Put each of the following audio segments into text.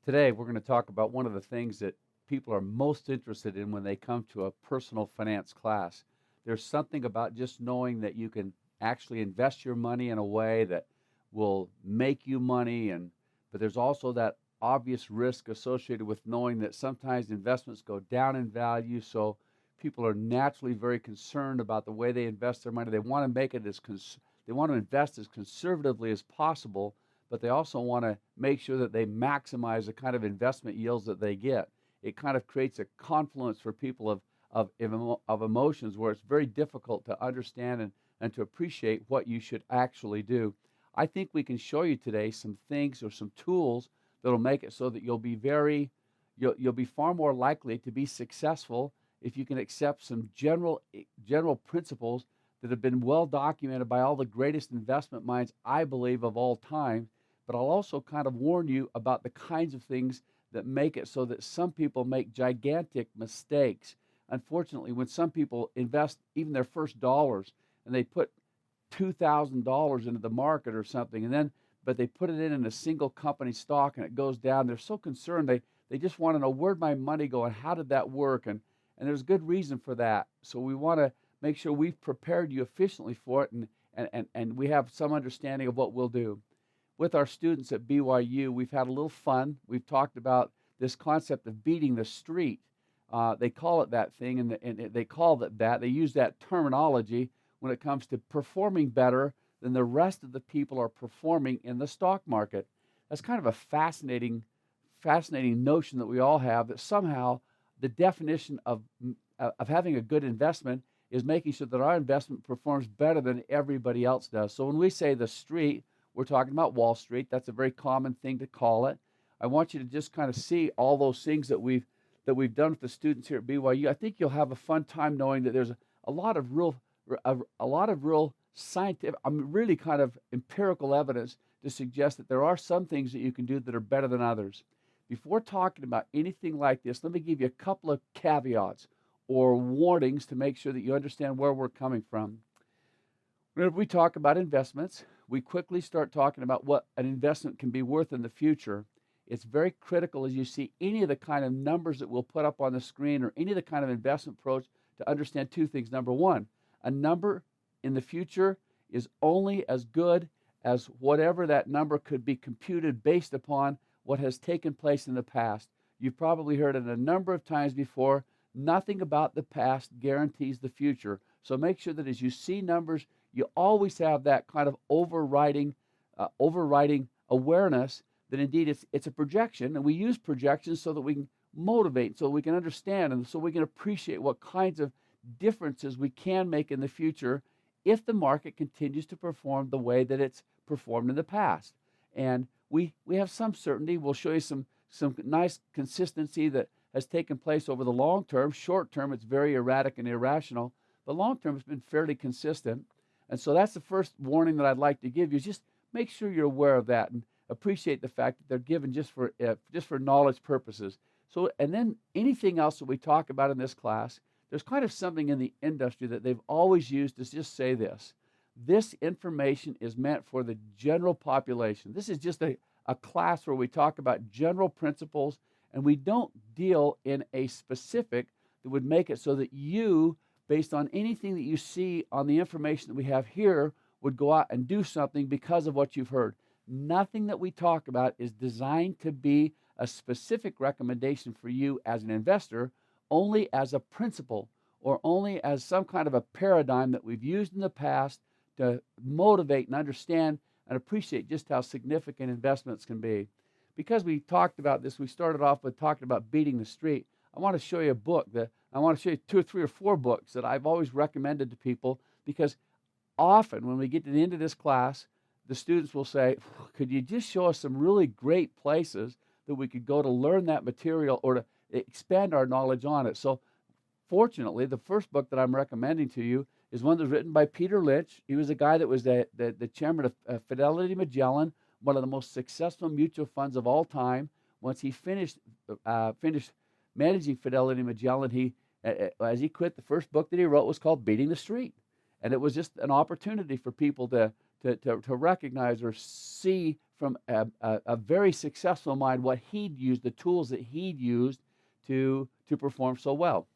Today, we're going to talk about one of the things that people are most interested in when they come to a personal finance class. There's something about just knowing that you can actually invest your money in a way that will make you money, but there's also that obvious risk associated with knowing that sometimes investments go down in value. So people are naturally very concerned about the way they invest their money. They want to make it they want to invest as conservatively as possible, but they also want to make sure that they maximize the kind of investment yields that they get. It kind of creates a confluence for people of emotions where it's very difficult to understand and to appreciate what you should actually do. I think we can show you today some things or some tools that'll make it so that you'll be far more likely to be successful if you can accept some general principles that have been well documented by all the greatest investment minds, I believe, of all time. But I'll also kind of warn you about the kinds of things that make it so that some people make gigantic mistakes. Unfortunately, when some people invest even their first dollars and they put $2,000 into the market or something, but they put it in a single company stock and it goes down, they're so concerned they just want to know, where'd my money go and how did that work? And there's good reason for that. So we want to make sure we've prepared you efficiently for it, and we have some understanding of what we'll do. With our students at BYU, we've had a little fun. We've talked about this concept of beating the street. They call it that thing, and they call it that. They use that terminology when it comes to performing better than the rest of the people are performing in the stock market. That's kind of a fascinating notion that we all have, that somehow the definition of having a good investment is making sure that our investment performs better than everybody else does. So when we say the street, we're talking about Wall Street. That's a very common thing to call it. I want you to just kind of see all those things that we've done with the students here at BYU. I think you'll have a fun time knowing that there's a lot of real scientific, really kind of empirical evidence to suggest that there are some things that you can do that are better than others. Before talking about anything like this, let me give you a couple of caveats or warnings to make sure that you understand where we're coming from. Whenever we talk about investments, we quickly start talking about what an investment can be worth in the future. It's very critical as you see any of the kind of numbers that we'll put up on the screen or any of the kind of investment approach to understand two things. Number one, a number in the future is only as good as whatever that number could be computed based upon what has taken place in the past. You've probably heard it a number of times before. Nothing about the past guarantees the future. So make sure that as you see numbers, you always have that kind of overriding awareness that indeed it's a projection, and we use projections so that we can motivate, so we can understand, and so we can appreciate what kinds of differences we can make in the future if the market continues to perform the way that it's performed in the past. And we have some certainty. We'll show you some nice consistency that has taken place over the long term. Short term, it's very erratic and irrational, but long term, it's been fairly consistent. And so that's the first warning that I'd like to give you, is just make sure you're aware of that and appreciate the fact that they're given just for knowledge purposes. So, and then anything else that we talk about in this class, there's kind of something in the industry that they've always used to just say this. This information is meant for the general population. This is just a class where we talk about general principles, and we don't deal in a specific that would make it so that you, based on anything that you see on the information that we have here, would go out and do something because of what you've heard. Nothing that we talk about is designed to be a specific recommendation for you as an investor, only as a principle or only as some kind of a paradigm that we've used in the past to motivate and understand and appreciate just how significant investments can be. Because we talked about this, we started off with talking about beating the street. I want to show you a book I want to show you 2 or 3 or 4 books that I've always recommended to people, because often when we get to the end of this class, the students will say, could you just show us some really great places that we could go to learn that material or to expand our knowledge on it? So fortunately, the first book that I'm recommending to you is one that was written by Peter Lynch. He was a guy that was the chairman of Fidelity Magellan, one of the most successful mutual funds of all time. Once he finished managing Fidelity Magellan, as he quit, the first book that he wrote was called Beating the Street. And it was just an opportunity for people to recognize or see from a very successful mind what he'd used, the tools that he'd used to perform so well.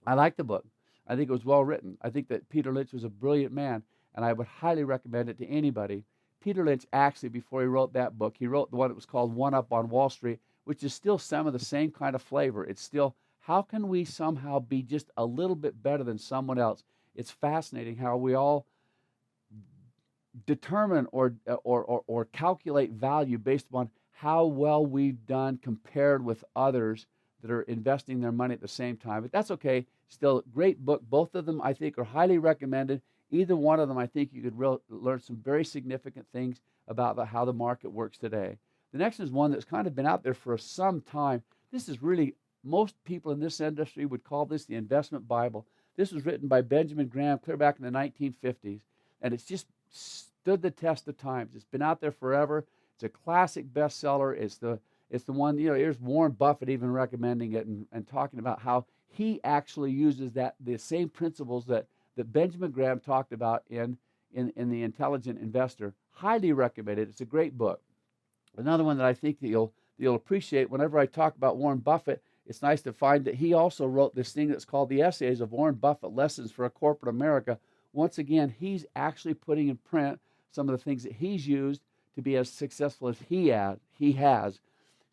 I like the book. I think it was well written. I think that Peter Lynch was a brilliant man, and I would highly recommend it to anybody. Peter Lynch actually, before he wrote that book, he wrote the one that was called One Up on Wall Street, which is still some of the same kind of flavor. It's still, how can we somehow be just a little bit better than someone else? It's fascinating how we all determine or calculate value based upon how well we've done compared with others that are investing their money at the same time. But that's okay. Still, great book. Both of them, I think, are highly recommended. Either one of them, I think you could learn some very significant things about how the market works today. The next is one that's kind of been out there for some time. This is really, most people in this industry would call this the investment Bible. This was written by Benjamin Graham clear back in the 1950s, and it's just stood the test of times. It's been out there forever. It's a classic bestseller. It's the one, here's Warren Buffett even recommending it and talking about how he actually uses the same principles that Benjamin Graham talked about in The Intelligent Investor. Highly recommended. It's a great book. Another one that I think that you'll appreciate, whenever I talk about Warren Buffett, it's nice to find that he also wrote this thing that's called the Essays of Warren Buffett, Lessons for a Corporate America. Once again, he's actually putting in print some of the things that he's used to be as successful as he has.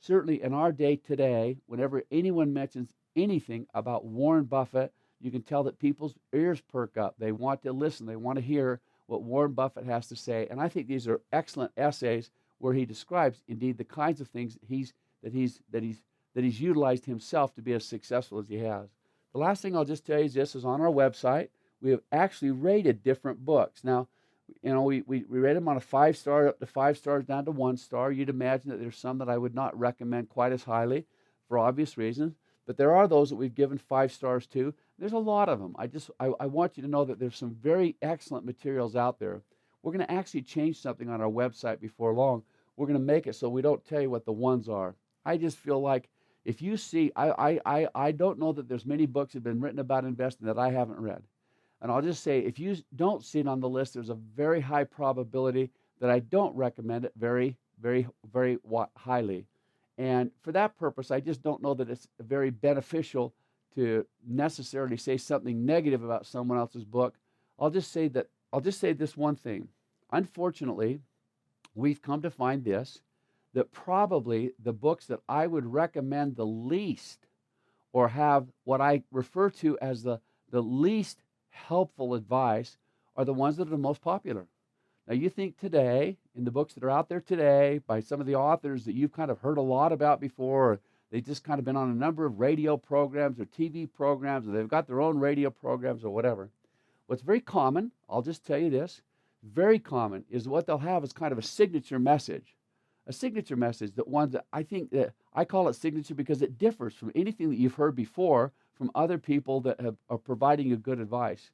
Certainly in our day today, whenever anyone mentions anything about Warren Buffett, you can tell that people's ears perk up. They want to listen. They want to hear what Warren Buffett has to say. And I think these are excellent essays where he describes indeed the kinds of things that he's utilized himself to be as successful as he has. The last thing I'll just tell you is this is on our website. We have actually rated different books. Now, we rate them on a 5-star, up to 5 stars, down to 1 star. You'd imagine that there's some that I would not recommend quite as highly for obvious reasons, but there are those that we've given 5 stars to. There's a lot of them. I want you to know that there's some very excellent materials out there. We're going to actually change something on our website before long. We're going to make it so we don't tell you what the ones are. I just feel like if you see, I don't know that there's many books that have been written about investing that I haven't read. And I'll just say, if you don't see it on the list, there's a very high probability that I don't recommend it very, very, very highly. And for that purpose, I just don't know that it's very beneficial to necessarily say something negative about someone else's book. I'll just say this one thing. Unfortunately, we've come to find this, that probably the books that I would recommend the least, or have what I refer to as the least helpful advice, are the ones that are the most popular. Now, you think today, in the books that are out there today, by some of the authors that you've kind of heard a lot about before, or they've just kind of been on a number of radio programs or TV programs, or they've got their own radio programs or whatever. What's very common, I'll just tell you this, very common, is what they'll have is kind of a signature message. A signature message, that one that I think that I call it signature because it differs from anything that you've heard before from other people that are providing you good advice.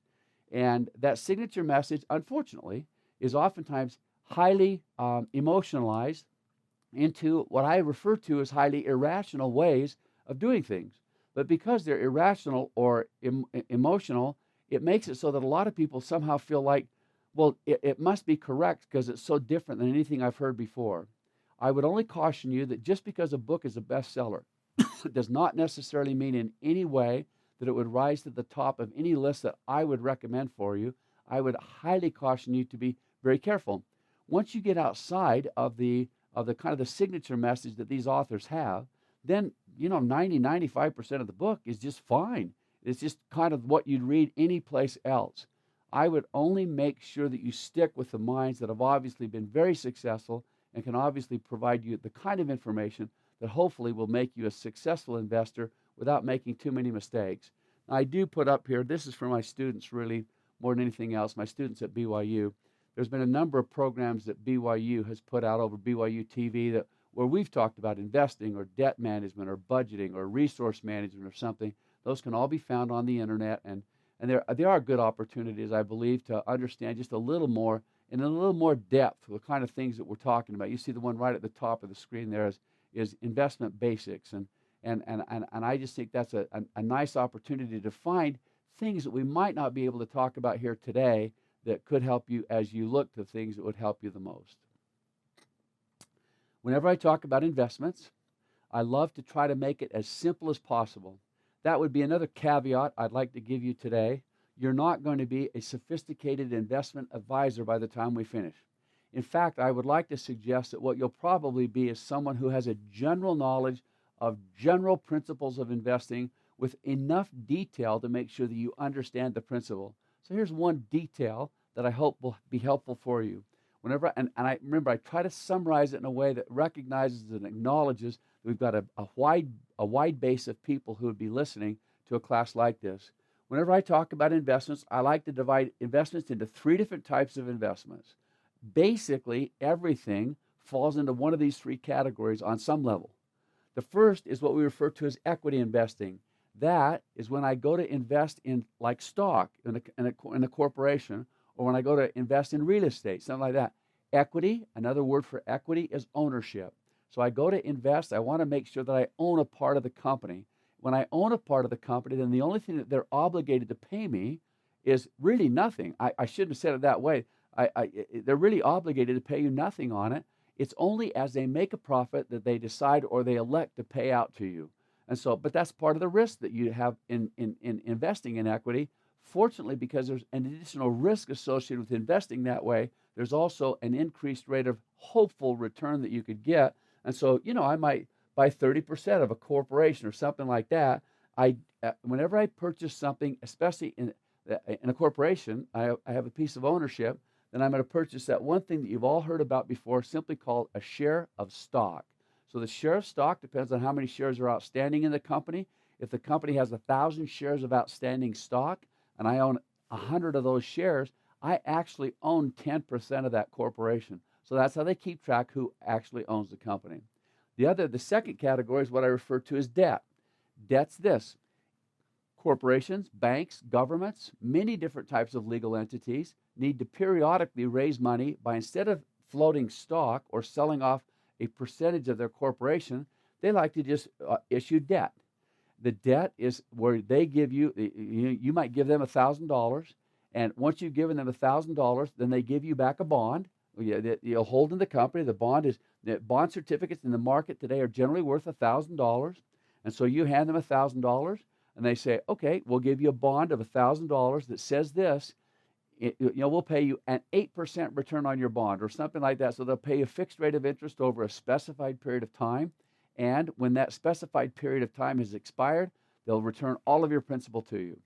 And that signature message, unfortunately, is oftentimes highly emotionalized into what I refer to as highly irrational ways of doing things. But because they're irrational or emotional, it makes it so that a lot of people somehow feel like, well, it must be correct because it's so different than anything I've heard before. I would only caution you that just because a book is a bestseller, it does not necessarily mean in any way that it would rise to the top of any list that I would recommend for you. I would highly caution you to be very careful. Once you get outside of the kind of the signature message that these authors have, then 95% of the book is just fine. It's just kind of what you'd read any place else. I would only make sure that you stick with the minds that have obviously been very successful and can obviously provide you the kind of information that hopefully will make you a successful investor without making too many mistakes. Now, I do put up here, this is for my students really more than anything else, my students at BYU. There's been a number of programs that BYU has put out over BYU TV where we've talked about investing or debt management or budgeting or resource management or something. Those can all be found on the internet, and there are good opportunities, I believe, to understand just a little more in a little more depth the kind of things that we're talking about. You see the one right at the top of the screen there is investment basics, and I just think that's a nice opportunity to find things that we might not be able to talk about here today that could help you as you look to things that would help you the most. Whenever I talk about investments, I love to try to make it as simple as possible. That would be another caveat I'd like to give you today. You're not going to be a sophisticated investment advisor by the time we finish. In fact, I would like to suggest that what you'll probably be is someone who has a general knowledge of general principles of investing with enough detail to make sure that you understand the principle. So here's one detail that I hope will be helpful for you. Whenever, and I remember, I try to summarize it in a way that recognizes and acknowledges that we've got a wide base of people who would be listening to a class like this. Whenever I talk about investments, I like to divide investments into three different types of investments. Basically, everything falls into one of these three categories on some level. The first is what we refer to as equity investing. That is when I go to invest in like stock in a corporation, or when I go to invest in real estate, something like that. Equity, another word for equity, is ownership. So I go to invest, I want to make sure that I own a part of the company. When I own a part of the company, then the only thing that they're obligated to pay me is really nothing. I shouldn't have said it that way. They're really obligated to pay you nothing on it. It's only as they make a profit that they decide or they elect to pay out to you. And so, but that's part of the risk that you have in investing in equity. Fortunately, because there's an additional risk associated with investing that way, there's also an increased rate of hopeful return that you could get. And so, I might buy 30% of a corporation or something like that. Whenever I purchase something, especially in a corporation, I have a piece of ownership, then I'm going to purchase that one thing that you've all heard about before, simply called a share of stock. So the share of stock depends on how many shares are outstanding in the company. If the company has 1,000 shares of outstanding stock and I own 100 of those shares, I actually own 10% of that corporation. So that's how they keep track who actually owns the company. The second category is what I refer to as debt. Debt's this: corporations, banks, governments, many different types of legal entities need to periodically raise money by, instead of floating stock or selling off a percentage of their corporation, they like to just issue debt. The debt is where they give you, you might give them $1,000, and once you've given them $1,000, then they give you back a bond. You'll hold in the company. The bond certificates in the market today are generally worth $1,000, and so you hand them $1,000, and they say, okay, we'll give you a bond of $1,000 that says this. We'll pay you an 8% return on your bond or something like that. So they'll pay you a fixed rate of interest over a specified period of time. And when that specified period of time has expired, they'll return all of your principal to you.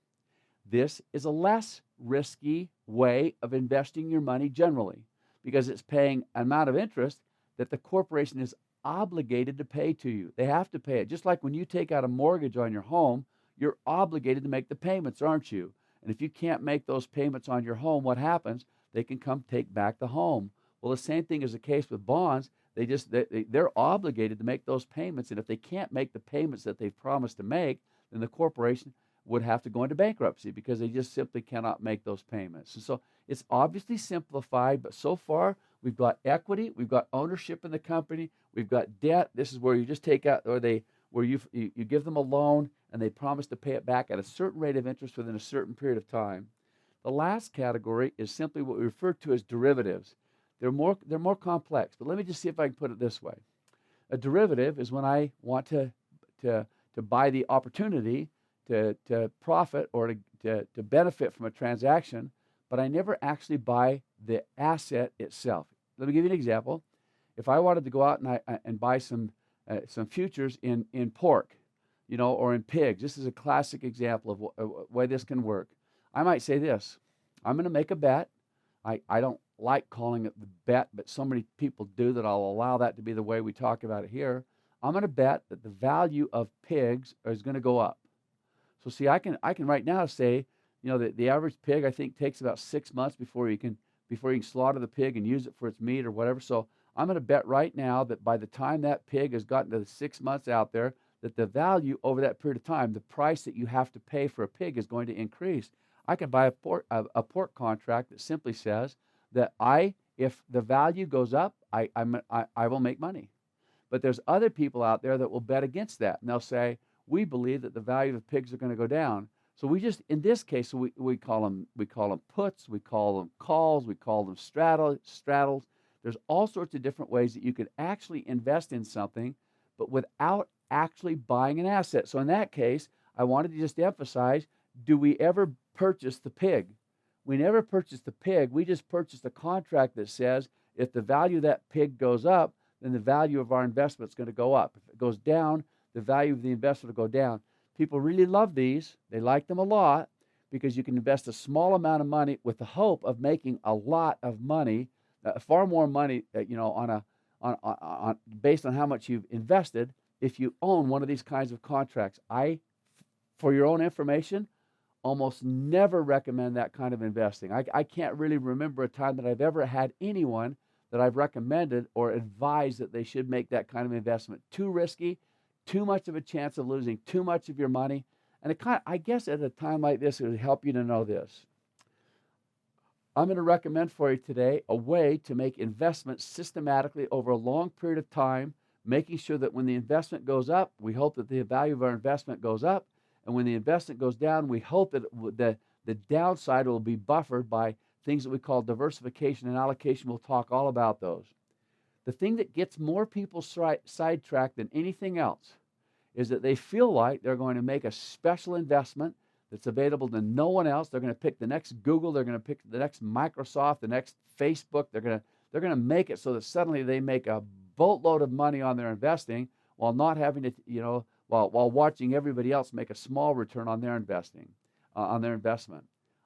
This is a less risky way of investing your money generally, because it's paying an amount of interest that the corporation is obligated to pay to you. They have to pay it. Just like when you take out a mortgage on your home, you're obligated to make the payments, aren't you? And if you can't make those payments on your home, what happens? They can come take back the home. Well, the same thing is the case with bonds. They're obligated to make those payments, and if they can't make the payments that they've promised to make, then the corporation would have to go into bankruptcy because they just simply cannot make those payments. And so it's obviously simplified, but so far we've got equity, we've got ownership in the company, we've got debt. This is where you just take out, where you give them a loan and they promise to pay it back at a certain rate of interest within a certain period of time. The last category is simply what we refer to as derivatives. They're more complex, but let me just see if I can put it this way. A derivative is when I want to buy the opportunity to profit or to benefit from a transaction, but I never actually buy the asset itself. Let me give you an example. If I wanted to go out and buy some futures in pork, or in pigs, this is a classic example of a way this can work. I might say this: I'm going to make a bet. I don't like calling it the bet, but so many people do that I'll allow that to be the way we talk about it here. I'm going to bet that the value of pigs is going to go up. So see, I can right now say, that the average pig, I think, takes about 6 months before you can slaughter the pig and use it for its meat or whatever. So I'm going to bet right now that by the time that pig has gotten to the 6 months out there, that the value over that period of time, the price that you have to pay for a pig, is going to increase. I can buy a pork contract that simply says that if the value goes up, I will make money. But there's other people out there that will bet against that, and they'll say, we believe that the value of pigs are going to go down. So we just, in this case, we call them puts, we call them calls, we call them straddles. There's all sorts of different ways that you can actually invest in something, but without actually buying an asset. So in that case, I wanted to just emphasize, do we ever purchase the pig? We never purchased the pig. We just purchased a contract that says if the value of that pig goes up, then the value of our investment is going to go up. If it goes down, the value of the investment will go down. People really love these. They like them a lot because you can invest a small amount of money with the hope of making a lot of money, far more money, based on how much you've invested if you own one of these kinds of contracts. For your own information, almost never recommend that kind of investing. I can't really remember a time that I've ever had anyone that I've recommended or advised that they should make that kind of investment. Too risky, too much of a chance of losing too much of your money. And I guess at a time like this, it would help you to know this. I'm going to recommend for you today a way to make investments systematically over a long period of time, making sure that when the investment goes up, we hope that the value of our investment goes up. And when the investment goes down, we hope that the downside will be buffered by things that we call diversification and allocation. We'll talk all about those. The thing that gets more people sidetracked than anything else is that they feel like they're going to make a special investment that's available to no one else. They're going to pick the next Google. They're going to pick the next Microsoft, the next Facebook. They're going to make it so that suddenly they make a boatload of money on their investing while not having to, while watching everybody else make a small return on their investing, on their investment.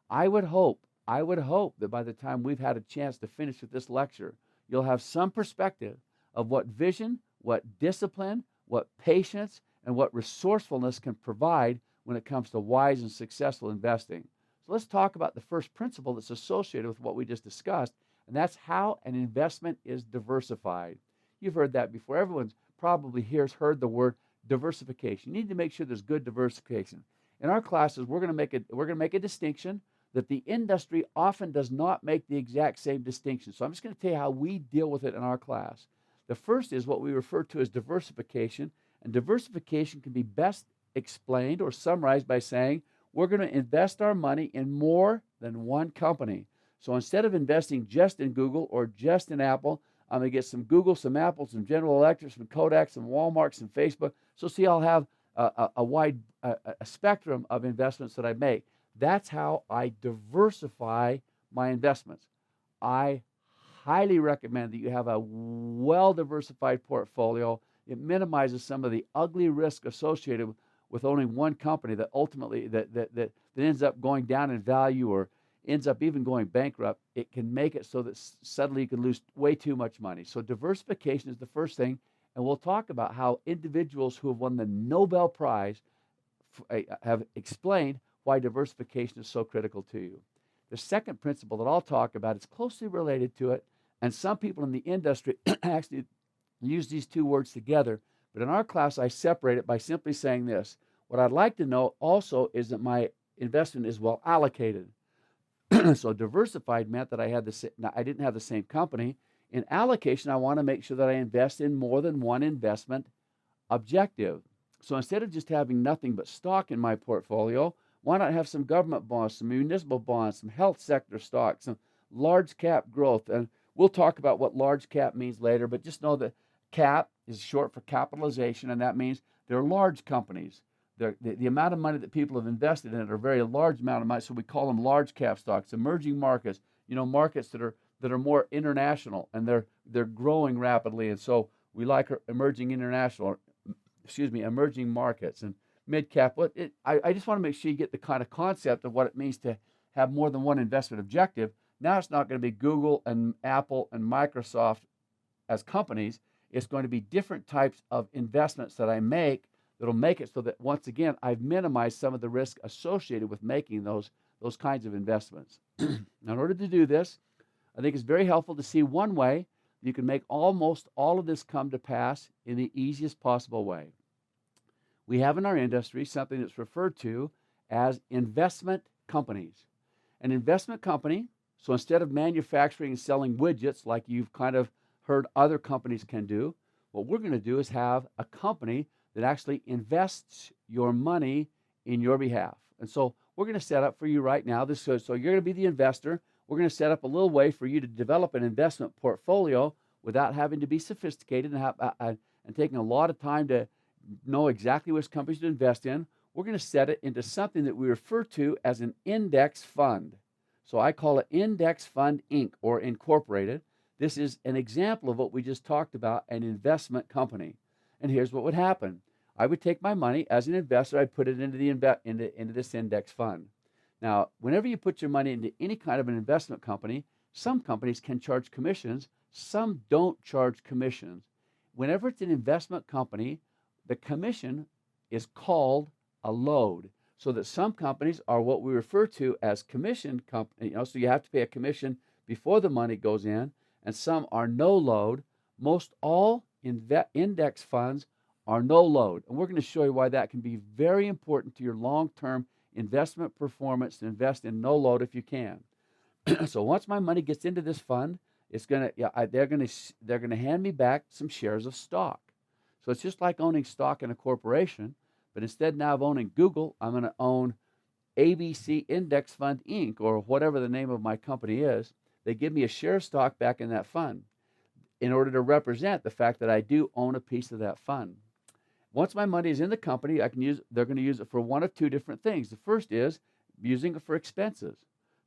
I would hope that by the time we've had a chance to finish with this lecture, you'll have some perspective of what vision, what discipline, what patience, and what resourcefulness can provide when it comes to wise and successful investing. So let's talk about the first principle that's associated with what we just discussed, and that's how an investment is diversified. You've heard that before. Everyone's probably heard the word diversification. You need to make sure there's good diversification. In our classes, we're going to make a distinction that the industry often does not make the exact same distinction. So I'm just going to tell you how we deal with it in our class. The first is what we refer to as diversification, and diversification can be best explained or summarized by saying we're going to invest our money in more than one company. So instead of investing just in Google or just in Apple, I'm going to get some Google, some Apple, some General Electric, some Kodak, some Walmart, some Facebook. So see, I'll have a wide spectrum of investments that I make. That's how I diversify my investments. I highly recommend that you have a well-diversified portfolio. It minimizes some of the ugly risk associated with owning one company that ultimately that ends up going down in value or ends up even going bankrupt. It can make it so that suddenly you can lose way too much money. So diversification is the first thing, and we'll talk about how individuals who have won the Nobel Prize have explained why diversification is so critical to you. The second principle that I'll talk about is closely related to it, and some people in the industry actually use these two words together, but in our class I separate it by simply saying this. What I'd like to know also is that my investment is well allocated. So diversified meant that I didn't have the same company. In allocation, I want to make sure that I invest in more than one investment objective. So instead of just having nothing but stock in my portfolio, why not have some government bonds, some municipal bonds, some health sector stocks, some large cap growth? And we'll talk about what large cap means later, but just know that cap is short for capitalization, and that means they're large companies. The amount of money that people have invested in it are a very large amount of money, so we call them large cap stocks. Emerging markets, markets that are more international, and they're growing rapidly, and so we like emerging markets. And mid cap. I just want to make sure you get the kind of concept of what it means to have more than one investment objective. Now it's not going to be Google and Apple and Microsoft as companies. It's going to be different types of investments that I make that'll make it so that, once again, I've minimized some of the risk associated with making those kinds of investments. Now, in order to do this, I think it's very helpful to see one way you can make almost all of this come to pass in the easiest possible way. We have in our industry something that's referred to as investment companies. An investment company, so instead of manufacturing and selling widgets like you've kind of heard other companies can do, what we're going to do is have a company that actually invests your money in your behalf. And so we're going to set up for you right now. So you're going to be the investor. we're going to set up a little way for you to develop an investment portfolio without having to be sophisticated and taking a lot of time to know exactly which companies to invest in. We're going to set it into something that we refer to as an index fund. So I call it Index Fund Inc. or Incorporated. This is an example of what we just talked about, an investment company. And here's what would happen. I would take my money as an investor, I'd put it into this index fund. Now, whenever you put your money into any kind of an investment company, some companies can charge commissions, some don't charge commissions. Whenever it's an investment company, the commission is called a load. So that some companies are what we refer to as commission company, so you have to pay a commission before the money goes in, and some are no load. Most all index funds are no load. And we're going to show you why that can be very important to your long-term investment performance to invest in no load if you can. So once my money gets into this fund, they're going to hand me back some shares of stock. So it's just like owning stock in a corporation, but instead now of owning Google, I'm going to own ABC Index Fund Inc. or whatever the name of my company is. They give me a share of stock back in that fund in order to represent the fact that I do own a piece of that fund. Once my money is in the company, they're going to use it for one of two different things. The first is using it for expenses.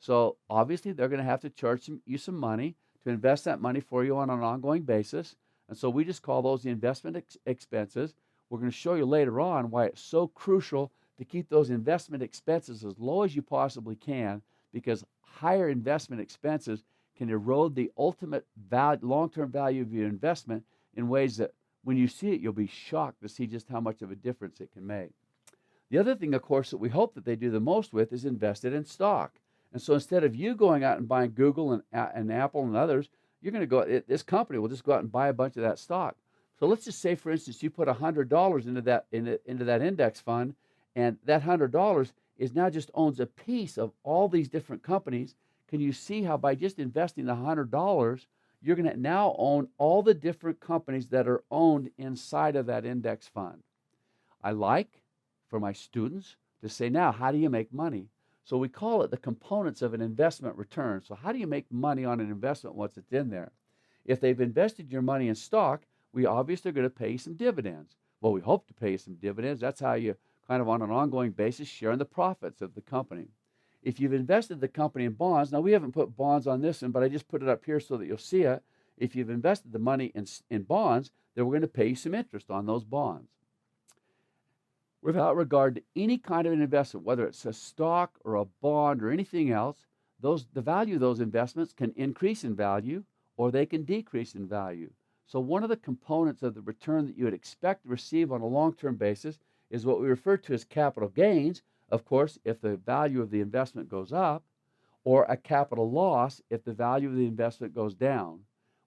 So obviously they're going to have to charge you some money to invest that money for you on an ongoing basis. And so we just call those the investment expenses. We're going to show you later on why it's so crucial to keep those investment expenses as low as you possibly can, because higher investment expenses can erode the ultimate long-term value of your investment in ways that when you see it, you'll be shocked to see just how much of a difference it can make. The other thing, of course, that we hope that they do the most with is invest it in stock. And so instead of you going out and buying Google and Apple and others, you're going to this company will just go out and buy a bunch of that stock. So let's just say, for instance, you put $100 into that index fund, and that $100 is now just owns a piece of all these different companies. Can you see how by just investing the $100, you're going to now own all the different companies that are owned inside of that index fund? I like for my students to say, now, how do you make money? So we call it the components of an investment return. So how do you make money on an investment once it's in there? If they've invested your money in stock, we obviously are going to pay you some dividends. Well, we hope to pay you some dividends. That's how you kind of on an ongoing basis share in the profits of the company. If you've invested the company in bonds, now we haven't put bonds on this one, but I just put it up here so that you'll see it. If you've invested the money in bonds, then we're going to pay you some interest on those bonds. Without regard to any kind of an investment, whether it's a stock or a bond or anything else, the value of those investments can increase in value or they can decrease in value. So one of the components of the return that you would expect to receive on a long-term basis is what we refer to as capital gains, of course, if the value of the investment goes up, or a capital loss if the value of the investment goes down.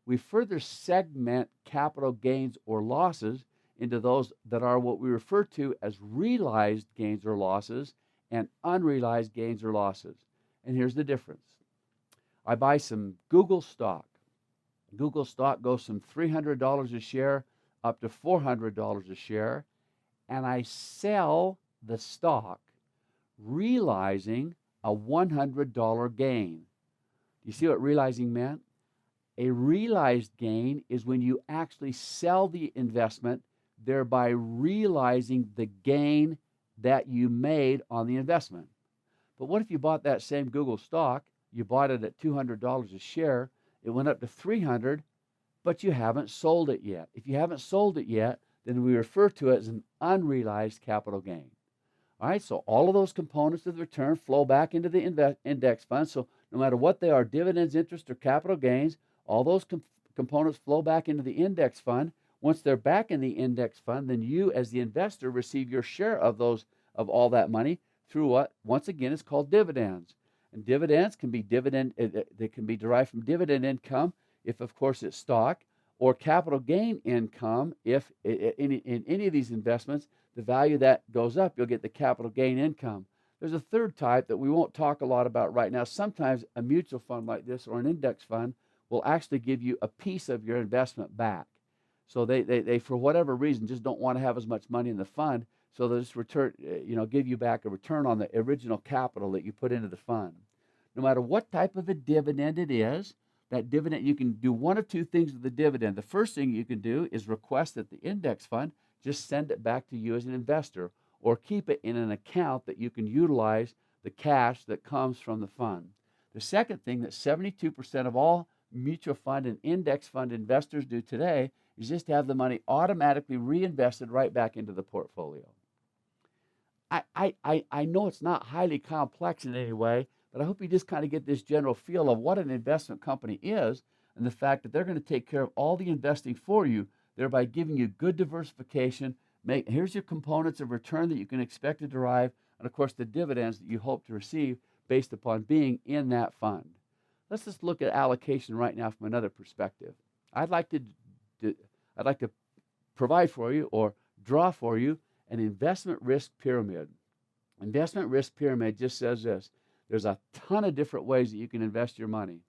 We further segment capital gains or losses into those that are what we refer to as realized gains or losses and unrealized gains or losses. And here's the difference. I buy some Google stock. Google stock goes from $300 a share up to $400 a share, and I sell the stock realizing a $100 gain. You see what realizing meant? A realized gain is when you actually sell the investment, thereby realizing the gain that you made on the investment. But what if you bought that same Google stock, you bought it at $200 a share, it went up to $300, but you haven't sold it yet. If you haven't sold it yet, then we refer to it as an unrealized capital gain. All right, so all of those components of the return flow back into the index fund. So no matter what they are, dividends, interest, or capital gains, all those components flow back into the index fund. Once they're back in the index fund, then you as the investor receive your share of all that money through what, once again, is called dividends. And dividends can be they can be derived from dividend income if, of course, it's stock, or capital gain income if in any of these investments, the value that goes up, you'll get the capital gain income. There's a third type that we won't talk a lot about right now. Sometimes a mutual fund like this or an index fund will actually give you a piece of your investment back. So they for whatever reason, just don't want to have as much money in the fund, so they'll just give you back a return on the original capital that you put into the fund. no matter what type of a dividend it is, that dividend, you can do one of two things with the dividend. The first thing you can do is request that the index fund just send it back to you as an investor, or keep it in an account that you can utilize the cash that comes from the fund. The second thing that 72% of all mutual fund and index fund investors do today is just have the money automatically reinvested right back into the portfolio. I know it's not highly complex in any way, but I hope you just kind of get this general feel of what an investment company is, and the fact that they're going to take care of all the investing for you, thereby giving you good diversification. Here's your components of return that you can expect to derive, and of course the dividends that you hope to receive based upon being in that fund. Let's just look at allocation right now from another perspective. I'd like to provide for you, or draw for you, an investment risk pyramid. Investment risk pyramid just says this: there's a ton of different ways that you can invest your money.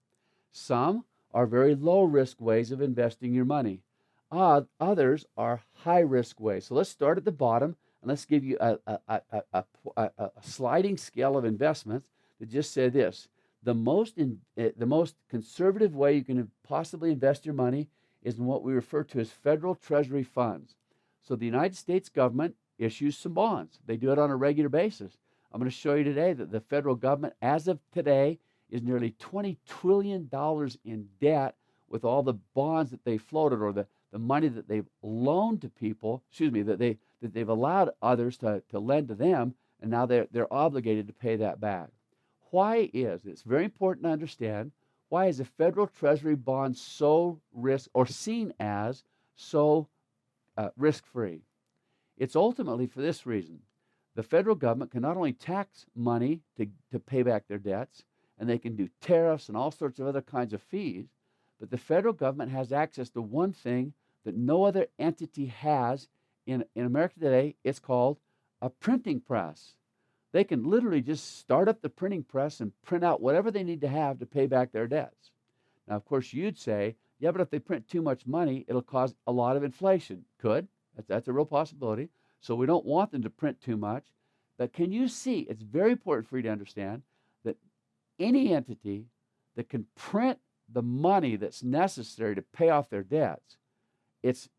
Some are very low risk ways of investing your money. Others are high risk ways. So let's start at the bottom, and let's give you a sliding scale of investments that just say this: the most conservative way you can possibly invest your money is in what we refer to as federal treasury funds. So the United States government issues some bonds. They do it on a regular basis. I'm going to show you today that the federal government, as of today, is nearly $20 trillion in debt with all the bonds that they floated, or the money that they've loaned to people, that they've allowed others to lend to them, and now they're obligated to pay that back. Why is it's very important to understand, why is a federal treasury bond so seen as so risk-free? It's ultimately for this reason. The federal government can not only tax money to pay back their debts, and they can do tariffs and all sorts of other kinds of fees, but the federal government has access to one thing that no other entity has in America today. It's called a printing press. They can literally just start up the printing press and print out whatever they need to have to pay back their debts. Now, of course, you'd say, yeah, but if they print too much money, it'll cause a lot of inflation. Could. That's a real possibility. So we don't want them to print too much. But can you see, it's very important for you to understand that any entity that can print the money that's necessary to pay off their debts, it's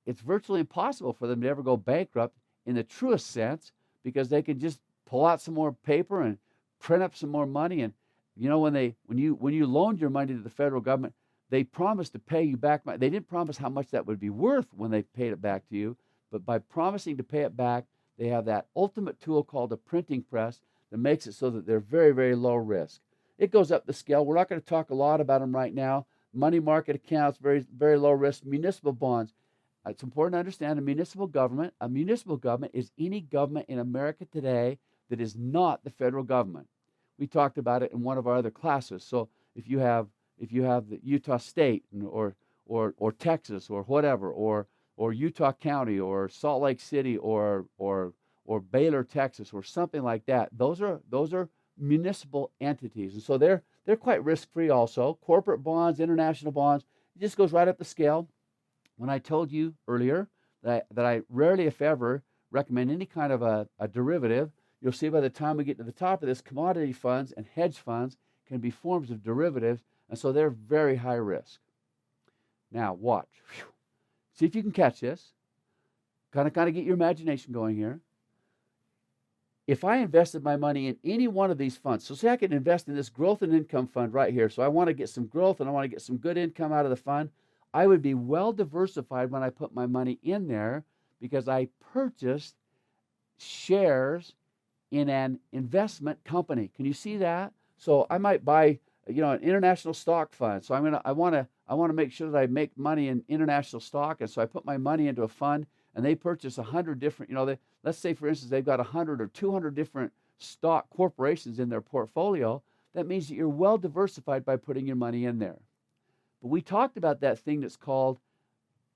virtually impossible for them to ever go bankrupt in the truest sense, because they can just pull out some more paper and print up some more money. And you know, when you loaned your money to the federal government, they promised to pay you back. They didn't promise how much that would be worth when they paid it back to you, but by promising to pay it back, they have that ultimate tool called a printing press that makes it so that they're very, very low risk. It goes up the scale. We're not going to talk a lot about them right now. Money market accounts, very, very low risk. Municipal bonds. It's important to understand a municipal government is any government in America today that is not the federal government. We talked about it in one of our other classes. So if you have the Utah State or Texas or whatever, or Utah County or Salt Lake City or Baylor, Texas, or something like that, those are municipal entities, and so they're quite risk-free also. Corporate bonds, international bonds, it just goes right up the scale. When I told you earlier that I rarely, if ever, recommend any kind of a derivative, you'll see by the time we get to the top of this, commodity funds and hedge funds can be forms of derivatives, and so they're very high risk. Now watch. Whew. See if you can catch this. Kind of get your imagination going here. If I invested my money in any one of these funds, so say I can invest in this growth and income fund right here. So I want to get some growth and I want to get some good income out of the fund. I would be well diversified when I put my money in there, because I purchased shares in an investment company. Can you see that? So I might buy, an international stock fund. So I want to make sure that I make money in international stock, and so I put my money into a fund, and they purchase 100 different. Let's say for instance they've got 100 or 200 different stock corporations in their portfolio. That means that you're well diversified by putting your money in there. But we talked about that thing that's called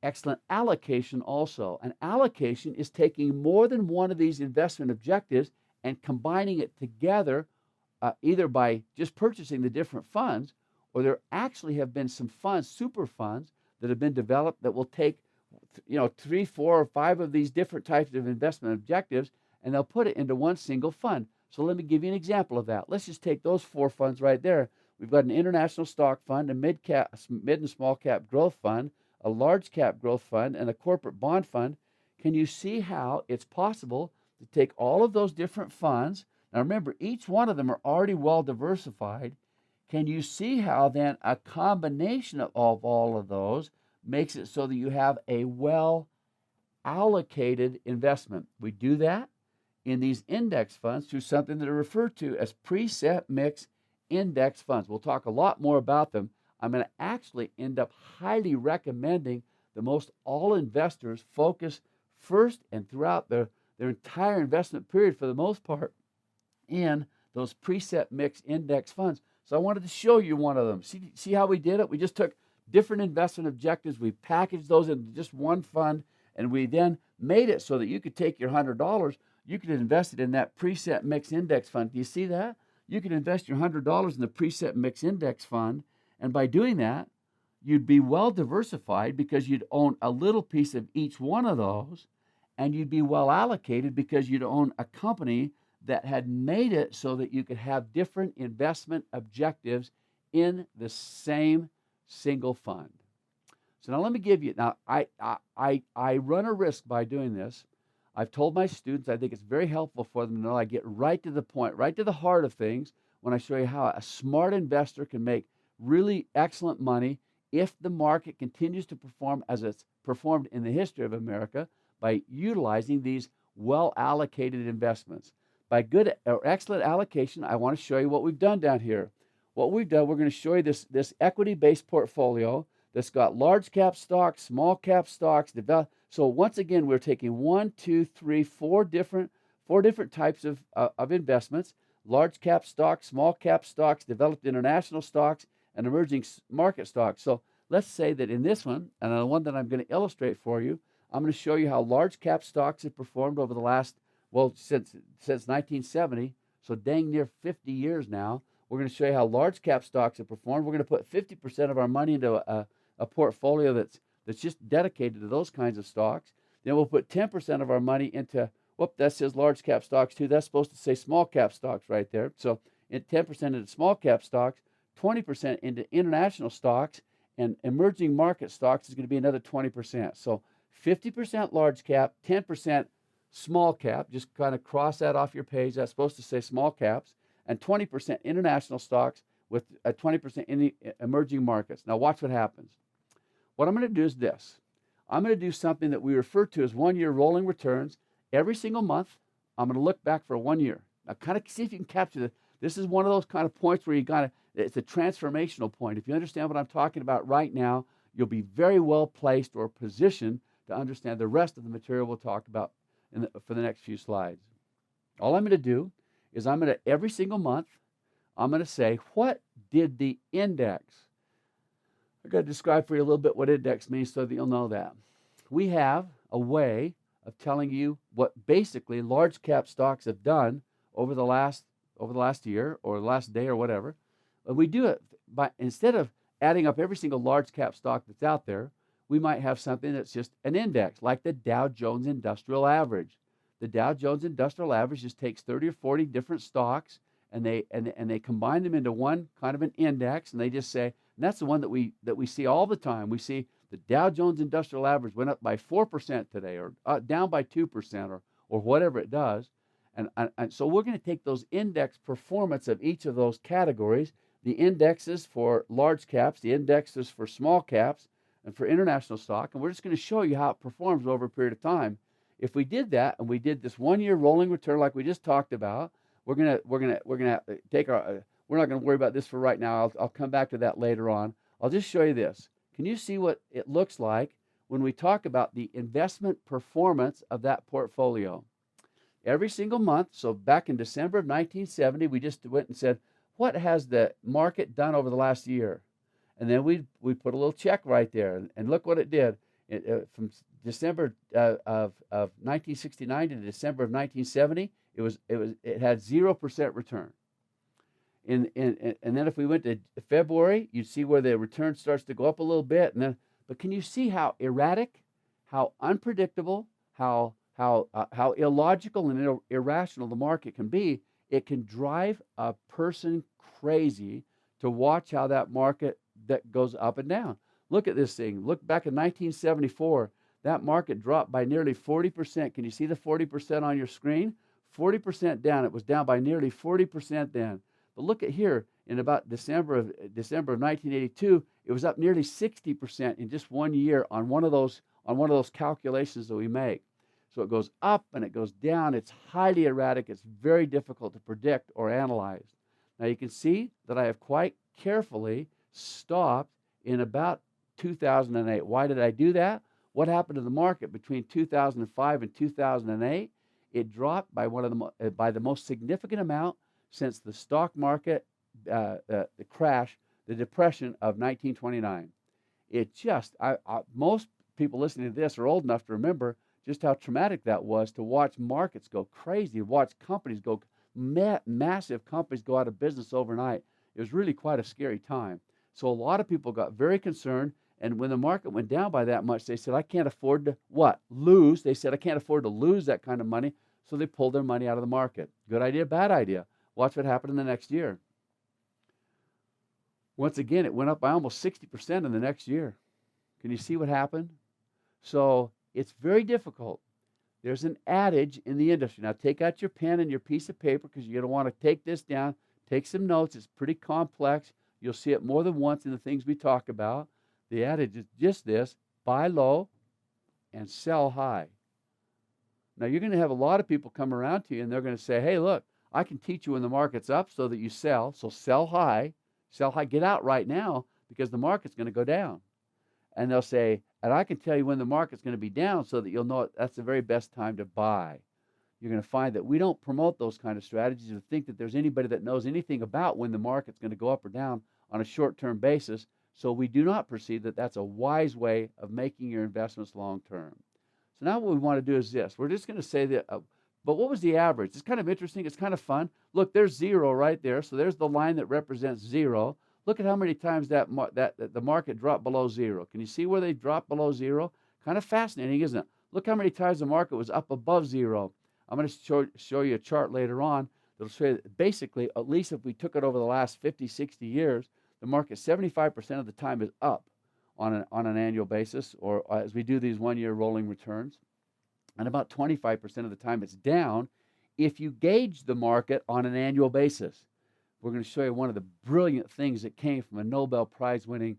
excellent allocation also. An allocation is taking more than one of these investment objectives and combining it together, either by just purchasing the different funds, or there actually have been some funds, super funds, that have been developed that will take 3, 4, or 5 of these different types of investment objectives, and they'll put it into one single fund. So let me give you an example of that. Let's just take those 4 funds right there. We've got an international stock fund, a mid and small cap growth fund, a large cap growth fund, and a corporate bond fund. Can you see how it's possible to take all of those different funds? Now remember, each one of them are already well diversified. Can you see how then a combination of all of those makes it so that you have a well allocated investment? We do that in these index funds through something that are referred to as preset mix index funds. We'll talk a lot more about them. I'm going to actually end up highly recommending that most all investors focus first and throughout their entire investment period, for the most part, in those preset mix index funds. So I wanted to show you one of them. See how we did it? We just took different investment objectives, we packaged those into just one fund, and we then made it so that you could take your $100, you could invest it in that preset mix index fund. Do you see that? You could invest your $100 in the preset mix index fund, and by doing that, you'd be well diversified because you'd own a little piece of each one of those, and you'd be well allocated because you'd own a company that had made it so that you could have different investment objectives in the same single fund. So now let me give you, now I run a risk by doing this. I've told my students I think it's very helpful for them to know I get right to the point, right to the heart of things when I show you how a smart investor can make really excellent money if the market continues to perform as it's performed in the history of America by utilizing these well-allocated investments. By good or excellent allocation, I want to show you what we've done down here. What we've done, we're going to show you this equity-based portfolio that's got large cap stocks, small cap stocks. So once again, we're taking 1, 2, 3, 4 different types of investments: large cap stocks, small cap stocks, developed international stocks, and emerging market stocks. So let's say that in this one, and the one that I'm going to illustrate for you, I'm going to show you how large cap stocks have performed over the last, well, since 1970, so dang near 50 years now. We're going to show you how large cap stocks have performed. We're going to put 50% of our money into a portfolio that's just dedicated to those kinds of stocks. Then we'll put 10% of our money into, whoop, that says large cap stocks too. That's supposed to say small cap stocks right there. So 10% into small cap stocks, 20% into international stocks, and emerging market stocks is going to be another 20%. So 50% large cap, 10% small cap, just kind of cross that off your page. That's supposed to say small caps, and 20% international stocks with a 20% in the emerging markets. Now watch what happens. What I'm going to do is this. I'm going to do something that we refer to as 1-year rolling returns. Every single month, I'm going to look back for 1 year. Now kind of see if you can capture this. This is one of those kind of points where you got to, it's a transformational point. If you understand what I'm talking about right now, you'll be very well placed or positioned to understand the rest of the material we'll talk about for the next few slides. All I'm going to do is I'm going to, every single month, I'm going to say, what did the index? I've got to describe for you a little bit what index means so that you'll know that. We have a way of telling you what basically large cap stocks have done over the last year or the last day or whatever. But we do it by, instead of adding up every single large cap stock that's out there, we might have something that's just an index, like the Dow Jones Industrial Average. The Dow Jones Industrial Average just takes 30 or 40 different stocks, and they combine them into one kind of an index, and they just say, and that's the one that we see all the time. We see the Dow Jones Industrial Average went up by 4% today, or down by 2%, or whatever it does. And so we're going to take those index performance of each of those categories, the indexes for large caps, the indexes for small caps, and for international stock, and we're just going to show you how it performs over a period of time. If we did that, and we did this 1-year rolling return like we just talked about, we're not going to worry about this for right now. I'll come back to that later on. I'll just show you this. Can you see what it looks like when we talk about the investment performance of that portfolio? Every single month, so back in December of 1970, we just went and said, what has the market done over the last year? And then we put a little check right there, and look what it did. From December of 1969 to December of 1970, it had 0% return. And then if we went to February, you'd see where the return starts to go up a little bit. But can you see how erratic, how unpredictable, how illogical and irrational the market can be It can drive a person crazy to watch how that market that goes up and down. Look at this thing. Look back in 1974. That market dropped by nearly 40%. Can you see the 40% on your screen? 40% down. It was down by nearly 40% then. But look at here. In about December of 1982, it was up nearly 60% in just 1 year on one of those calculations that we make. So it goes up and it goes down. It's highly erratic. It's very difficult to predict or analyze. Now you can see that I have quite carefully stopped in about 2008. Why did I do that? What happened to the market between 2005 and 2008? It dropped by by the most significant amount since the stock market the crash, the depression of 1929. It just, most people listening to this are old enough to remember just how traumatic that was, to watch markets go crazy, watch companies go, massive companies go out of business overnight. It was really quite a scary time. So a lot of people got very concerned, and when the market went down by that much, they said, I can't afford to what? Lose. They said, I can't afford to lose that kind of money, so they pulled their money out of the market. Good idea, bad idea? Watch what happened in the next year. Once again, it went up by almost 60% in the next year. Can you see what happened? So it's very difficult. There's an adage in the industry. Now take out your pen and your piece of paper, because you're going to want to take this down, take some notes. It's pretty complex. You'll see it more than once in the things we talk about. The adage is just this: buy low and sell high. Now you're going to have a lot of people come around to you, and they're going to say, hey, look, I can teach you when the market's up so that you sell. So sell high. Sell high, get out right now, because the market's going to go down. And they'll say, and I can tell you when the market's going to be down so that you'll know that's the very best time to buy. You're going to find that we don't promote those kind of strategies or think that there's anybody that knows anything about when the market's going to go up or down on a short-term basis. So we do not perceive that that's a wise way of making your investments long-term. So now what we want to do is this. We're just going to say that, but what was the average? It's kind of interesting. It's kind of fun. Look, there's zero right there. So there's the line that represents zero. Look at how many times that the market dropped below zero. Can you see where they dropped below zero? Kind of fascinating, isn't it? Look how many times the market was up above zero. I'm going to show you a chart later on that'll show you that basically, at least if we took it over the last 50, 60 years, the market 75% of the time is up on an annual basis, or as we do these one-year rolling returns. And about 25% of the time it's down if you gauge the market on an annual basis. We're going to show you one of the brilliant things that came from a Nobel Prize-winning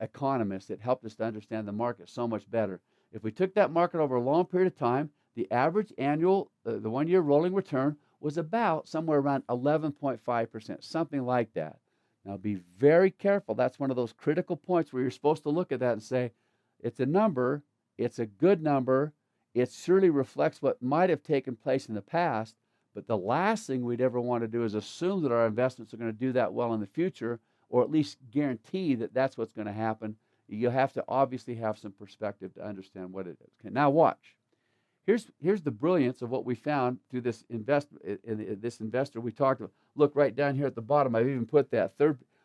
economist that helped us to understand the market so much better. If we took that market over a long period of time, the average annual, the one-year rolling return was about somewhere around 11.5%, something like that. Now be very careful. That's one of those critical points where you're supposed to look at that and say, it's a number, it's a good number, it surely reflects what might have taken place in the past, but the last thing we'd ever want to do is assume that our investments are going to do that well in the future, or at least guarantee that that's what's going to happen. You have to obviously have some perspective to understand what it is. Okay, now watch. Here's the brilliance of what we found through this investor we talked about. Look right down here at the bottom. I've even put that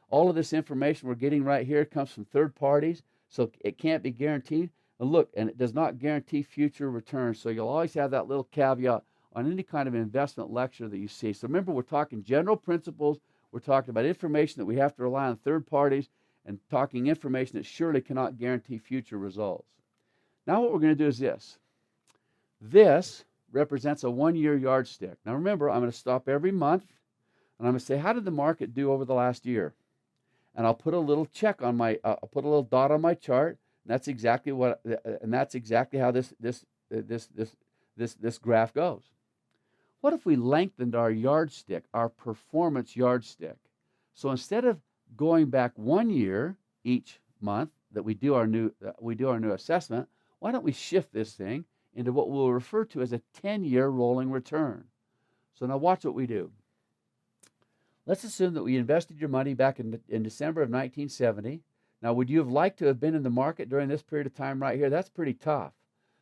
all of this information we're getting right here comes from third parties, so it can't be guaranteed. And look, and it does not guarantee future returns. So you'll always have that little caveat on any kind of investment lecture that you see. So remember, we're talking general principles. We're talking about information that we have to rely on third parties, and talking information that surely cannot guarantee future results. Now what we're going to do is this. This represents a one-year yardstick. Now remember, I'm going to stop every month, and I'm going to say, how did the market do over the last year? And I'll put a little check on my, I'll put a little dot on my chart. And that's exactly what, and that's exactly how this graph goes. What if we lengthened our yardstick, our performance yardstick? So instead of going back 1 year each month that we do our new assessment, why don't we shift this thing into what we'll refer to as a 10-year rolling return? So now watch what we do. Let's assume that we invested your money back in December of 1970. Now, would you have liked to have been in the market during this period of time right here? That's pretty tough.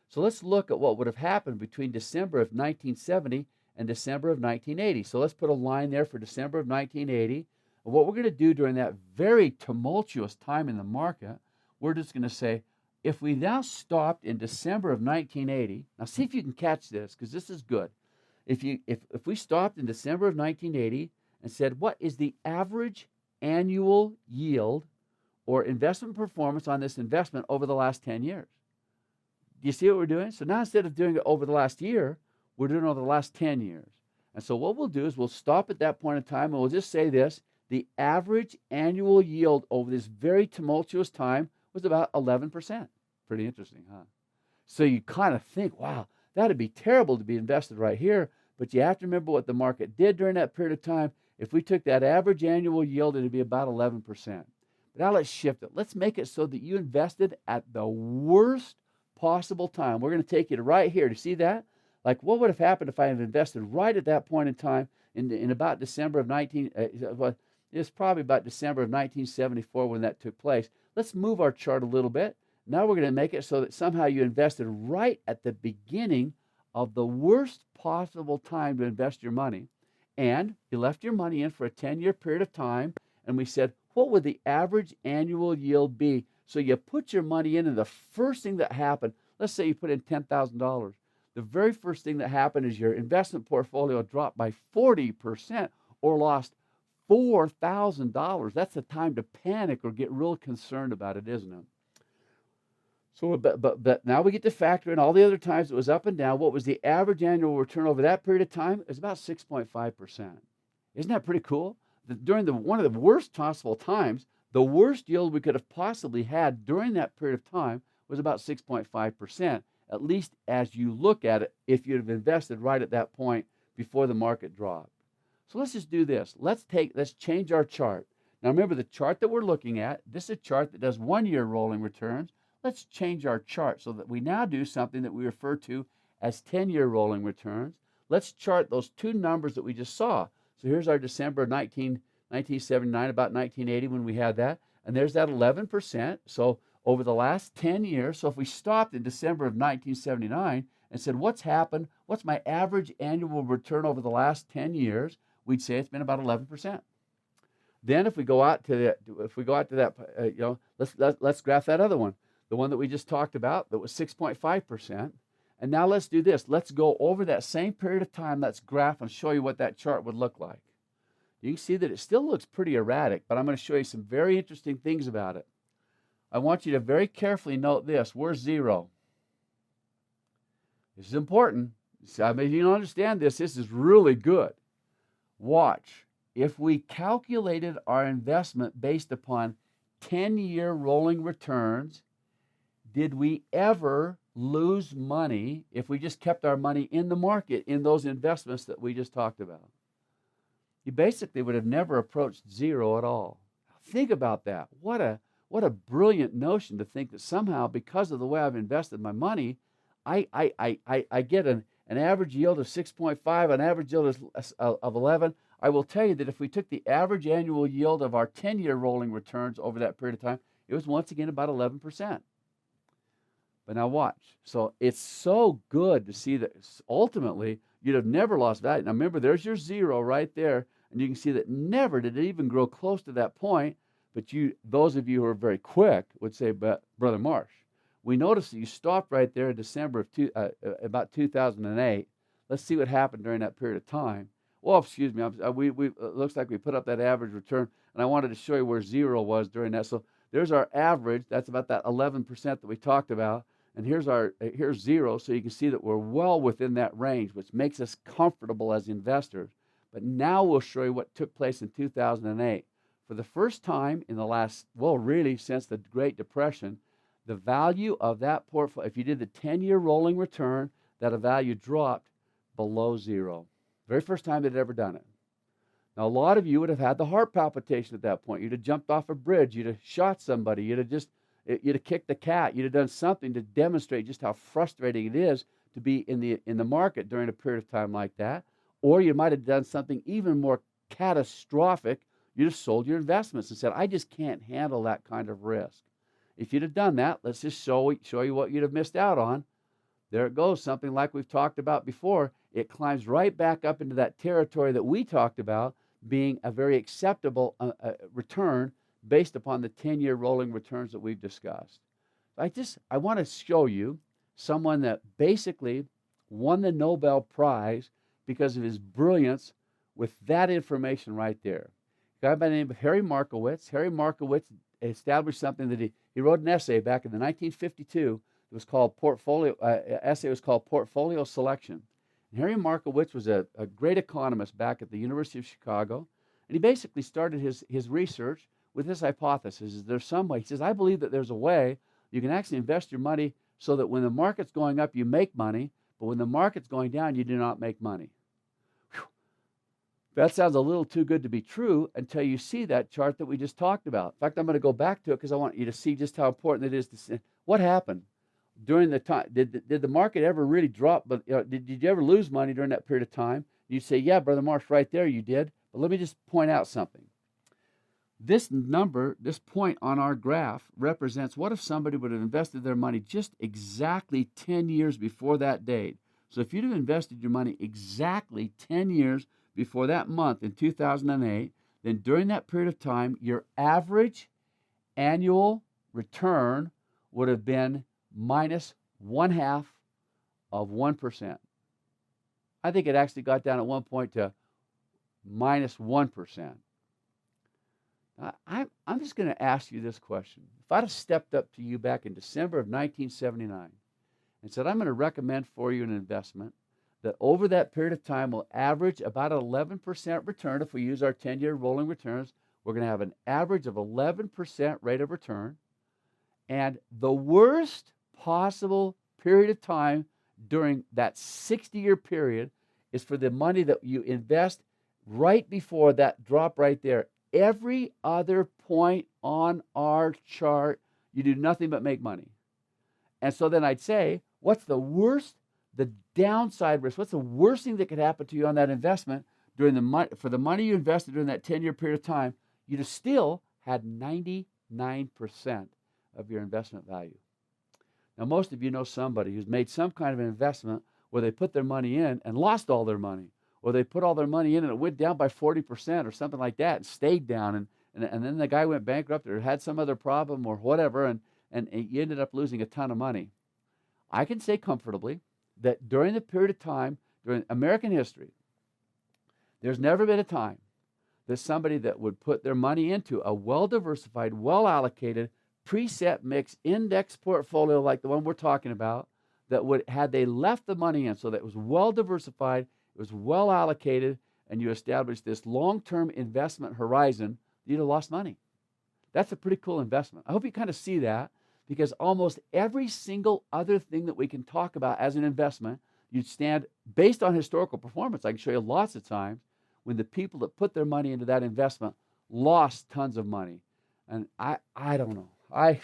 So let's look at what would have happened between December of 1970 and December of 1980. So let's put a line there for December of 1980. And what we're going to do during that very tumultuous time in the market, we're just going to say, if we now stopped in December of 1980, now see if you can catch this, because this is good. If we stopped in December of 1980 and said, what is the average annual yield or investment performance on this investment over the last 10 years? Do you see what we're doing? So now instead of doing it over the last year, we're doing it over the last 10 years. And so what we'll do is we'll stop at that point in time and we'll just say this: the average annual yield over this very tumultuous time was about 11%. Pretty interesting, huh? So you kind of think, wow, that'd be terrible to be invested right here. But you have to remember what the market did during that period of time. If we took that average annual yield, it'd be about 11%. But now let's shift it. Let's make it so that you invested at the worst possible time. We're going to take you to right here. Do you see that? Like, what would have happened if I had invested right at that point in time in about December of it's probably about December of 1974 when that took place. Let's move our chart a little bit. Now we're going to make it so that somehow you invested right at the beginning of the worst possible time to invest your money. And you left your money in for a 10-year period of time. And we said, what would the average annual yield be? So you put your money in, and the first thing that happened, let's say you put in $10,000. The very first thing that happened is your investment portfolio dropped by 40% or lost $4,000. That's the time to panic or get real concerned about it, isn't it? So, but now we get to factor in all the other times it was up and down. What was the average annual return over that period of time? It was about 6.5%. Isn't that pretty cool? During one of the worst possible times, the worst yield we could have possibly had during that period of time was about 6.5%, at least as you look at it, if you'd have invested right at that point before the market dropped. So let's just do this. Let's change our chart. Now remember, the chart that we're looking at, this is a chart that does 1-year rolling returns. Let's change our chart so that we now do something that we refer to as 10-year rolling returns. Let's chart those two numbers that we just saw. So here's our December of 1979, about 1980 when we had that. And there's that 11%. So over the last 10 years, so if we stopped in December of 1979 and said, what's happened? What's my average annual return over the last 10 years? We'd say it's been about 11%. Then if we go out to that, let's graph that other one, the one that we just talked about that was 6.5%. And now let's do this. Let's go over that same period of time. Let's graph and show you what that chart would look like. You can see that it still looks pretty erratic, but I'm going to show you some very interesting things about it. I want you to very carefully note this. Where's zero? This is important. I mean, you don't understand this. This is really good. Watch. If we calculated our investment based upon 10-year rolling returns, did we ever lose money if we just kept our money in the market in those investments that we just talked about? You basically would have never approached zero at all. Think about that. What a brilliant notion to think that somehow, because of the way I've invested my money, I get an average yield of 6.5, an average yield of 11. I will tell you that if we took the average annual yield of our 10-year rolling returns over that period of time, it was once again about 11%. But now watch. So it's so good to see that ultimately you'd have never lost value. Now remember, there's your zero right there, and you can see that never did it even grow close to that point. But those of you who are very quick would say, but Brother Marsh, we noticed that you stopped right there in December of about 2008. Let's see what happened during that period of time. Well, excuse me, it looks like we put up that average return, and I wanted to show you where zero was during that. So there's our average. That's about that 11% that we talked about. And here's zero, so you can see that we're well within that range, which makes us comfortable as investors. But now we'll show you what took place in 2008. For the first time in the last, well, really since the Great Depression, the value of that portfolio, if you did the 10-year rolling return, that a value dropped below zero. Very first time they'd ever done it. Now, a lot of you would have had the heart palpitation at that point. You'd have jumped off a bridge. You'd have shot somebody. You'd have kicked the cat. You'd have done something to demonstrate just how frustrating it is to be in the market during a period of time like that. Or you might have done something even more catastrophic. You'd have sold your investments and said, I just can't handle that kind of risk. If you'd have done that, let's just show you what you'd have missed out on. There it goes, something like we've talked about before. It climbs right back up into that territory that we talked about being a very acceptable return based upon the 10-year rolling returns that we've discussed. I want to show you someone that basically won the Nobel Prize because of his brilliance with that information right there. A guy by the name of Harry Markowitz. Harry Markowitz established something that he wrote an essay back in the 1952. It was called essay was called Portfolio Selection. And Harry Markowitz was a great economist back at the University of Chicago, and he basically started his research with this hypothesis: is there some way? He says, I believe that there's a way you can actually invest your money so that when the market's going up, you make money, but when the market's going down, you do not make money. Whew. That sounds a little too good to be true until you see that chart that we just talked about. In fact, I'm going to go back to it because I want you to see just how important it is to see what happened during the time. Did the market ever really drop? But did you ever lose money during that period of time? You say, yeah, Brother Marsh, right there you did. But let me just point out something. This number, this point on our graph, represents what if somebody would have invested their money just exactly 10 years before that date. So if you'd have invested your money exactly 10 years before that month in 2008, then during that period of time, your average annual return would have been minus 1/2 of 1%. I think it actually got down at one point to minus 1%. I'm just going to ask you this question. If I'd have stepped up to you back in December of 1979 and said, I'm going to recommend for you an investment that over that period of time will average about an 11% return. If we use our 10-year rolling returns, we're going to have an average of 11% rate of return. And the worst possible period of time during that 60-year period is for the money that you invest right before that drop right there. Every other point on our chart, you do nothing but make money. And so then I'd say, what's the worst, the downside risk? What's the worst thing that could happen to you on that investment for the money you invested during that 10-year period of time? You'd have still had 99% of your investment value. Now, most of you know somebody who's made some kind of an investment where they put their money in and lost all their money, or they put all their money in and it went down by 40% or something like that and stayed down, and then the guy went bankrupt or had some other problem or whatever, and you ended up losing a ton of money. I can say comfortably that during the period of time, during American history, there's never been a time that somebody that would put their money into a well-diversified, well-allocated, preset mix index portfolio like the one we're talking about, that would, had they left the money in so that it was well-diversified, it was well allocated, and you established this long-term investment horizon, you'd have lost money. That's a pretty cool investment. I hope you kind of see that, because almost every single other thing that we can talk about as an investment, you'd stand based on historical performance. I can show you lots of times when the people that put their money into that investment lost tons of money. And I don't know. I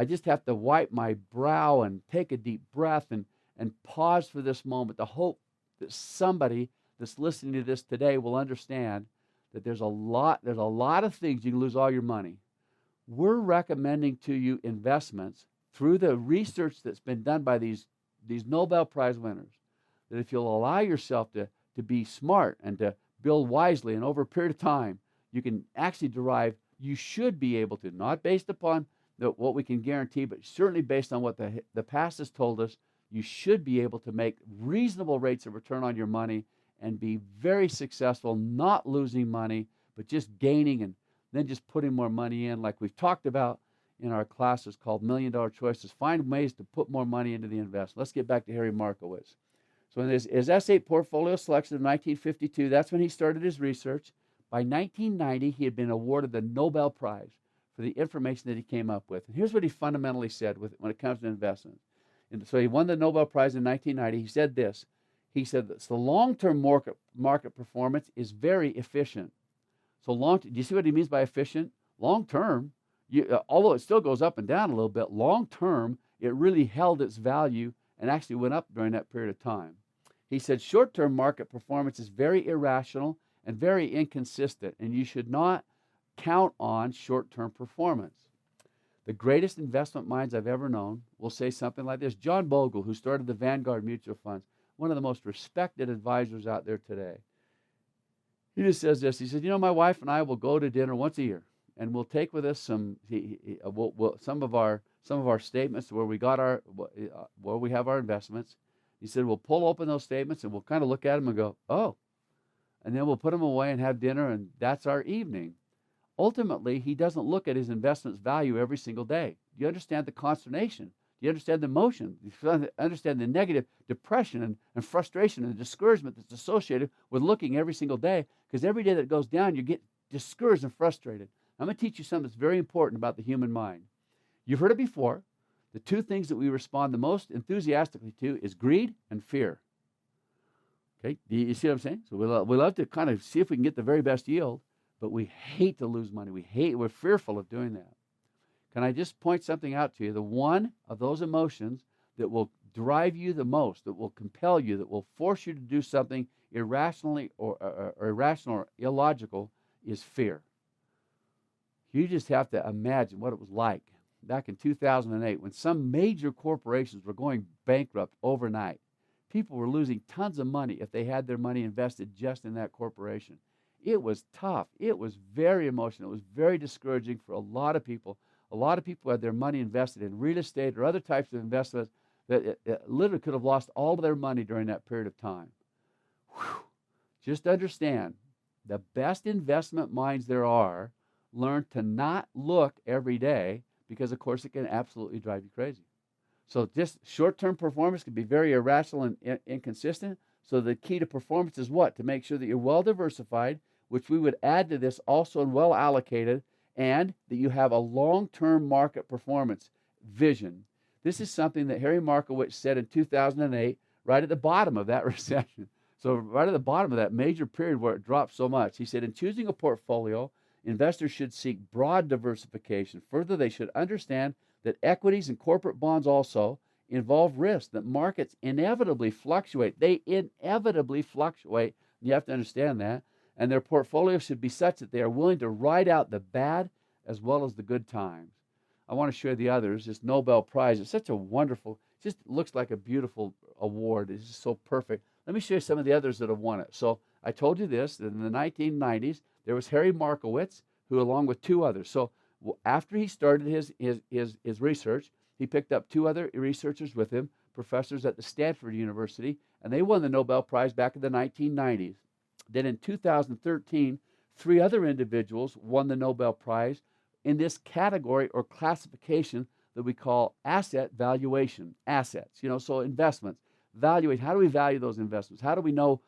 just have to wipe my brow and take a deep breath and pause for this moment to hope that somebody that's listening to this today will understand that there's a lot of things you can lose all your money. We're recommending to you investments through the research that's been done by these Nobel Prize winners, that if you'll allow yourself to be smart and to build wisely, and over a period of time, you can actually derive, you should be able to, not based upon what we can guarantee, but certainly based on what the past has told us, you should be able to make reasonable rates of return on your money and be very successful, not losing money, but just gaining and then just putting more money in, like we've talked about in our classes called $1 Million Choices. Find ways to put more money into the investment. Let's get back to Harry Markowitz. So in his S8 portfolio selection of 1952, that's when he started his research. By 1990, he had been awarded the Nobel Prize for the information that he came up with. And here's what he fundamentally said when it comes to investment. And so he won the Nobel Prize in 1990. He said this. He said that the long-term market performance is very efficient. So do you see what he means by efficient? Long-term, although it still goes up and down a little bit, long-term, it really held its value and actually went up during that period of time. He said short-term market performance is very irrational and very inconsistent, and you should not count on short-term performance. The greatest investment minds I've ever known will say something like this. John Bogle, who started the Vanguard Mutual Funds, one of the most respected advisors out there today, he just says this. He said, my wife and I will go to dinner once a year, and we'll take with us some of our statements where we have our investments, He said, we'll pull open those statements and we'll kind of look at them and go, oh, and then we'll put them away and have dinner, and that's our evening. Ultimately, he doesn't look at his investment's value every single day. Do you understand the consternation? Do you understand the emotion? Do you understand the negative depression and frustration and discouragement that's associated with looking every single day? Because every day that goes down, you get discouraged and frustrated. I'm going to teach you something that's very important about the human mind. You've heard it before. The two things that we respond the most enthusiastically to is greed and fear. Okay, you see what I'm saying? So we love to kind of see if we can get the very best yield, but we hate to lose money. We're fearful of doing that. Can I just point something out to you? The one of those emotions that will drive you the most, that will compel you, that will force you to do something irrationally or irrational or illogical is fear. You just have to imagine what it was like back in 2008 when some major corporations were going bankrupt overnight. People were losing tons of money if they had their money invested just in that corporation. It was tough. It was very emotional. It was very discouraging for a lot of people. A lot of people had their money invested in real estate or other types of investments that it literally could have lost all of their money during that period of time. Whew. Just understand, the best investment minds there are learn to not look every day because, of course, it can absolutely drive you crazy. So just short-term performance can be very irrational and inconsistent. So the key to performance is what? To make sure that you're well diversified, which we would add to this also and well allocated, and that you have a long-term market performance vision. This is something that Harry Markowitz said in 2008, right at the bottom of that recession. So right at the bottom of that major period where it dropped so much. He said, in choosing a portfolio, investors should seek broad diversification. Further, they should understand that equities and corporate bonds also involve risk, that markets inevitably fluctuate. They inevitably fluctuate. You have to understand that. And their portfolio should be such that they are willing to ride out the bad as well as the good times. I want to share the others. This Nobel Prize is such a wonderful, just looks like a beautiful award. It's just so perfect. Let me show you some of the others that have won it. So I told you this, that in the 1990s, there was Harry Markowitz, who along with two others. So after he started his research, he picked up two other researchers with him, professors at the Stanford University, and they won the Nobel Prize back in the 1990s. Then in 2013, three other individuals won the Nobel Prize in this category or classification that we call asset valuation. Assets, so investments. Evaluate, how do we value those investments? How do we know,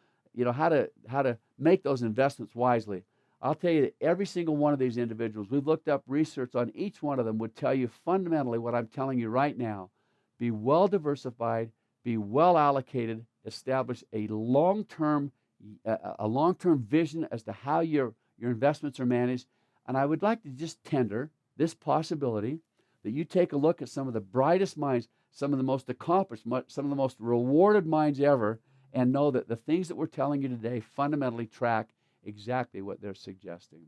how to make those investments wisely? I'll tell you that every single one of these individuals, we've looked up research on each one of them, would tell you fundamentally what I'm telling you right now. Be well diversified, be well allocated, establish a long-term vision as to how your investments are managed. And I would like to just tender this possibility that you take a look at some of the brightest minds, some of the most accomplished, some of the most rewarded minds ever, and know that the things that we're telling you today fundamentally track exactly what they're suggesting.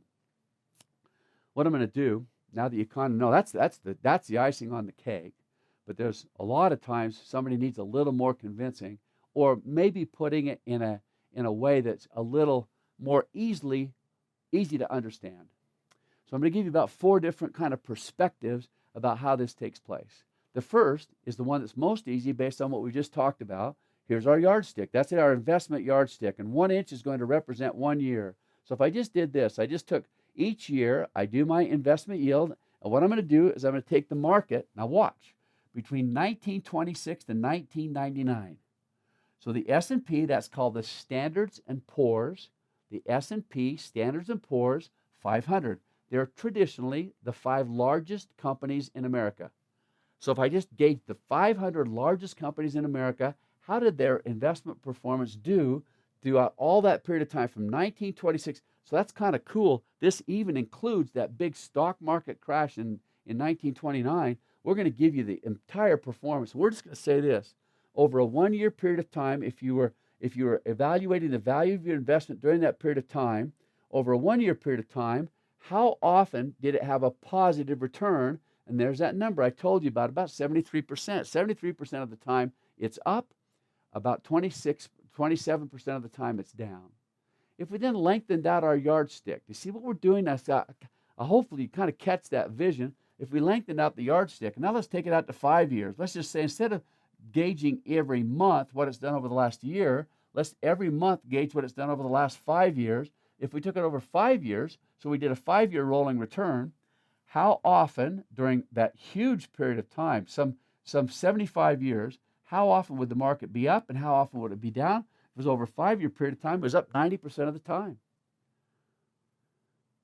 What I'm going to do, now that you kind of know, that's the icing on the cake, but there's a lot of times somebody needs a little more convincing, or maybe putting it in a way that's a little more easy to understand. So I'm going to give you about 4 different kind of perspectives about how this takes place. The first is the one that's most easy based on what we just talked about. Here's our yardstick. That's our investment yardstick. And 1 inch is going to represent 1 year. So if I just did this, I just took each year, I do my investment yield. And what I'm going to do is I'm going to take the market, now watch, between 1926 to 1999. So the S&P, that's called the Standards and Poor's. The S&P, Standards and Poor's 500. They're traditionally the 5 largest companies in America. So if I just gauge the 500 largest companies in America, how did their investment performance do throughout all that period of time from 1926? So that's kind of cool. This even includes that big stock market crash in 1929. We're going to give you the entire performance. We're just going to say this. Over a 1-year period of time, if you were evaluating the value of your investment during that period of time, over a 1-year period of time, how often did it have a positive return? And there's that number I told you about 73%. 73% of the time it's up, about 27% of the time it's down. If we then lengthened out our yardstick, you see what we're doing? Hopefully you kind of catch that vision. If we lengthened out the yardstick, now let's take it out to 5 years. Let's just say instead of gauging every month what it's done over the last year, let's every month gauge what it's done over the last 5 years. If we took it over 5 years, so we did a 5-year rolling return, how often during that huge period of time, some 75 years, how often would the market be up and how often would it be down? If it was over a 5-year period of time, it was up 90% of the time.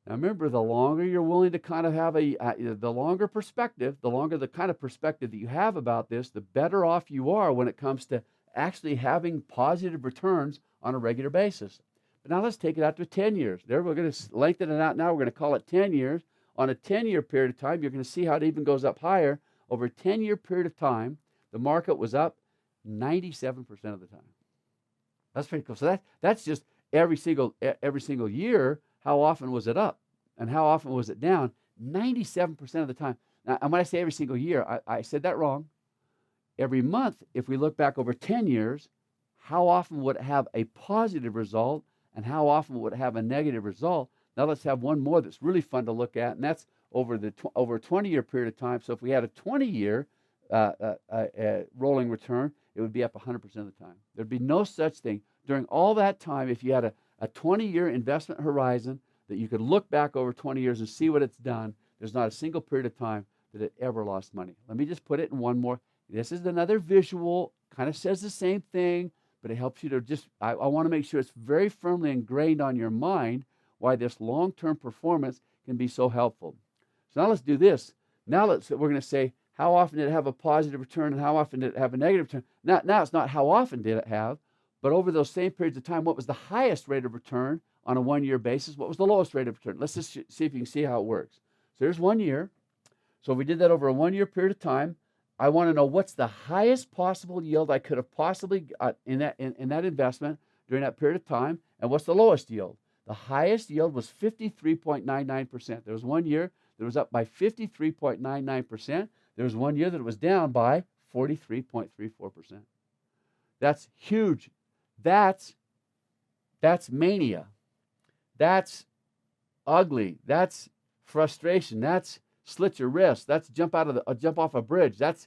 Now remember, the longer you're willing to kind of have the longer perspective, the longer the kind of perspective that you have about this, the better off you are when it comes to actually having positive returns on a regular basis. But now let's take it out to 10 years. There, we're going to lengthen it out now. We're going to call it 10 years. On a 10-year period of time, you're going to see how it even goes up higher. Over a 10-year period of time, the market was up 97% of the time. That's pretty cool. So that's just every single year. How often was it up? And how often was it down? 97% of the time. Now, and when I say every single year, I said that wrong. Every month, if we look back over 10 years, how often would it have a positive result and how often would it have a negative result? Now let's have one more that's really fun to look at, and that's over a 20-year period of time. So if we had a 20-year rolling return, it would be up 100% of the time. There'd be no such thing. During all that time, if you had a 20-year investment horizon that you could look back over 20 years and see what it's done, there's not a single period of time that it ever lost money. Let me just put it in one more. This is another visual, kind of says the same thing, but it helps you to just, I want to make sure it's very firmly ingrained on your mind why this long-term performance can be so helpful. So now let's do this. Now we're going to say, how often did it have a positive return and how often did it have a negative return? Now it's not how often did it have, but over those same periods of time, what was the highest rate of return on a 1-year basis? What was the lowest rate of return? Let's just see if you can see how it works. So here's 1 year. So if we did that over a 1-year period of time, I want to know what's the highest possible yield I could have possibly got in that investment during that period of time, and what's the lowest yield? The highest yield was 53.99%. There was 1 year that was up by 53.99%. There was 1 year that it was down by 43.34%. That's huge. That's mania. That's ugly. That's frustration. That's slit your wrist. That's jump off a bridge. That's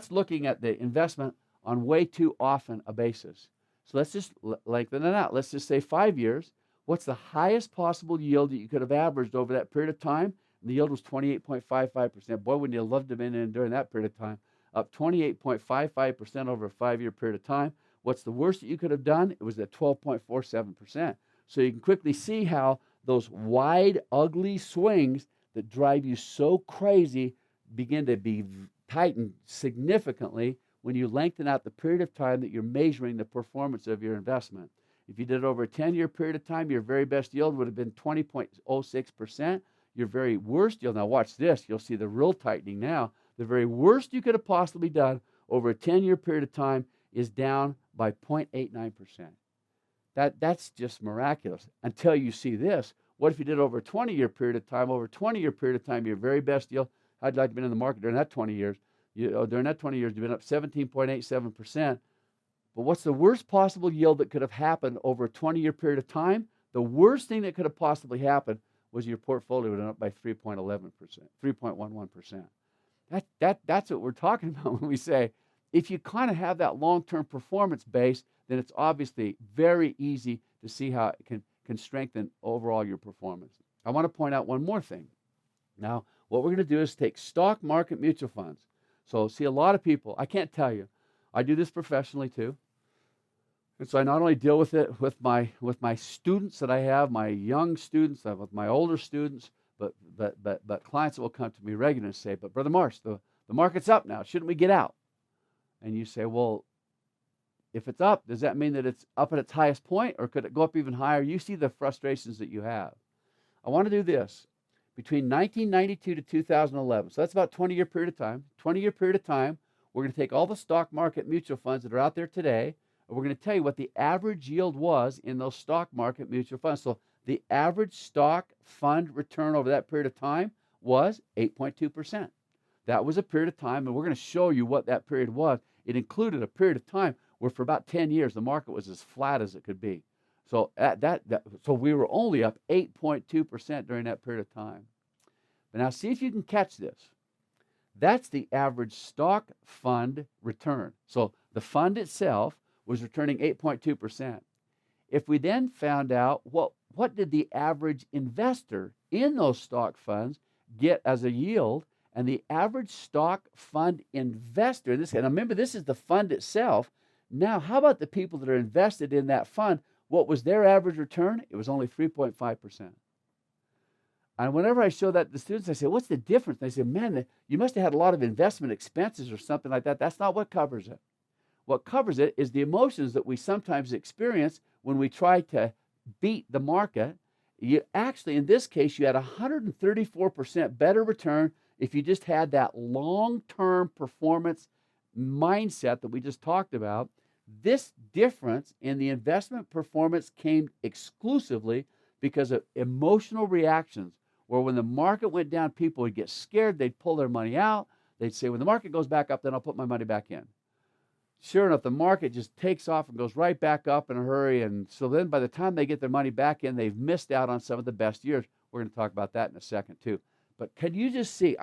looking at the investment on way too often a basis. So let's just lengthen it out. Let's just say 5 years. What's the highest possible yield that you could have averaged over that period of time? And the yield was 28.55%. Boy, wouldn't you love to have been in during that period of time. Up 28.55% over a 5-year period of time. What's the worst that you could have done? It was at 12.47%. So you can quickly see how those wide, ugly swings that drive you so crazy begin to be tightened significantly when you lengthen out the period of time that you're measuring the performance of your investment. If you did it over a 10-year period of time, your very best yield would have been 20.06%. Your very worst yield, now watch this, you'll see the real tightening now. The very worst you could have possibly done over a 10-year period of time is down by 0.89%. That's just miraculous until you see this. What if you did over a 20-year period of time? Over a 20-year period of time, your very best yield, I'd like to have been in the market during that 20 years. During that 20 years, you've been up 17.87%. But what's the worst possible yield that could have happened over a 20-year period of time? The worst thing that could have possibly happened was your portfolio went up by 3.11%. That's what we're talking about when we say, if you kind of have that long-term performance base, then it's obviously very easy to see how it can strengthen overall your performance. I want to point out one more thing. Now, what we're going to do is take stock market mutual funds. So see, a lot of people, I can't tell you, I do this professionally too. And so I not only deal with it with my students that I have, my young students, with my older students, but clients that will come to me regularly and say, but Brother Marsh, the market's up now. Shouldn't we get out? And you say, well, if it's up, does that mean that it's up at its highest point, or could it go up even higher? You see the frustrations that you have. I want to do this. Between 1992 to 2011, so that's about a 20-year period of time, we're going to take all the stock market mutual funds that are out there today, and we're going to tell you what the average yield was in those stock market mutual funds. So the average stock fund return over that period of time was 8.2%. That was a period of time, and we're going to show you what that period was. It included a period of time where for about 10 years the market was as flat as it could be. So so we were only up 8.2% during that period of time. But now see if you can catch this. That's the average stock fund return. So the fund itself was returning 8.2%. If we then found out what did the average investor in those stock funds get as a yield, and the average stock fund investor, and remember, this is the fund itself. Now, how about the people that are invested in that fund? What was their average return? It was only 3.5%. And whenever I show that to the students, I say, what's the difference? And they say, man, you must have had a lot of investment expenses or something like that. That's not what covers it. What covers it is the emotions that we sometimes experience when we try to beat the market. You actually, in this case, you had 134% better return if you just had that long-term performance mindset that we just talked about. This difference in the investment performance came exclusively because of emotional reactions, where when the market went down, people would get scared, they'd pull their money out, they'd say, when the market goes back up, then I'll put my money back in. Sure enough, the market just takes off and goes right back up in a hurry, and so then by the time they get their money back in, they've missed out on some of the best years. We're going to talk about that in a second too. But can you just see,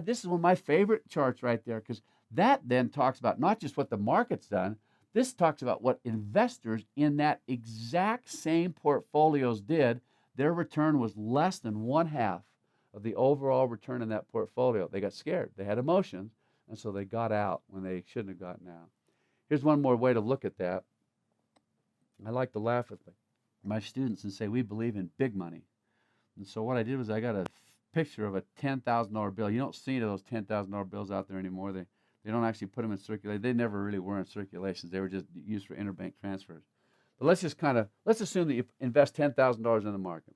this is one of my favorite charts right there, because that then talks about not just what the market's done, this talks about what investors in that exact same portfolios did. Their return was less than 1/2 of the overall return in that portfolio. They got scared. They had emotions, and so they got out when they shouldn't have gotten out. Here's one more way to look at that. I like to laugh at my students and say, we believe in big money. And so what I did was I got a picture of a $10,000 bill. You don't see any of those $10,000 bills out there anymore. They don't actually put them in circulation. They never really were in circulation. They were just used for interbank transfers. But let's assume that you invest $10,000 in the market.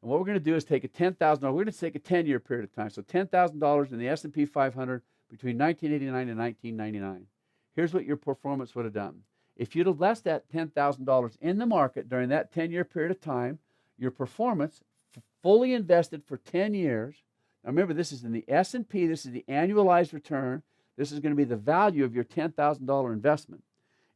And what we're going to do is take a $10,000, we're going to take a 10-year period of time. So $10,000 in the S&P 500 between 1989 and 1999. Here's what your performance would have done. If you'd have left that $10,000 in the market during that 10-year period of time, your performance, fully invested for 10 years, now remember, this is in the S&P, this is the annualized return, this is going to be the value of your $10,000 investment.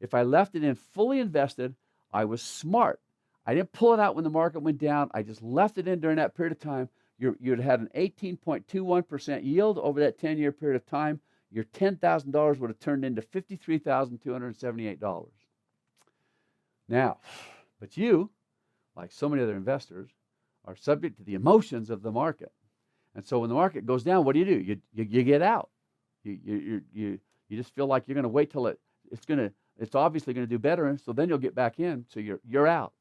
If I left it in fully invested, I was smart. I didn't pull it out when the market went down. I just left it in during that period of time. You'd had an 18.21% yield over that 10-year period of time. Your $10,000 would have turned into $53,278. Now, but you, like so many other investors, are subject to the emotions of the market. And so when the market goes down, what do? You get out. You just feel like you're going to wait till it's obviously going to do better, and so then you'll get back in, so you're out.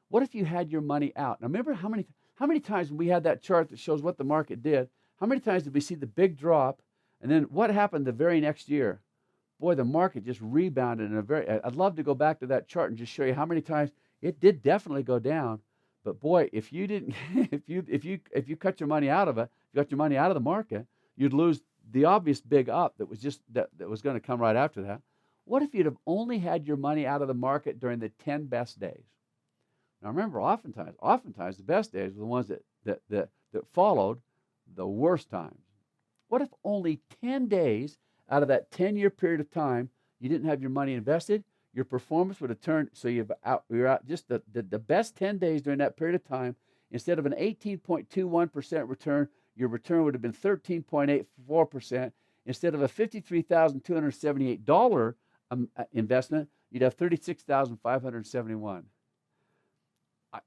What if you had your money out? Now remember how many times when we had that chart that shows what the market did, how many times did we see the big drop? And then what happened the very next year? Boy, the market just rebounded I'd love to go back to that chart and just show you how many times it did definitely go down. But boy, if you didn't, if you cut your money out of it, you got your money out of the market, you'd lose the obvious big up that was going to come right after that. What if you'd have only had your money out of the market during the 10 best days? Now remember, oftentimes the best days were the ones that followed the worst times. What if only 10 days out of that 10-year period of time you didn't have your money invested? Your performance would have turned, so you're out just the best 10 days during that period of time. Instead of an 18.21% return, your return would have been 13.84%. Instead of a $53,278 investment, you'd have $36,571.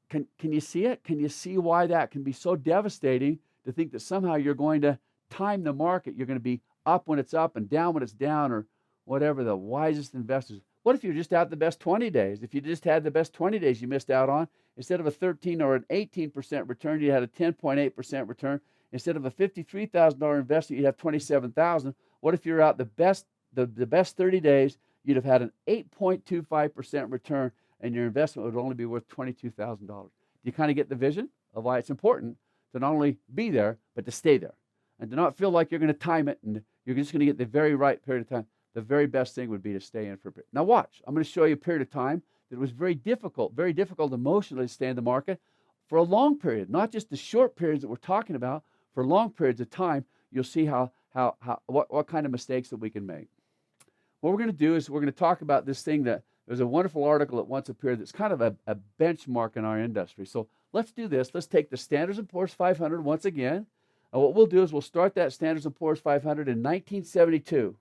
Can you see it? Can you see why that can be so devastating, to think that somehow you're going to time the market? You're going to be up when it's up and down when it's down, or whatever the wisest investors. What if you're just out the best 20 days? If you just had the best 20 days you missed out on, instead of a 13 or an 18% return, you had a 10.8% return. Instead of a $53,000 investment, you'd have $27,000. What if you're out the best 30 days? You'd have had an 8.25% return, and your investment would only be worth $22,000. Do you kind of get the vision of why it's important to not only be there, but to stay there, and to not feel like you're going to time it and you're just going to get the very right period of time? The very best thing would be to stay in for a period. Now watch, I'm going to show you a period of time that was very difficult emotionally to stay in the market for a long period, not just the short periods that we're talking about. For long periods of time, you'll see what kind of mistakes that we can make. What we're going to do is we're going to talk about this thing that there's a wonderful article that once appeared that's kind of a benchmark in our industry. So let's do this. Let's take the Standard & Poor's 500 once again. And what we'll do is we'll start that Standard & Poor's 500 in 1972.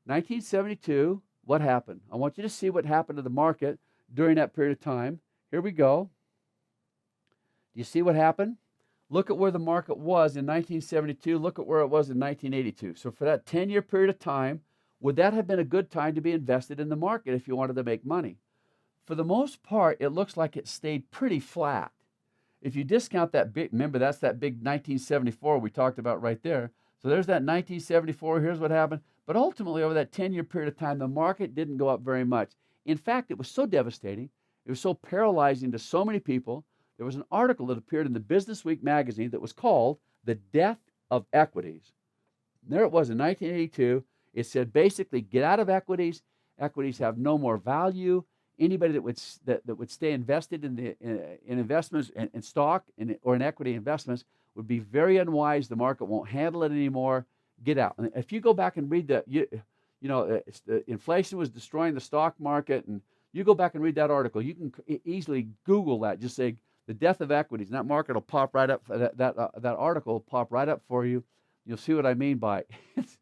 1972, what happened? I want you to see what happened to the market during that period of time. Here we go. Do you see what happened? Look at where the market was in 1972. Look at where it was in 1982. So for that 10-year period of time, would that have been a good time to be invested in the market if you wanted to make money? For the most part, it looks like it stayed pretty flat. If you discount that big, remember that's that big 1974 we talked about right there. So there's that 1974, here's what happened. But ultimately, over that 10-year period of time, the market didn't go up very much. In fact, it was so devastating, it was so paralyzing to so many people. There was an article that appeared in the Business Week magazine that was called The Death of Equities. And there it was in 1982. It said basically, get out of equities. Equities have no more value. Anybody that would stay invested in investments in stock or in equity investments would be very unwise. The market won't handle it anymore. Get out. And if you go back and read inflation was destroying the stock market, and you go back and read that article, you can easily Google that. Just say the death of equities, and that market will pop right up. That article will pop right up for you. You'll see what I mean by it.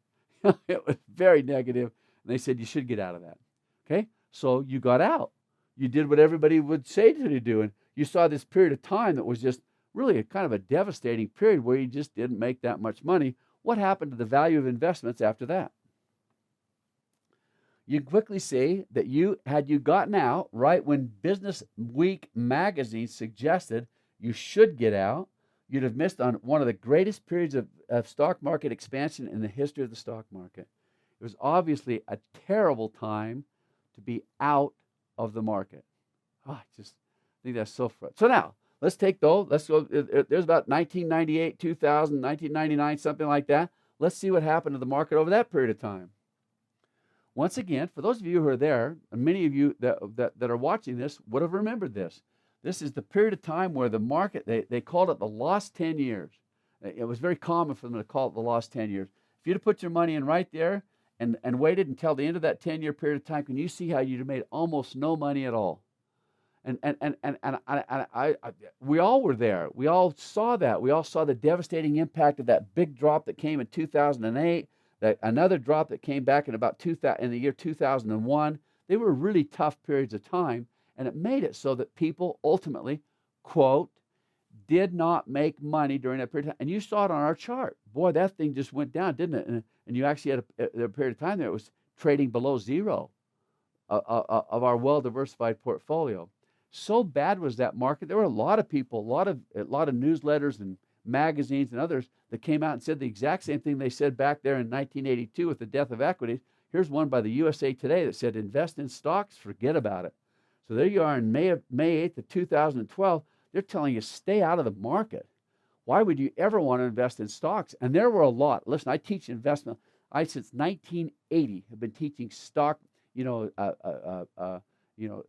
It was very negative, and they said you should get out of that. Okay, so you got out. You did what everybody would say to you do, and you saw this period of time that was just really a kind of a devastating period where you just didn't make that much money. What happened to the value of investments after that? You quickly see that had you gotten out right when Business Week magazine suggested you should get out, you'd have missed on one of the greatest periods of stock market expansion in the history of the stock market. It was obviously a terrible time to be out of the market. I just think that's so frustrating. So now, let's go, there's about 1998, 2000, 1999, something like that. Let's see what happened to the market over that period of time. Once again, for those of you who are there, and many of you that are watching this would have remembered this. This is the period of time where the market, they called it the lost 10 years. It was very common for them to call it the lost 10 years. If you'd have put your money in right there and waited until the end of that 10-year period of time, can you see how you'd have made almost no money at all? And we all were there. We all saw that. We all saw the devastating impact of that big drop that came in 2008, that another drop that came back in in the year 2001. They were really tough periods of time, and it made it so that people ultimately, quote, did not make money during that period of time. And you saw it on our chart. Boy, that thing just went down, didn't it? And you actually had a period of time there it was trading below zero of our well-diversified portfolio. So bad was that market. There were a lot of people, a lot of newsletters and magazines and others that came out and said the exact same thing they said back there in 1982 with the death of equities. Here's one by the USA Today that said, invest in stocks, forget about it. So there you are in May 8th of 2012. They're telling you stay out of the market. Why would you ever want to invest in stocks? And there were a lot. Listen, I teach investment. Since 1980 have been teaching stock,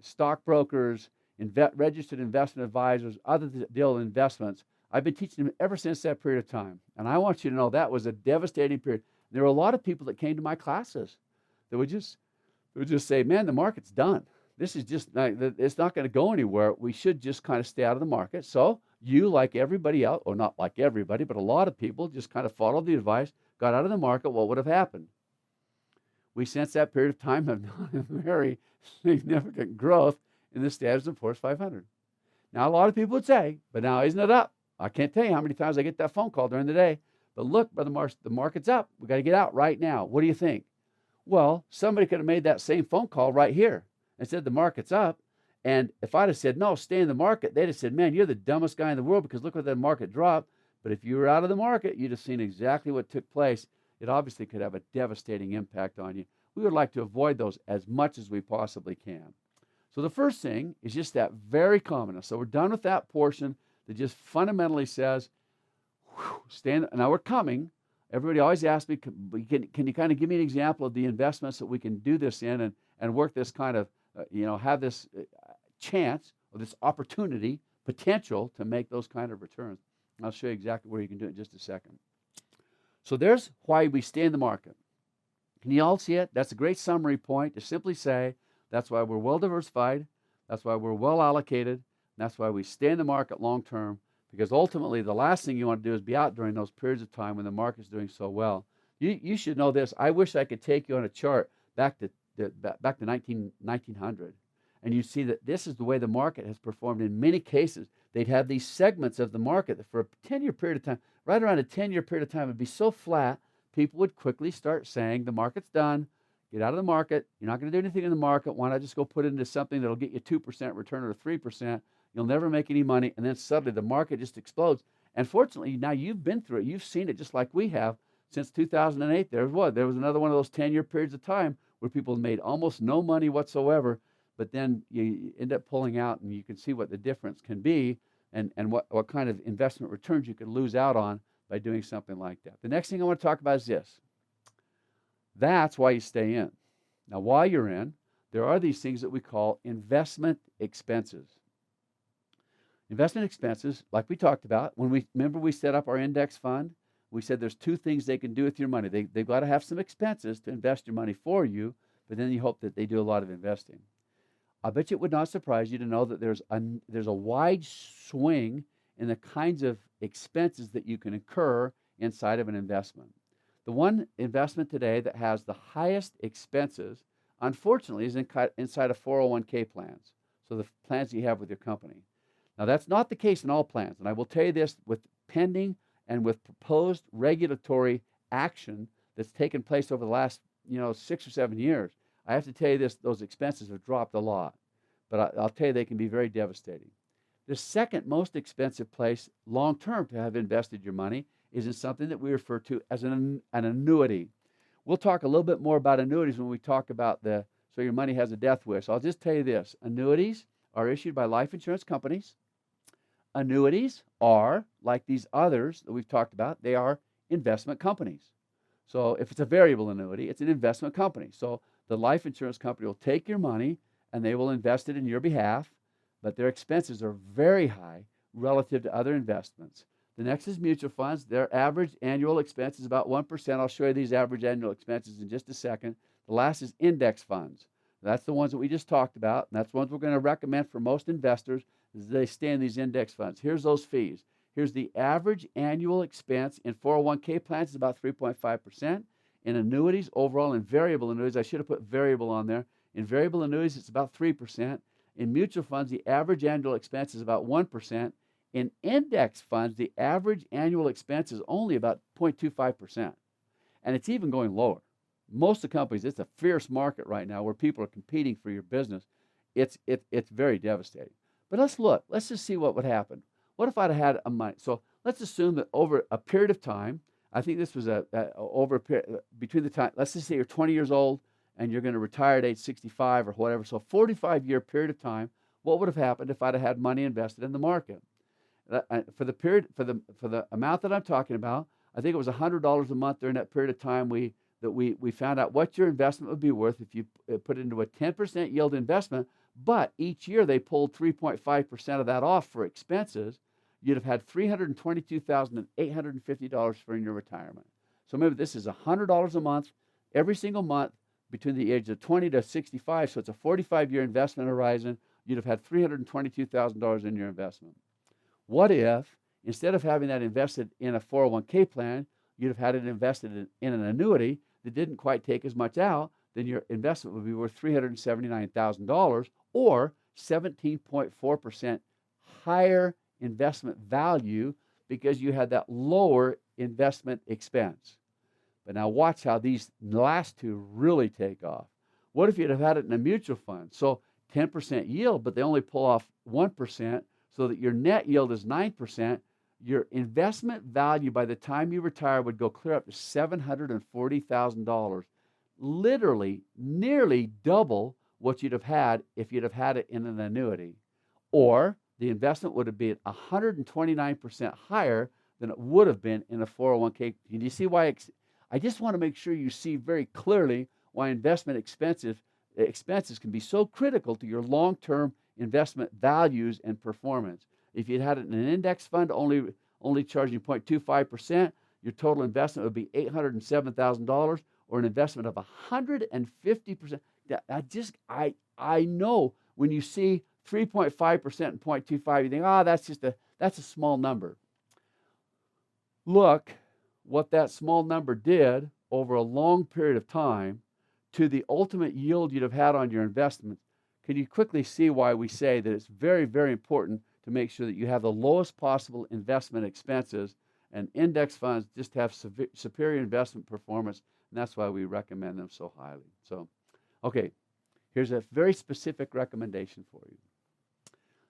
stockbrokers, registered investment advisors, other deal investments. I've been teaching them ever since that period of time. And I want you to know that was a devastating period. There were a lot of people that came to my classes that would just say, man, the market's done. This is just, it's not going to go anywhere. We should just kind of stay out of the market. So you, like everybody else, or not like everybody, but a lot of people just kind of followed the advice, got out of the market. What would have happened? We, since that period of time, have not very significant growth in the Standard & Poor's 500. Now, a lot of people would say, but now isn't it up? I can't tell you how many times I get that phone call during the day. But look, Brother Marsh, the market's up. We got to get out right now. What do you think? Well, somebody could have made that same phone call right here and said the market's up. And if I'd have said, no, stay in the market, they'd have said, man, you're the dumbest guy in the world because look what that market dropped. But if you were out of the market, you'd have seen exactly what took place. It obviously could have a devastating impact on you. We would like to avoid those as much as we possibly can. So the first thing is just that very common. So we're done with that portion that just fundamentally says, stand. Now we're coming. Everybody always asks me, can you kind of give me an example of the investments that we can do this in and work this kind of, have this chance or this opportunity, potential to make those kind of returns. And I'll show you exactly where you can do it in just a second. So there's why we stay in the market. Can you all see it? That's a great summary point to simply say that's why we're well diversified. That's why we're well allocated. That's why we stay in the market long term. Because ultimately, the last thing you want to do is be out during those periods of time when the market's doing so well. You should know this. I wish I could take you on a chart back to 1900, and you see that this is the way the market has performed. In many cases, they'd have these segments of the market that for a 10-year period of time, right around a 10-year period of time, it'd be so flat, people would quickly start saying, the market's done, get out of the market, you're not going to do anything in the market, why not just go put it into something that'll get you 2% return or 3%, you'll never make any money, and then suddenly the market just explodes. And fortunately, now you've been through it, you've seen it just like we have. Since 2008, there was another one of those 10-year periods of time where people made almost no money whatsoever, but then you end up pulling out, and you can see what the difference can be, and what kind of investment returns you could lose out on by doing something like that. The next thing I want to talk about is this. That's why you stay in. Now, while you're in, there are these things that we call investment expenses. Investment expenses, like we talked about, remember we set up our index fund, we said there's two things they can do with your money. They've got to have some expenses to invest your money for you, but then you hope that they do a lot of investing. I bet you it would not surprise you to know that there's a wide swing in the kinds of expenses that you can incur inside of an investment. The one investment today that has the highest expenses, unfortunately, is inside of 401k plans, so the plans that you have with your company. Now, that's not the case in all plans, and I will tell you this, with pending and with proposed regulatory action that's taken place over the last 6 or 7 years, I have to tell you this, those expenses have dropped a lot, but I'll tell you they can be very devastating. The second most expensive place long-term to have invested your money is in something that we refer to as an annuity. We'll talk a little bit more about annuities when we talk about so your money has a death wish. I'll just tell you this, annuities are issued by life insurance companies. Annuities are, like these others that we've talked about, they are investment companies. So if it's a variable annuity, it's an investment company. So the life insurance company will take your money and they will invest it in your behalf, but their expenses are very high relative to other investments. The next is mutual funds. Their average annual expense is about 1%. I'll show you these average annual expenses in just a second. The last is index funds. That's the ones that we just talked about, and that's the ones we're going to recommend for most investors as they stay in these index funds. Here's those fees. Here's the average annual expense in 401k plans is about 3.5%. In annuities, overall, in variable annuities, I should have put variable on there. In variable annuities, it's about 3%. In mutual funds, the average annual expense is about 1%. In index funds, the average annual expense is only about 0.25%. And it's even going lower. Most of the companies, it's a fierce market right now where people are competing for your business. It's very devastating. But let's look. Let's just see what would happen. What if I'd had a money? So let's assume that over a period of time, I think this was over a period, between the time, let's just say you're 20 years old and you're going to retire at age 65 or whatever. So a 45-year period of time, what would have happened if I'd have had money invested in the market? For the amount that I'm talking about, I think it was $100 a month during that period of time we found out what your investment would be worth if you put it into a 10% yield investment, but each year they pulled 3.5% of that off for expenses. You'd have had $322,850 for in your retirement. So remember, this is $100 a month, every single month between the age of 20 to 65, so it's a 45-year investment horizon. You'd have had $322,000 in your investment. What if, instead of having that invested in a 401k plan, you'd have had it invested in an annuity that didn't quite take as much out, then your investment would be worth $379,000 or 17.4% higher investment value because you had that lower investment expense. But now watch how these last two really take off. What if you'd have had it in a mutual fund? So 10% yield, but they only pull off 1% so that your net yield is 9%. Your investment value by the time you retire would go clear up to $740,000, literally nearly double what you'd have had if you'd have had it in an annuity. Or the investment would have been 129% higher than it would have been in a 401k. Can you see why? I just want to make sure you see very clearly why investment expenses can be so critical to your long-term investment values and performance. If you'd had it in an index fund only charging 0.25%, your total investment would be $807,000, or an investment of 150%. I know when you see 3.5% and 0.25, you think, that's just That's a small number. Look what that small number did over a long period of time to the ultimate yield you'd have had on your investment. Can you quickly see why we say that it's very, very important to make sure that you have the lowest possible investment expenses, and index funds just have superior investment performance, and that's why we recommend them so highly. So, okay, here's a very specific recommendation for you.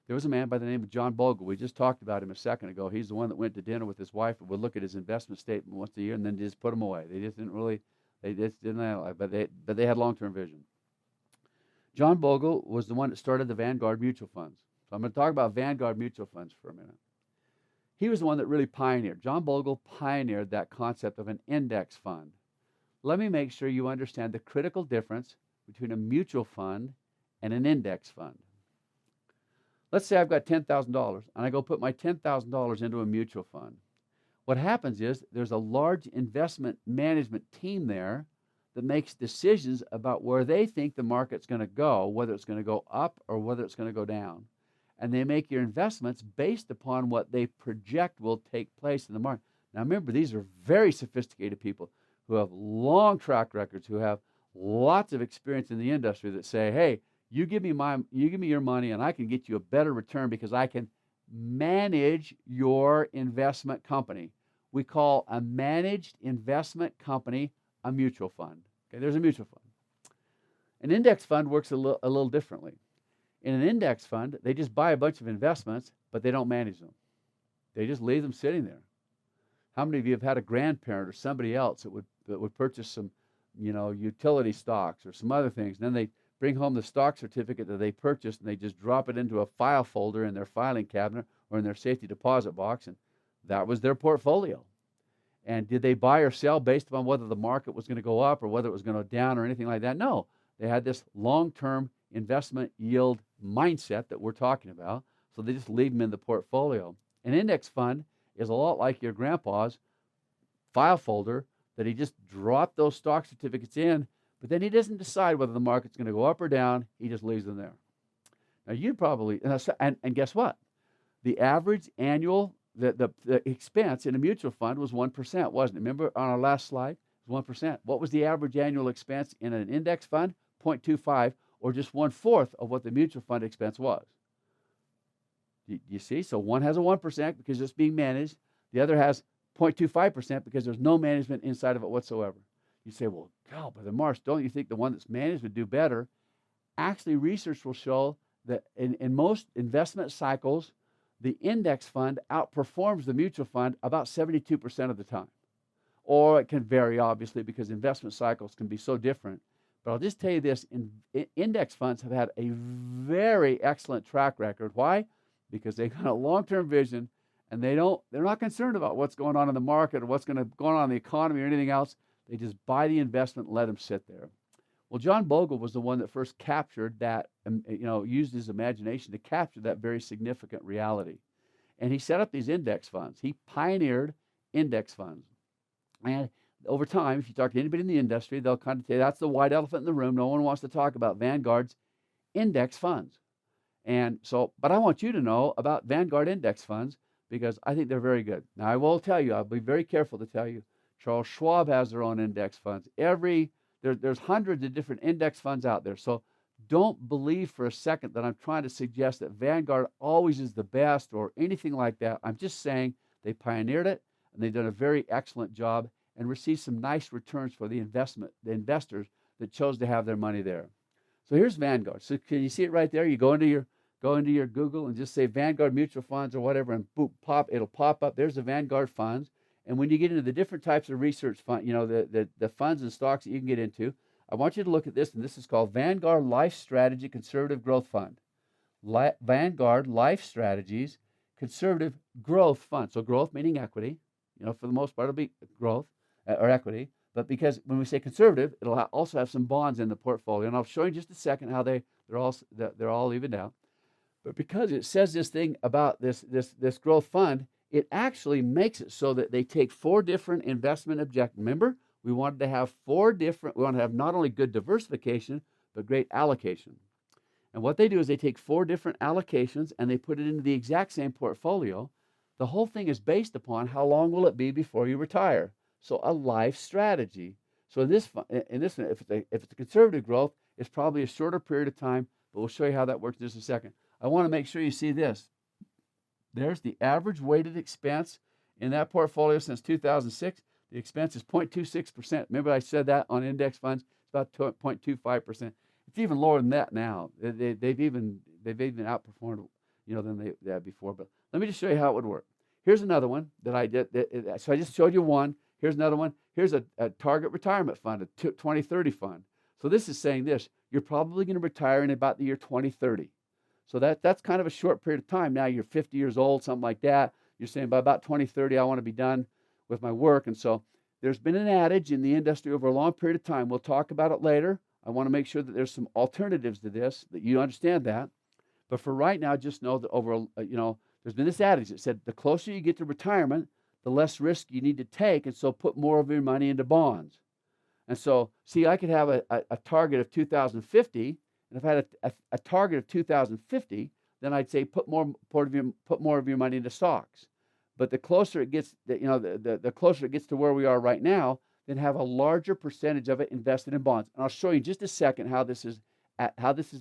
There was a man by the name of John Bogle. We just talked about him a second ago. He's the one that went to dinner with his wife and would look at his investment statement once a year and then just put them away. They just didn't analyze, but they had long-term vision. John Bogle was the one that started the Vanguard mutual funds. So I'm going to talk about Vanguard mutual funds for a minute. He was the one that really pioneered. John Bogle pioneered that concept of an index fund. Let me make sure you understand the critical difference between a mutual fund and an index fund. Let's say I've got $10,000 and I go put my $10,000 into a mutual fund. What happens is there's a large investment management team there that makes decisions about where they think the market's going to go, whether it's going to go up or whether it's going to go down. And they make your investments based upon what they project will take place in the market. Now remember, these are very sophisticated people who have long track records, who have lots of experience in the industry that say, hey, you give me your money and I can get you a better return because I can manage your investment company. We call a managed investment company a mutual fund. Okay, there's a mutual fund. An index fund works a little differently. In an index fund, they just buy a bunch of investments, but they don't manage them. They just leave them sitting there. How many of you have had a grandparent or somebody else that would purchase some, utility stocks or some other things, and then they bring home the stock certificate that they purchased and they just drop it into a file folder in their filing cabinet or in their safety deposit box, and that was their portfolio. And did they buy or sell based upon whether the market was going to go up or whether it was going to go down or anything like that? No. They had this long-term investment yield mindset that we're talking about, so they just leave them in the portfolio. An index fund is a lot like your grandpa's file folder that he just dropped those stock certificates in, but then he doesn't decide whether the market's going to go up or down. He just leaves them there. Now, you probably, and guess what? The average annual, the expense in a mutual fund was 1%, wasn't it? Remember on our last slide, it was 1%. What was the average annual expense in an index fund? 0.25, or just 1/4 of what the mutual fund expense was. You see? So one has a 1% because it's being managed. The other has 0.25% because there's no management inside of it whatsoever. You say, well, God, Brother Marsh, don't you think the one that's managed would do better? Actually, research will show that in most investment cycles, the index fund outperforms the mutual fund about 72% of the time. Or it can vary, obviously, because investment cycles can be so different. But I'll just tell you this, index funds have had a very excellent track record. Why? Because they've got a long-term vision, and they're not concerned about what's going on in the market or what's going on in the economy or anything else. They just buy the investment and let them sit there. Well, John Bogle was the one that first captured that, used his imagination to capture that very significant reality. And he set up these index funds. He pioneered index funds. And over time, if you talk to anybody in the industry, they'll kind of tell you that's the white elephant in the room. No one wants to talk about Vanguard's index funds. And so, but I want you to know about Vanguard index funds because I think they're very good. Now, I will tell you, I'll be very careful to tell you, Charles Schwab has their own index funds. There's hundreds of different index funds out there. So don't believe for a second that I'm trying to suggest that Vanguard always is the best or anything like that. I'm just saying they pioneered it and they've done a very excellent job and received some nice returns for the investors that chose to have their money there. So here's Vanguard. So can you see it right there? You go into your Google and just say Vanguard mutual funds or whatever, and boop, it'll pop up. There's the Vanguard funds. And when you get into the different types of research fund, the funds and stocks that you can get into, I want you to look at this, and this is called Vanguard Life Strategy Conservative Growth Fund. Vanguard Life Strategies Conservative Growth Fund. So growth meaning equity. For the most part, it'll be growth or equity. But because when we say conservative, it'll also have some bonds in the portfolio. And I'll show you in just a second how they're all evened out. But because it says this thing about this growth fund, it actually makes it so that they take 4 different investment objectives. Remember, we wanted to have we want to have not only good diversification, but great allocation. And what they do is they take 4 different allocations and they put it into the exact same portfolio. The whole thing is based upon how long will it be before you retire. So a life strategy. So in this, if it's a conservative growth, it's probably a shorter period of time, but we'll show you how that works in just a second. I want to make sure you see this. There's the average weighted expense in that portfolio since 2006. The expense is 0.26%. Remember I said that on index funds? It's about 0.25%. It's even lower than that now. They've even outperformed, than they had before. But let me just show you how it would work. Here's another one that I did. So I just showed you one. Here's another one. Here's a target retirement fund, a 2030 fund. So this is saying this: you're probably going to retire in about the year 2030. So that's kind of a short period of time. Now you're 50 years old, something like that. You're saying by about 2030, I want to be done with my work. And so there's been an adage in the industry over a long period of time. We'll talk about it later. I want to make sure that there's some alternatives to this, that you understand that. But for right now, just know that there's been this adage that said the closer you get to retirement, the less risk you need to take, and so put more of your money into bonds. And so, see, I could have a target of 2050, and if I had a target of 2050, then I'd say put more of your money into stocks. But the closer it gets, the closer it gets to where we are right now, then have a larger percentage of it invested in bonds. And I'll show you in just a second how this is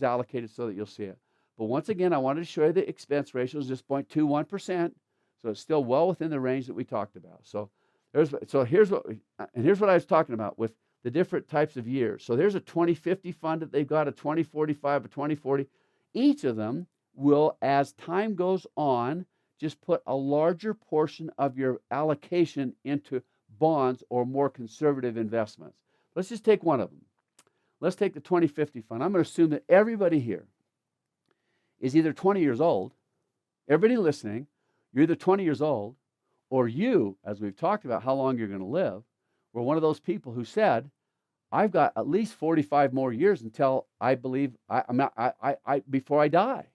allocated so that you'll see it. But once again, I wanted to show you the expense ratio is just 0.21%, so it's still well within the range that we talked about. So here's what I was talking about with the different types of years. So there's a 2050 fund that they've got, a 2045, a 2040. Each of them will, as time goes on, just put a larger portion of your allocation into bonds or more conservative investments. Let's just take one of them. Let's take the 2050 fund. I'm going to assume that everybody here is either 20 years old. Everybody listening, you're either 20 years old, or you, as we've talked about how long you're going to live, were one of those people who said, I've got at least 45 more years until I believe before I die.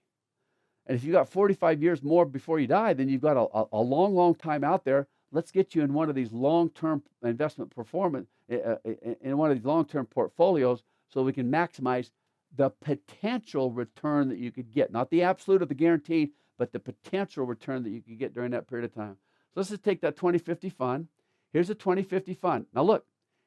And if you've got 45 years more before you die, then you've got a long, long time out there. Let's get you in one of these long-term investment performance, in one of these long-term portfolios, so we can maximize the potential return that you could get. Not the absolute or the guaranteed, but the potential return that you could get during that period of time. So let's just take that 2050 fund. Here's a 2050 fund. Now look,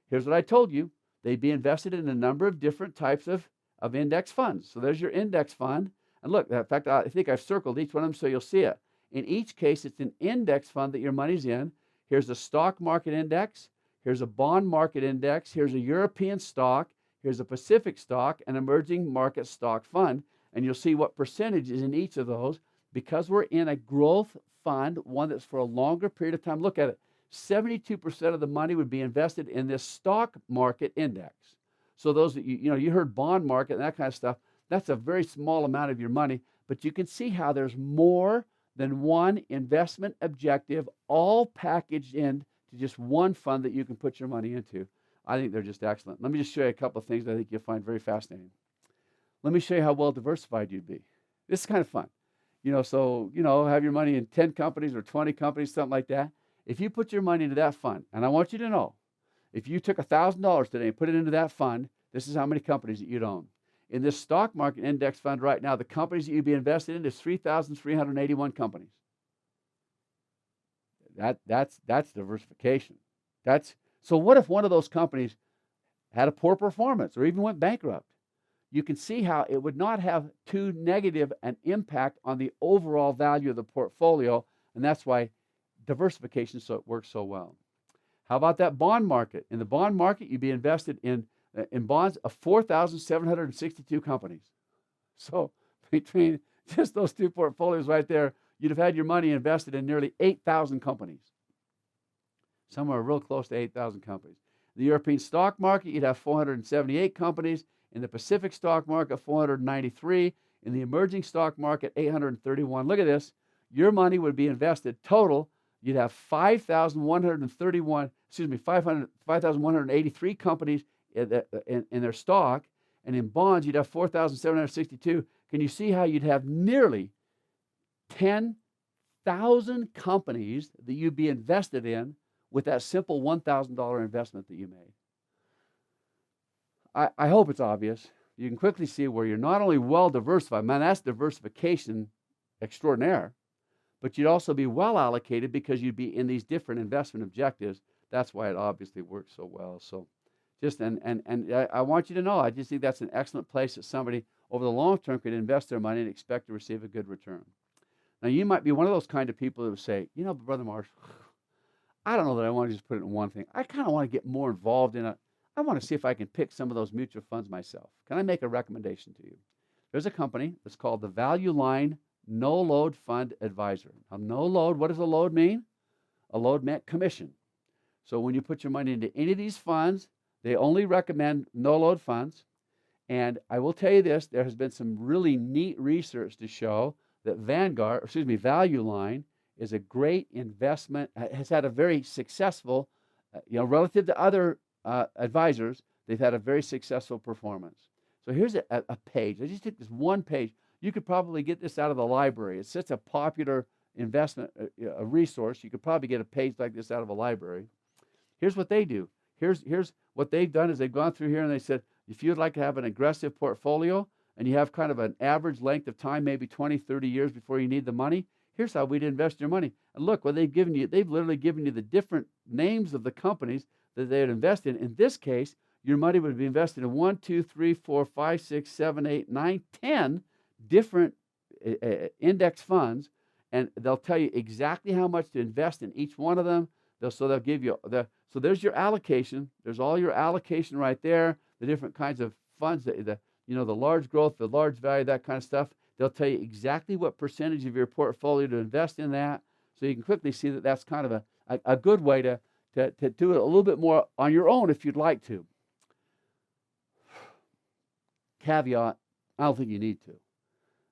here's what I told you. They'd be invested in a number of different types of index funds. So there's your index fund. And look, in fact, I think I've circled each one of them so you'll see it. In each case, it's an index fund that your money's in. Here's a stock market index. Here's a bond market index. Here's a European stock. Here's a Pacific stock, an emerging market stock fund. And you'll see what percentage is in each of those. Because we're in a growth fund, one that's for a longer period of time. Look at it. 72% of the money would be invested in this stock market index. So those that you heard bond market and that kind of stuff, that's a very small amount of your money, but you can see how there's more than one investment objective all packaged in to just one fund that you can put your money into. I think they're just excellent. Let me just show you a couple of things that I think you'll find very fascinating. Let me show you how well diversified you'd be. This is kind of fun. Have your money in 10 companies or 20 companies, something like that. If you put your money into that fund, and I want you to know, if you took $1,000 today and put it into that fund, this is how many companies that you'd own. In this stock market index fund right now, the companies that you'd be invested in is 3,381 companies. That's diversification. So what if one of those companies had a poor performance or even went bankrupt? You can see how it would not have too negative an impact on the overall value of the portfolio, and that's why diversification works so well. How about that bond market? In the bond market, you'd be invested in bonds of 4,762 companies. So between just those two portfolios right there, you'd have had your money invested in nearly 8,000 companies. Somewhere real close to 8,000 companies. The European stock market, you'd have 478 companies. In the Pacific stock market, 493. In the emerging stock market, 831. Look at this. Your money would be invested total. You'd have 5,183 companies in their stock, and in bonds you'd have 4,762. Can you see how you'd have nearly 10,000 companies that you'd be invested in with that simple $1,000 investment that you made? I hope it's obvious. You can quickly see where you're not only well diversified, man, that's diversification extraordinaire, but you'd also be well allocated because you'd be in these different investment objectives. That's why it obviously works so well. So just, and I want you to know, I just think that's an excellent place that somebody over the long term could invest their money and expect to receive a good return. Now, you might be one of those kind of people who would say, Brother Marsh, I don't know that I want to just put it in one thing. I kind of want to get more involved in it. I want to see if I can pick some of those mutual funds myself. Can I make a recommendation to you? There's a company that's called the Value Line No Load Fund Advisor. Now, no load, what does a load mean? A load meant commission. So when you put your money into any of these funds, they only recommend no load funds. And I will tell you this, there has been some really neat research to show that Value Line is a great investment, has had a very successful, relative to other advisors, they've had a very successful performance. So here's a page. I just took this one page. You could probably get this out of the library. It's such a popular investment resource. You could probably get a page like this out of a library. Here's what they do. Here's what they've done is they've gone through here and they said, if you'd like to have an aggressive portfolio and you have kind of an average length of time, maybe 20, 30 years before you need the money, here's how we'd invest your money. And look, what they've given you, they've literally given you the different names of the companies that they would invest in. In this case, your money would be invested in 1, 2, 3, 4, 5, 6, 7, 8, 9, 10 different index funds, and they'll tell you exactly how much to invest in each one of them. They'll give you so there's your allocation. There's all your allocation right there. The different kinds of funds, the large growth, the large value, that kind of stuff. They'll tell you exactly what percentage of your portfolio to invest in that. So you can quickly see that that's kind of a good way to do it a little bit more on your own if you'd like to. Caveat, I don't think you need to.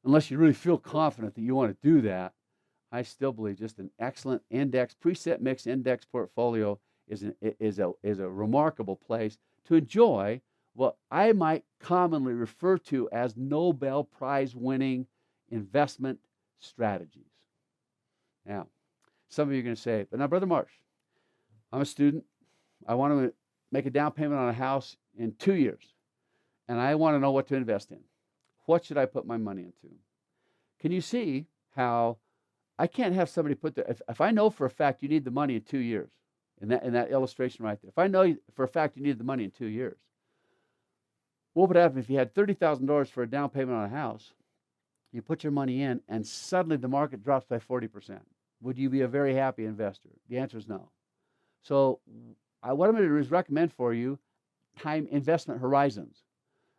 Unless you really feel confident that you want to do that, I still believe just an excellent preset mix index portfolio is a remarkable place to enjoy what I might commonly refer to as Nobel Prize winning investment strategies. Now, some of you are going to say, but now, Brother Marsh, I'm a student. I want to make a down payment on a house in 2 years, and I want to know what to invest in. What should I put my money into? Can you see how I can't have somebody put their, if I know for a fact you need the money in 2 years, in that illustration right there, if I know for a fact you need the money in 2 years, what would happen if you had $30,000 for a down payment on a house, you put your money in, and suddenly the market drops by 40%? Would you be a very happy investor? The answer is no. So what I'm going to do is recommend for you time investment horizons.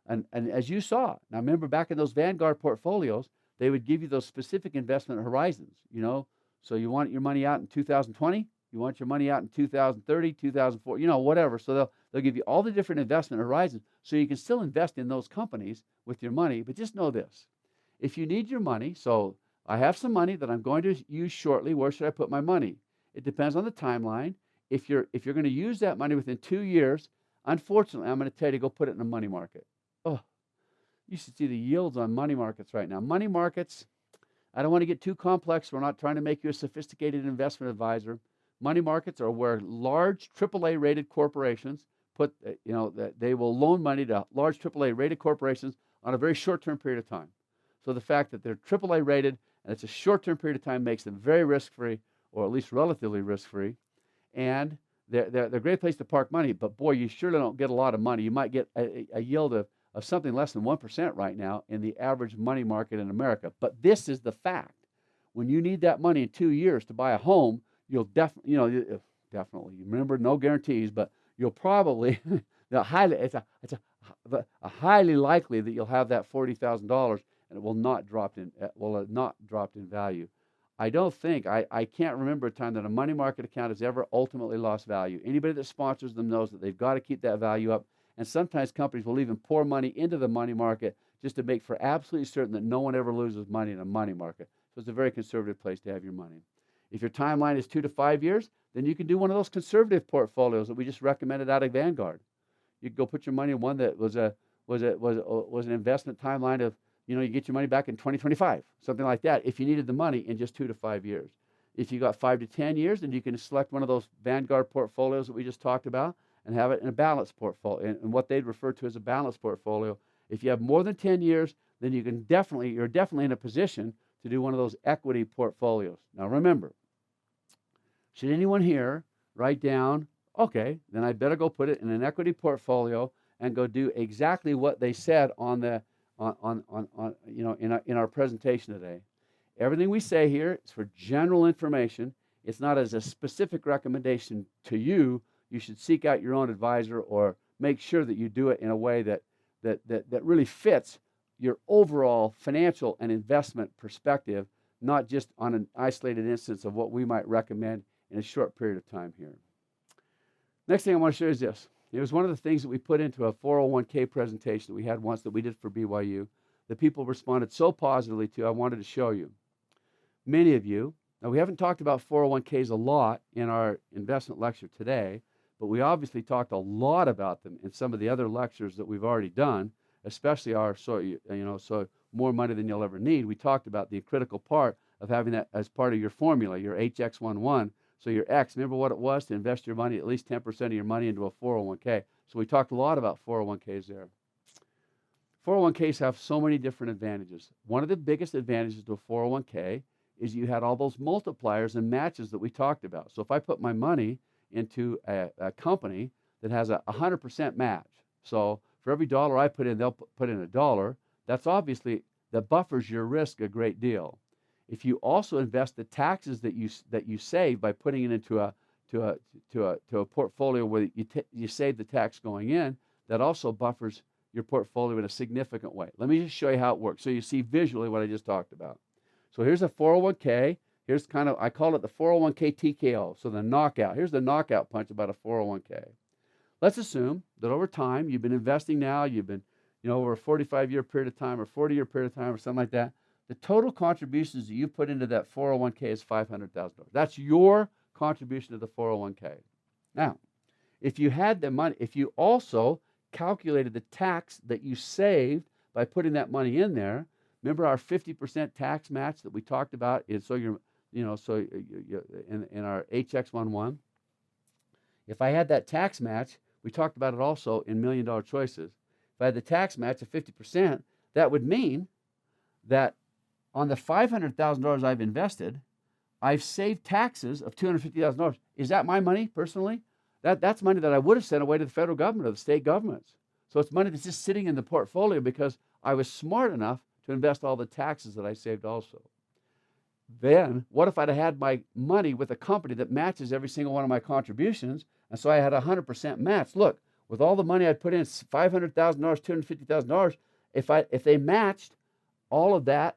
And as you saw, now remember back in those Vanguard portfolios, they would give you those specific investment horizons, So you want your money out in 2020, you want your money out in 2030, 2040, whatever. So they'll give you all the different investment horizons so you can still invest in those companies with your money. But just know this, if you need your money, so I have some money that I'm going to use shortly, where should I put my money? It depends on the timeline. If you're going to use that money within 2 years, unfortunately, I'm going to tell you to go put it in a money market. Oh, you should see the yields on money markets right now. Money markets, I don't want to get too complex. We're not trying to make you a sophisticated investment advisor. Money markets are where large AAA rated corporations they will loan money to large AAA rated corporations on a very short-term period of time. So the fact that they're AAA rated and it's a short-term period of time makes them very risk-free, or at least relatively risk-free. And they're a great place to park money, but boy, you surely don't get a lot of money. You might get a yield of something less than 1% right now in the average money market in America. But this is the fact. When you need that money in 2 years to buy a home, you'll definitely, remember, no guarantees, but you'll probably, it's a highly likely that you'll have that $40,000 and it will not drop in value. I can't remember a time that a money market account has ever ultimately lost value. Anybody that sponsors them knows that they've got to keep that value up. And sometimes companies will even pour money into the money market just to make for absolutely certain that no one ever loses money in a money market. So it's a very conservative place to have your money. If your timeline is 2 to 5 years, then you can do one of those conservative portfolios that we just recommended out of Vanguard. You can go put your money in one that was an investment timeline of, you get your money back in 2025, something like that, if you needed the money in just 2 to 5 years. If you got 5 to 10 years, then you can select one of those Vanguard portfolios that we just talked about and have it in a balanced portfolio, and what they'd refer to as a balanced portfolio. If you have more than 10 years, then you're definitely in a position to do one of those equity portfolios. Now remember, should anyone here write down, okay, then I better go put it in an equity portfolio and go do exactly what they said on the in our presentation today. Everything we say here is for general information. It's not as a specific recommendation to you. You should seek out your own advisor or make sure that you do it in a way that really fits your overall financial and investment perspective, not just on an isolated instance of what we might recommend in a short period of time here. Next thing I want to show you is this. It was one of the things that we put into a 401k presentation that we had once that we did for BYU that people responded so positively to, I wanted to show you. Many of you, now we haven't talked about 401ks a lot in our investment lecture today, but we obviously talked a lot about them in some of the other lectures that we've already done, especially our so more money than you'll ever need. We talked about the critical part of having that as part of your formula, your HX11. So your X, remember what it was to invest your money, at least 10% of your money into a 401k. So we talked a lot about 401ks there. 401ks have so many different advantages. One of the biggest advantages to a 401k is you had all those multipliers and matches that we talked about. So if I put my money into a company that has a 100% match, so for every dollar I put in, they'll put in $1. That's obviously, that buffers your risk a great deal. If you also invest the taxes that you save by putting it into a portfolio where you save the tax going in, that also buffers your portfolio in a significant way. Let me just show you how it works so you see visually what I just talked about. So here's a 401k. Here's I call it the 401k TKO, so the knockout. Here's the knockout punch about a 401k. Let's assume that over time, you've been investing now, you've been, over a 45-year period of time or 40-year period of time or something like that. The total contributions that you put into that 401k is $500,000. That's your contribution to the 401k. Now, if you had the money, if you also calculated the tax that you saved by putting that money in there, remember our 50% tax match that we talked about? In our HX11. If I had that tax match, we talked about it also in $1 Million Choices. If I had the tax match of 50%, that would mean that on the $500,000 I've invested, I've saved taxes of $250,000. Is that my money personally? That's money that I would have sent away to the federal government or the state governments. So it's money that's just sitting in the portfolio because I was smart enough to invest all the taxes that I saved also. Then, what if I'd have had my money with a company that matches every single one of my contributions, and so I had a 100% match? Look, with all the money I'd put in, $500,000, $250,000, if they matched all of that,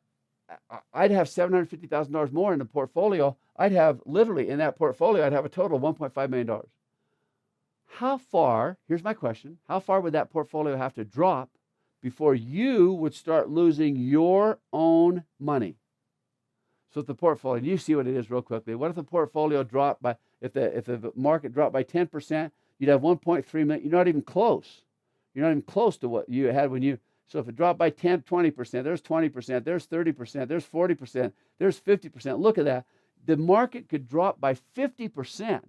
I'd have $750,000 more in the portfolio. I'd have literally in that portfolio, I'd have a total of $1.5 million. How far, here's my question, how far would that portfolio have to drop before you would start losing your own money? So if the portfolio, you see what it is real quickly. What if the portfolio dropped by, if the market dropped by 10%, you'd have 1.3 million. You're not even close. You're not even close to what you had when you, so if it dropped by 10, 20%, there's 20%, there's 30%, there's 40%, there's 50%. Look at that. The market could drop by 50%,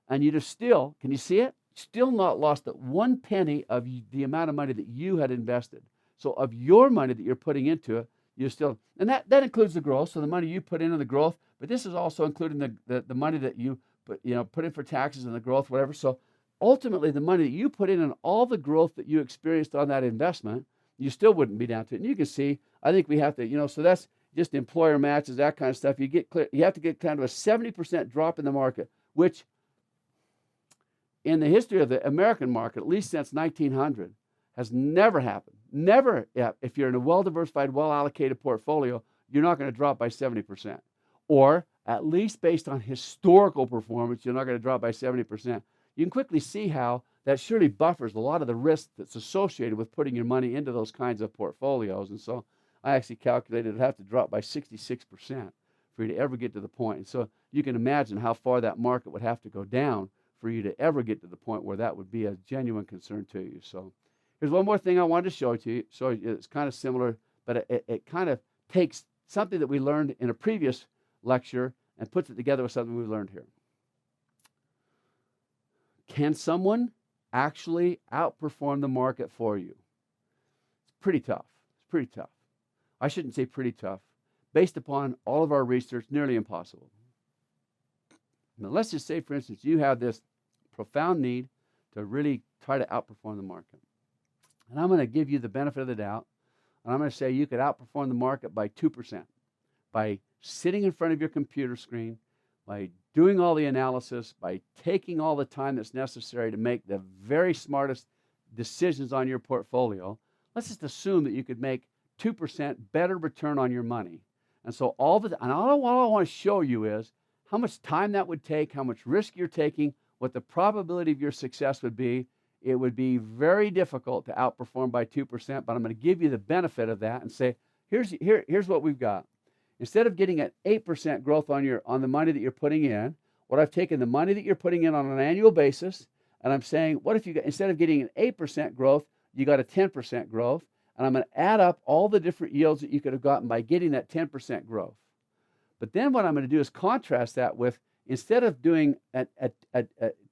and you'd have still, can you see it? Still not lost that one penny of the amount of money that you had invested. So of your money that you're putting into it, you're still, and that includes the growth, so the money you put into the growth, but this is also including the money that you put in for taxes and the growth, whatever. So ultimately, the money that you put in and all the growth that you experienced on that investment, you still wouldn't be down to it. And you can see, I think we have to, so that's just employer matches, that kind of stuff. You have to get kind of a 70% drop in the market, which in the history of the American market, at least since 1900, has never happened. Never, if you're in a well-diversified, well-allocated portfolio, you're not going to drop by 70%. Or at least based on historical performance, you're not going to drop by 70%. You can quickly see how that surely buffers a lot of the risk that's associated with putting your money into those kinds of portfolios. And so I actually calculated it'd have to drop by 66% for you to ever get to the point. And so you can imagine how far that market would have to go down for you to ever get to the point where that would be a genuine concern to you. So here's one more thing I wanted to show to you. So it's kind of similar, but it kind of takes something that we learned in a previous lecture and puts it together with something we learned here. Can someone actually outperform the market for you? It's pretty tough. It's pretty tough. I shouldn't say pretty tough. based upon all of our research, nearly impossible. Now, let's just say, for instance, you have this profound need to really try to outperform the market. And I'm going to give you the benefit of the doubt, and I'm going to say you could outperform the market by 2% by sitting in front of your computer screen, by doing all the analysis, by taking all the time that's necessary to make the very smartest decisions on your portfolio. Let's just assume that you could make 2% better return on your money. And so all I want to show you is how much time that would take, how much risk you're taking, what the probability of your success would be. It would be very difficult to outperform by 2%, but I'm going to give you the benefit of that and say, here's what we've got. Instead of getting an 8% growth on the money that you're putting in, what I've taken the money that you're putting in on an annual basis, and I'm saying, what if you instead of getting an 8% growth, you got a 10% growth, and I'm going to add up all the different yields that you could have gotten by getting that 10% growth. But then what I'm going to do is contrast that with, instead of doing a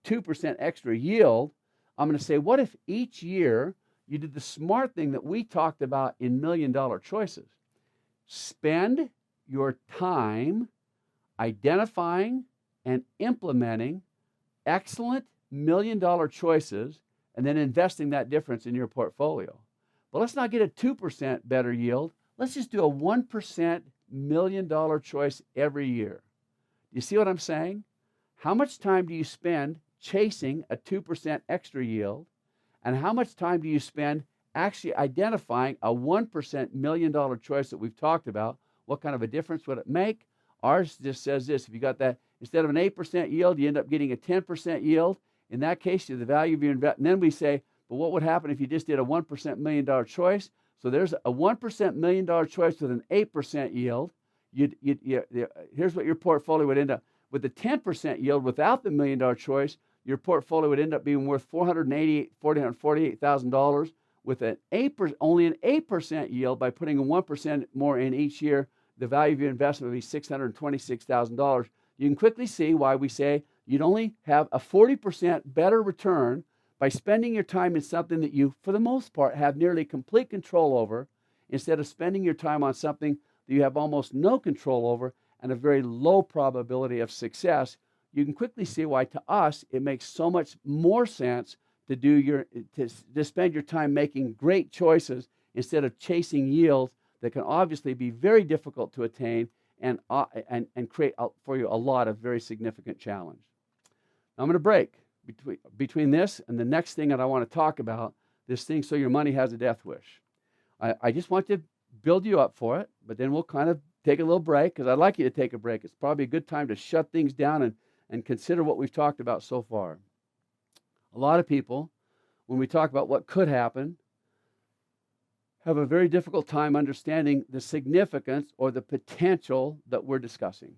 2% extra yield, I'm going to say, what if each year you did the smart thing that we talked about in $1 Million Choices? Spend your time identifying and implementing excellent $1 million choices and then investing that difference in your portfolio. But let's not get a 2% better yield. Let's just do a 1% $1 million choice every year. You see what I'm saying? How much time do you spend chasing a 2% extra yield? And how much time do you spend actually identifying a 1% $1 million choice that we've talked about? What kind of a difference would it make? Ours just says this: if you got that, instead of an 8% yield, you end up getting a 10% yield. In that case, the value of your investment. And then we say, but what would happen if you just did a 1% $1 million choice? So there's a 1% $1 million choice with an 8% yield. Here's what your portfolio would end up with: a 10% yield without the $1 million choice. Your portfolio would end up being worth $448,000. With only an 8% yield, by putting a 1% more in each year, the value of your investment would be $626,000. You can quickly see why we say you'd only have a 40% better return by spending your time in something that you, for the most part, have nearly complete control over, instead of spending your time on something that you have almost no control over and a very low probability of success. You can quickly see why, to us, it makes so much more sense to spend your time making great choices instead of chasing yields that can obviously be very difficult to attain and create for you a lot of very significant challenge. Now I'm going to break between this and the next thing that I want to talk about, this thing, so your money has a death wish. I just want to build you up for it, but then we'll kind of take a little break, because I'd like you to take a break. It's probably a good time to shut things down and consider what we've talked about so far. A lot of people, when we talk about what could happen, have a very difficult time understanding the significance or the potential that we're discussing.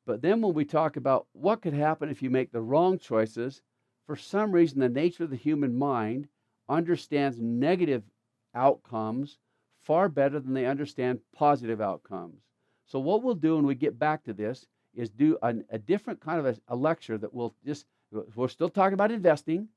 But then when we talk about what could happen if you make the wrong choices, for some reason the nature of the human mind understands negative outcomes far better than they understand positive outcomes. So what we'll do when we get back to this is do a different kind of a lecture that we're still talking about investing,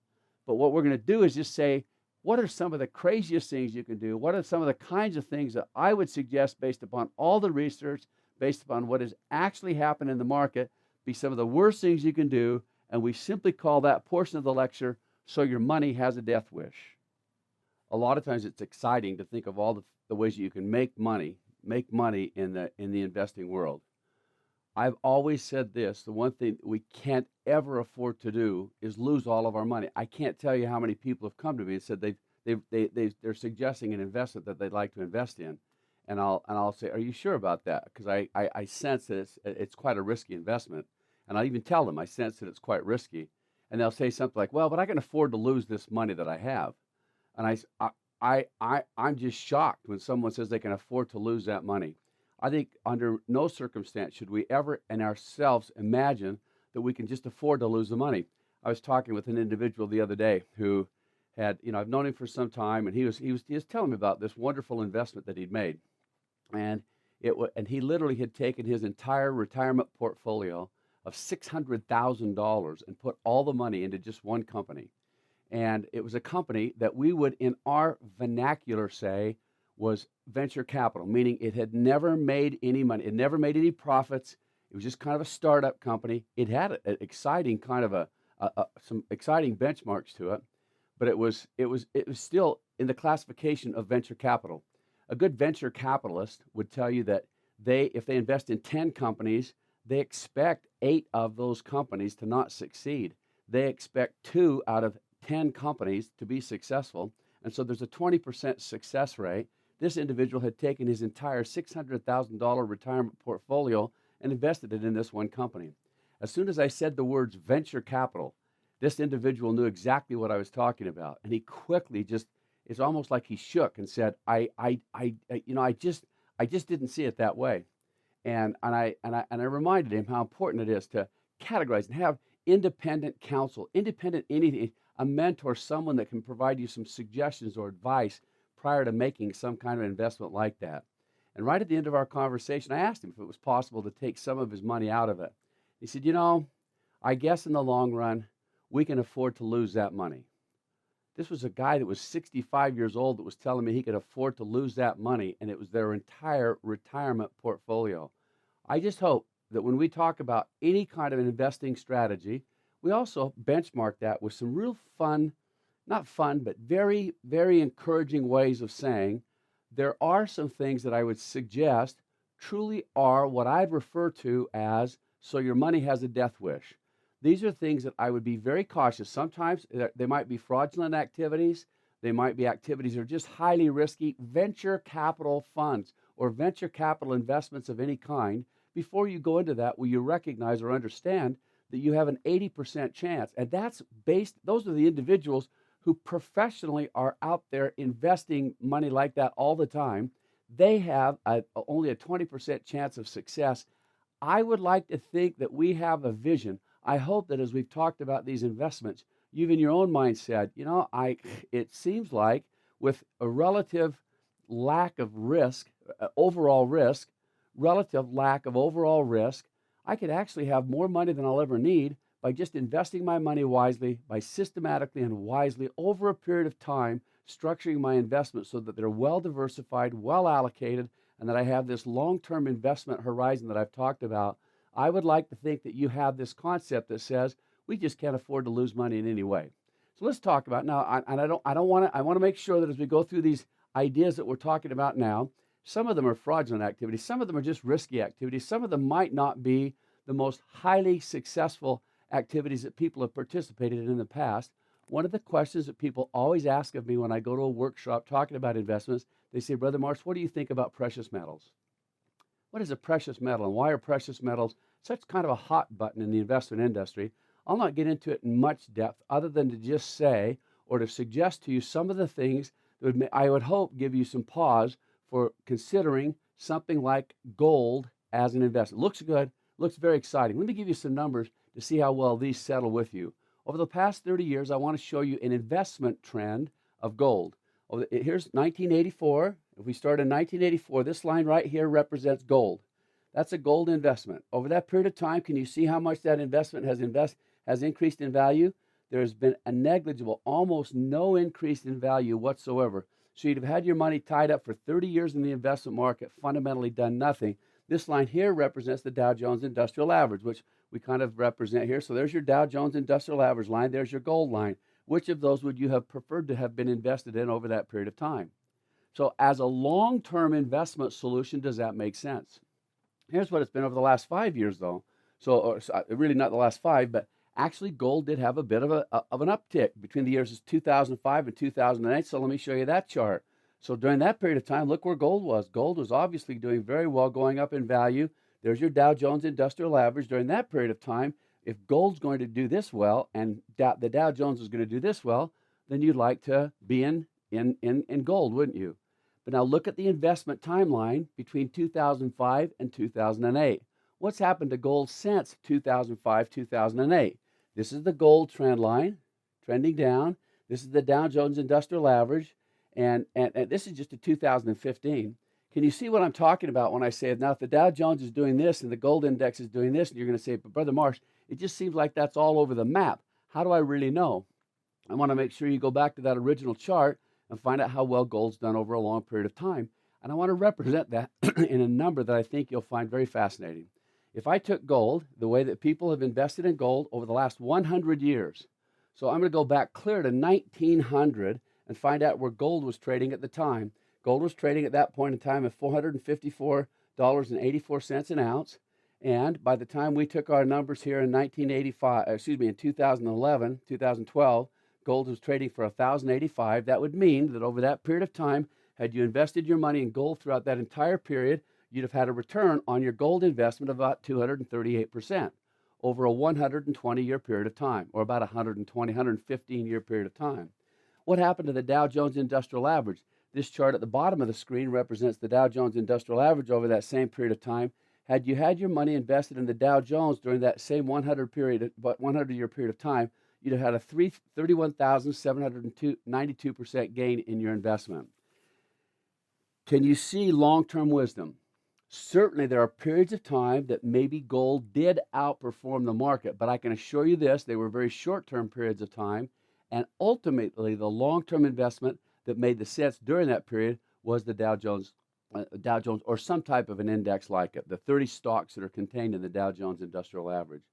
but what we're going to do is just say, what are some of the craziest things you can do? What are some of the kinds of things that I would suggest, based upon all the research, based upon what has actually happened in the market, be some of the worst things you can do? And we simply call that portion of the lecture, So Your Money Has a Death Wish. A lot of times it's exciting to think of all the ways that you can make money in the investing world. I've always said this: the one thing we can't ever afford to do is lose all of our money. I can't tell you how many people have come to me and said they're suggesting an investment that they'd like to invest in, and I'll say, are you sure about that? Because I sense that it's quite a risky investment, and I even tell them I sense that it's quite risky, and they'll say something like, well, but I can afford to lose this money that I have, and I'm just shocked when someone says they can afford to lose that money. I think under no circumstance should we ever in ourselves imagine that we can just afford to lose the money. I was talking with an individual the other day who had, I've known him for some time, and he was telling me about this wonderful investment that he'd made, and he literally had taken his entire retirement portfolio of $600,000 and put all the money into just one company, and it was a company that we would, in our vernacular, say was venture capital, meaning it had never made any money. It never made any profits. It was just kind of a startup company. It had an exciting kind of some exciting benchmarks to it, but it was still in the classification of venture capital. A good venture capitalist would tell you that if they invest in 10 companies, they expect 8 of those companies to not succeed. They expect 2 out of 10 companies to be successful. And so there's a 20% success rate. This individual had taken his entire $600,000 retirement portfolio and invested it in this one company. As soon as I said the words venture capital, this individual knew exactly what I was talking about. And he quickly it's almost like he shook and said, I just didn't see it that way. And I reminded him how important it is to categorize and have independent counsel, independent anything, a mentor, someone that can provide you some suggestions or advice prior to making some kind of investment like that. And right at the end of our conversation, I asked him if it was possible to take some of his money out of it. He said, I guess in the long run, we can afford to lose that money. This was a guy that was 65 years old that was telling me he could afford to lose that money, and it was their entire retirement portfolio. I just hope that when we talk about any kind of an investing strategy, we also benchmark that with some real fun, not fun, but very, very encouraging ways of saying there are some things that I would suggest truly are what I'd refer to as so your money has a death wish. These are things that I would be very cautious. Sometimes they might be fraudulent activities. They might be activities that are just highly risky. Venture capital funds or venture capital investments of any kind, before you go into that, will you recognize or understand that you have an 80% chance? And those are the individuals who professionally are out there investing money like that all the time. They have only a 20% chance of success. I would like to think that we have a vision. I hope that as we've talked about these investments, you've in your own mind said, it seems like with a relative lack of risk, relative lack of overall risk, I could actually have more money than I'll ever need by just investing my money wisely, by systematically and wisely over a period of time, structuring my investments so that they're well diversified, well allocated, and that I have this long-term investment horizon that I've talked about. I would like to think that you have this concept that says we just can't afford to lose money in any way. So let's talk about now. I want to make sure that as we go through these ideas that we're talking about now, some of them are fraudulent activities, some of them are just risky activities, some of them might not be the most highly successful activities that people have participated in the past. One of the questions that people always ask of me when I go to a workshop talking about investments, they say, Brother Marsh, what do you think about precious metals? What is a precious metal and why are precious metals such kind of a hot button in the investment industry? I'll not get into it in much depth other than to just say or to suggest to you some of the things that I would hope give you some pause for considering something like gold as an investment. Looks good, looks very exciting. Let me give you some numbers to see how well these settle with you. Over the past 30 years, I want to show you an investment trend of gold. Here's 1984. If we start in 1984, this line right here represents gold. That's a gold investment. Over that period of time, can you see how much that investment has increased in value? There's been a negligible, almost no increase in value whatsoever. So you'd have had your money tied up for 30 years in the investment market, fundamentally done nothing. This line here represents the Dow Jones Industrial Average, which we kind of represent here. So there's your Dow Jones Industrial Average line. There's your gold line. Which of those would you have preferred to have been invested in over that period of time? So as a long-term investment solution, does that make sense? Here's what it's been over the last 5 years, though. So really not the last 5, but actually gold did have a bit of an uptick between the years of 2005 and 2008. So let me show you that chart. So during that period of time, look where gold was. Gold was obviously doing very well, going up in value. There's your Dow Jones Industrial Average. During that period of time, if gold's going to do this well and the Dow Jones is going to do this well, then you'd like to be in gold, wouldn't you? But now look at the investment timeline between 2005 and 2008. What's happened to gold since 2005, 2008? This is the gold trend line, trending down. This is the Dow Jones Industrial Average, and this is just a 2015. Can you see what I'm talking about when I say, now if the Dow Jones is doing this and the gold index is doing this, and you're going to say, but Brother Marsh, it just seems like that's all over the map. How do I really know? I want to make sure you go back to that original chart and find out how well gold's done over a long period of time. And I want to represent that in a number that I think you'll find very fascinating. If I took gold, the way that people have invested in gold over the last 100 years, so I'm going to go back clear to 1900 and find out where gold was trading at the time. Gold was trading at that point in time at $454.84 an ounce. And by the time we took our numbers here in 2012, gold was trading for $1,085. That would mean that over that period of time, had you invested your money in gold throughout that entire period, you'd have had a return on your gold investment of about 238% over a 120-year period of time, or about 115-year period of time. What happened to the Dow Jones Industrial Average? This chart at the bottom of the screen represents the Dow Jones Industrial Average over that same period of time. Had you had your money invested in the Dow Jones during that same 100-year period of time, you'd have had a 31,792% gain in your investment. Can you see long-term wisdom? Certainly there are periods of time that maybe gold did outperform the market, but I can assure you this, they were very short-term periods of time, and ultimately the long-term investment that made the sense during that period was the Dow Jones or some type of an index like it, the 30 stocks that are contained in the Dow Jones Industrial Average.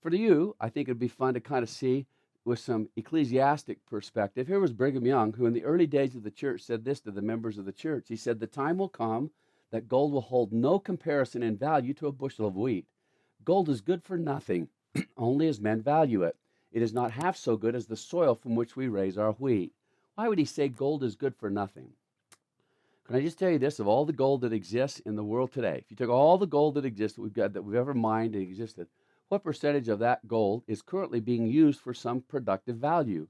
For you, I think it'd be fun to kind of see with some ecclesiastic perspective. Here was Brigham Young, who in the early days of the church said this to the members of the church. He said, "The time will come that gold will hold no comparison in value to a bushel of wheat. Gold is good for nothing, only as men value it. It is not half so good as the soil from which we raise our wheat." Why would he say gold is good for nothing? Can I just tell you this, of all the gold that exists in the world today, if you took all the gold that exists that we've ever mined and existed, what percentage of that gold is currently being used for some productive value?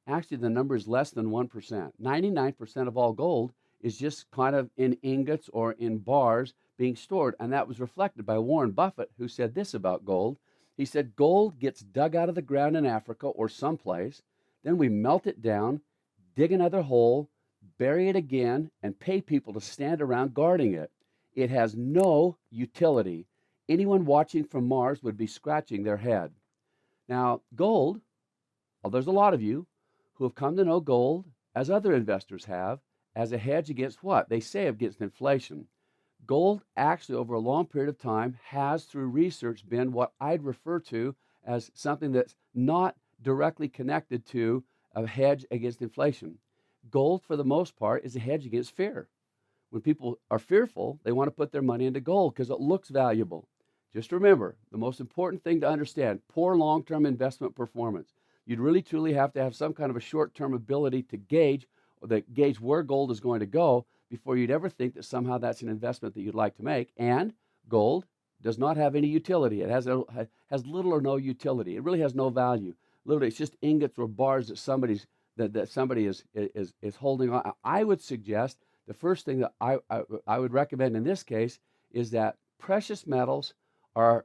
Actually, the number is less than 1%. 99% of all gold is just kind of in ingots or in bars being stored. And that was reflected by Warren Buffett, who said this about gold. He said, "Gold gets dug out of the ground in Africa or someplace, then we melt it down, dig another hole, bury it again, and pay people to stand around guarding it. It has no utility. Anyone watching from Mars would be scratching their head." Now, gold, well, there's a lot of you who have come to know gold, as other investors have, as a hedge against what? They say against inflation. Gold actually, over a long period of time, has, through research, been what I'd refer to as something that's not directly connected to a hedge against inflation. Gold, for the most part, is a hedge against fear. When people are fearful, they want to put their money into gold because it looks valuable. Just remember, the most important thing to understand, poor long-term investment performance. You'd really, truly have to have some kind of a short-term ability to gauge where gold is going to go before you'd ever think that somehow that's an investment that you'd like to make. And gold does not have any utility. It has little or no utility. It really has no value. Literally, it's just ingots or bars that somebody is holding on. I would suggest the first thing that I would recommend in this case is that precious metals are,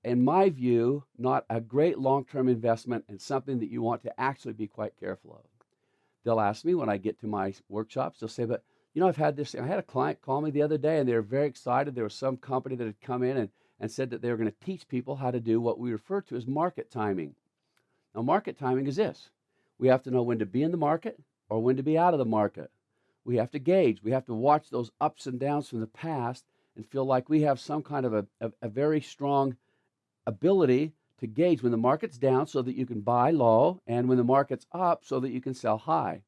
in my view, not a great long-term investment and something that you want to actually be quite careful of. They'll ask me when I get to my workshops, they'll say, "But I've had this." I had a client call me the other day and they were very excited. There was some company that had come in and said that they were going to teach people how to do what we refer to as market timing. Now, market timing is this. We have to know when to be in the market or when to be out of the market. We have to gauge. We have to watch those ups and downs from the past and feel like we have some kind of a very strong ability to gauge when the market's down so that you can buy low and when the market's up so that you can sell high.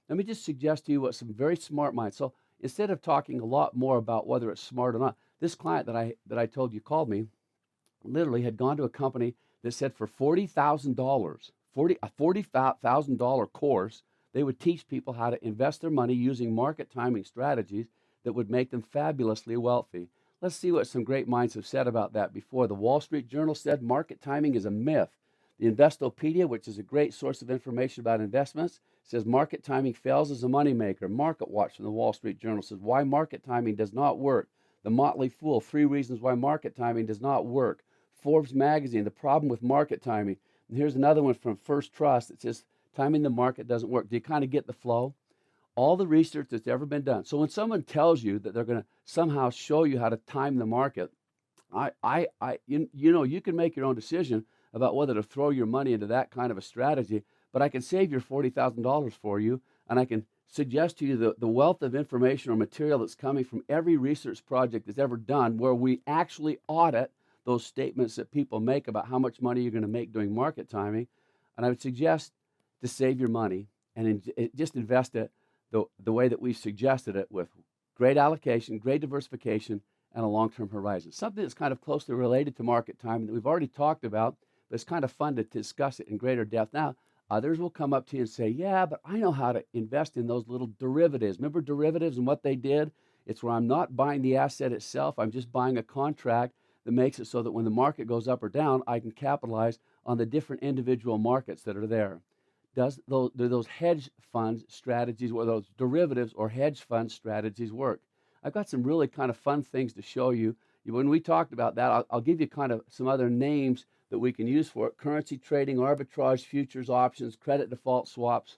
Let me just suggest to you what some very smart minds. So instead of talking a lot more about whether it's smart or not, this client that I told you called me literally had gone to a company that said for $40,000, a $40,000 course, they would teach people how to invest their money using market timing strategies that would make them fabulously wealthy. Let's see what some great minds have said about that before. The Wall Street Journal said market timing is a myth. The Investopedia, which is a great source of information about investments, says market timing fails as a moneymaker. Market Watch from the Wall Street Journal says why market timing does not work. The Motley Fool, 3 reasons why market timing does not work. Forbes magazine, the problem with market timing. And here's another one from First Trust that says timing the market doesn't work. Do you kind of get the flow? All the research that's ever been done. So when someone tells you that they're going to somehow show you how to time the market, you can make your own decision about whether to throw your money into that kind of a strategy, but I can save your $40,000 for you and I can suggest to you the wealth of information or material that's coming from every research project that's ever done where we actually audit those statements that people make about how much money you're going to make doing market timing. And I would suggest to save your money and just invest it the way that we've suggested it, with great allocation, great diversification, and a long-term horizon. Something that's kind of closely related to market timing that we've already talked about, but it's kind of fun to discuss it in greater depth now. Others will come up to you and say, yeah, but I know how to invest in those little derivatives. Remember derivatives and what they did? It's where I'm not buying the asset itself. I'm just buying a contract that makes it so that when the market goes up or down, I can capitalize on the different individual markets that are there. Do those hedge fund strategies, or those derivatives or hedge fund strategies work? I've got some really kind of fun things to show you. When we talked about that, I'll give you kind of some other names that we can use for it: currency trading, arbitrage, futures, options, credit default swaps.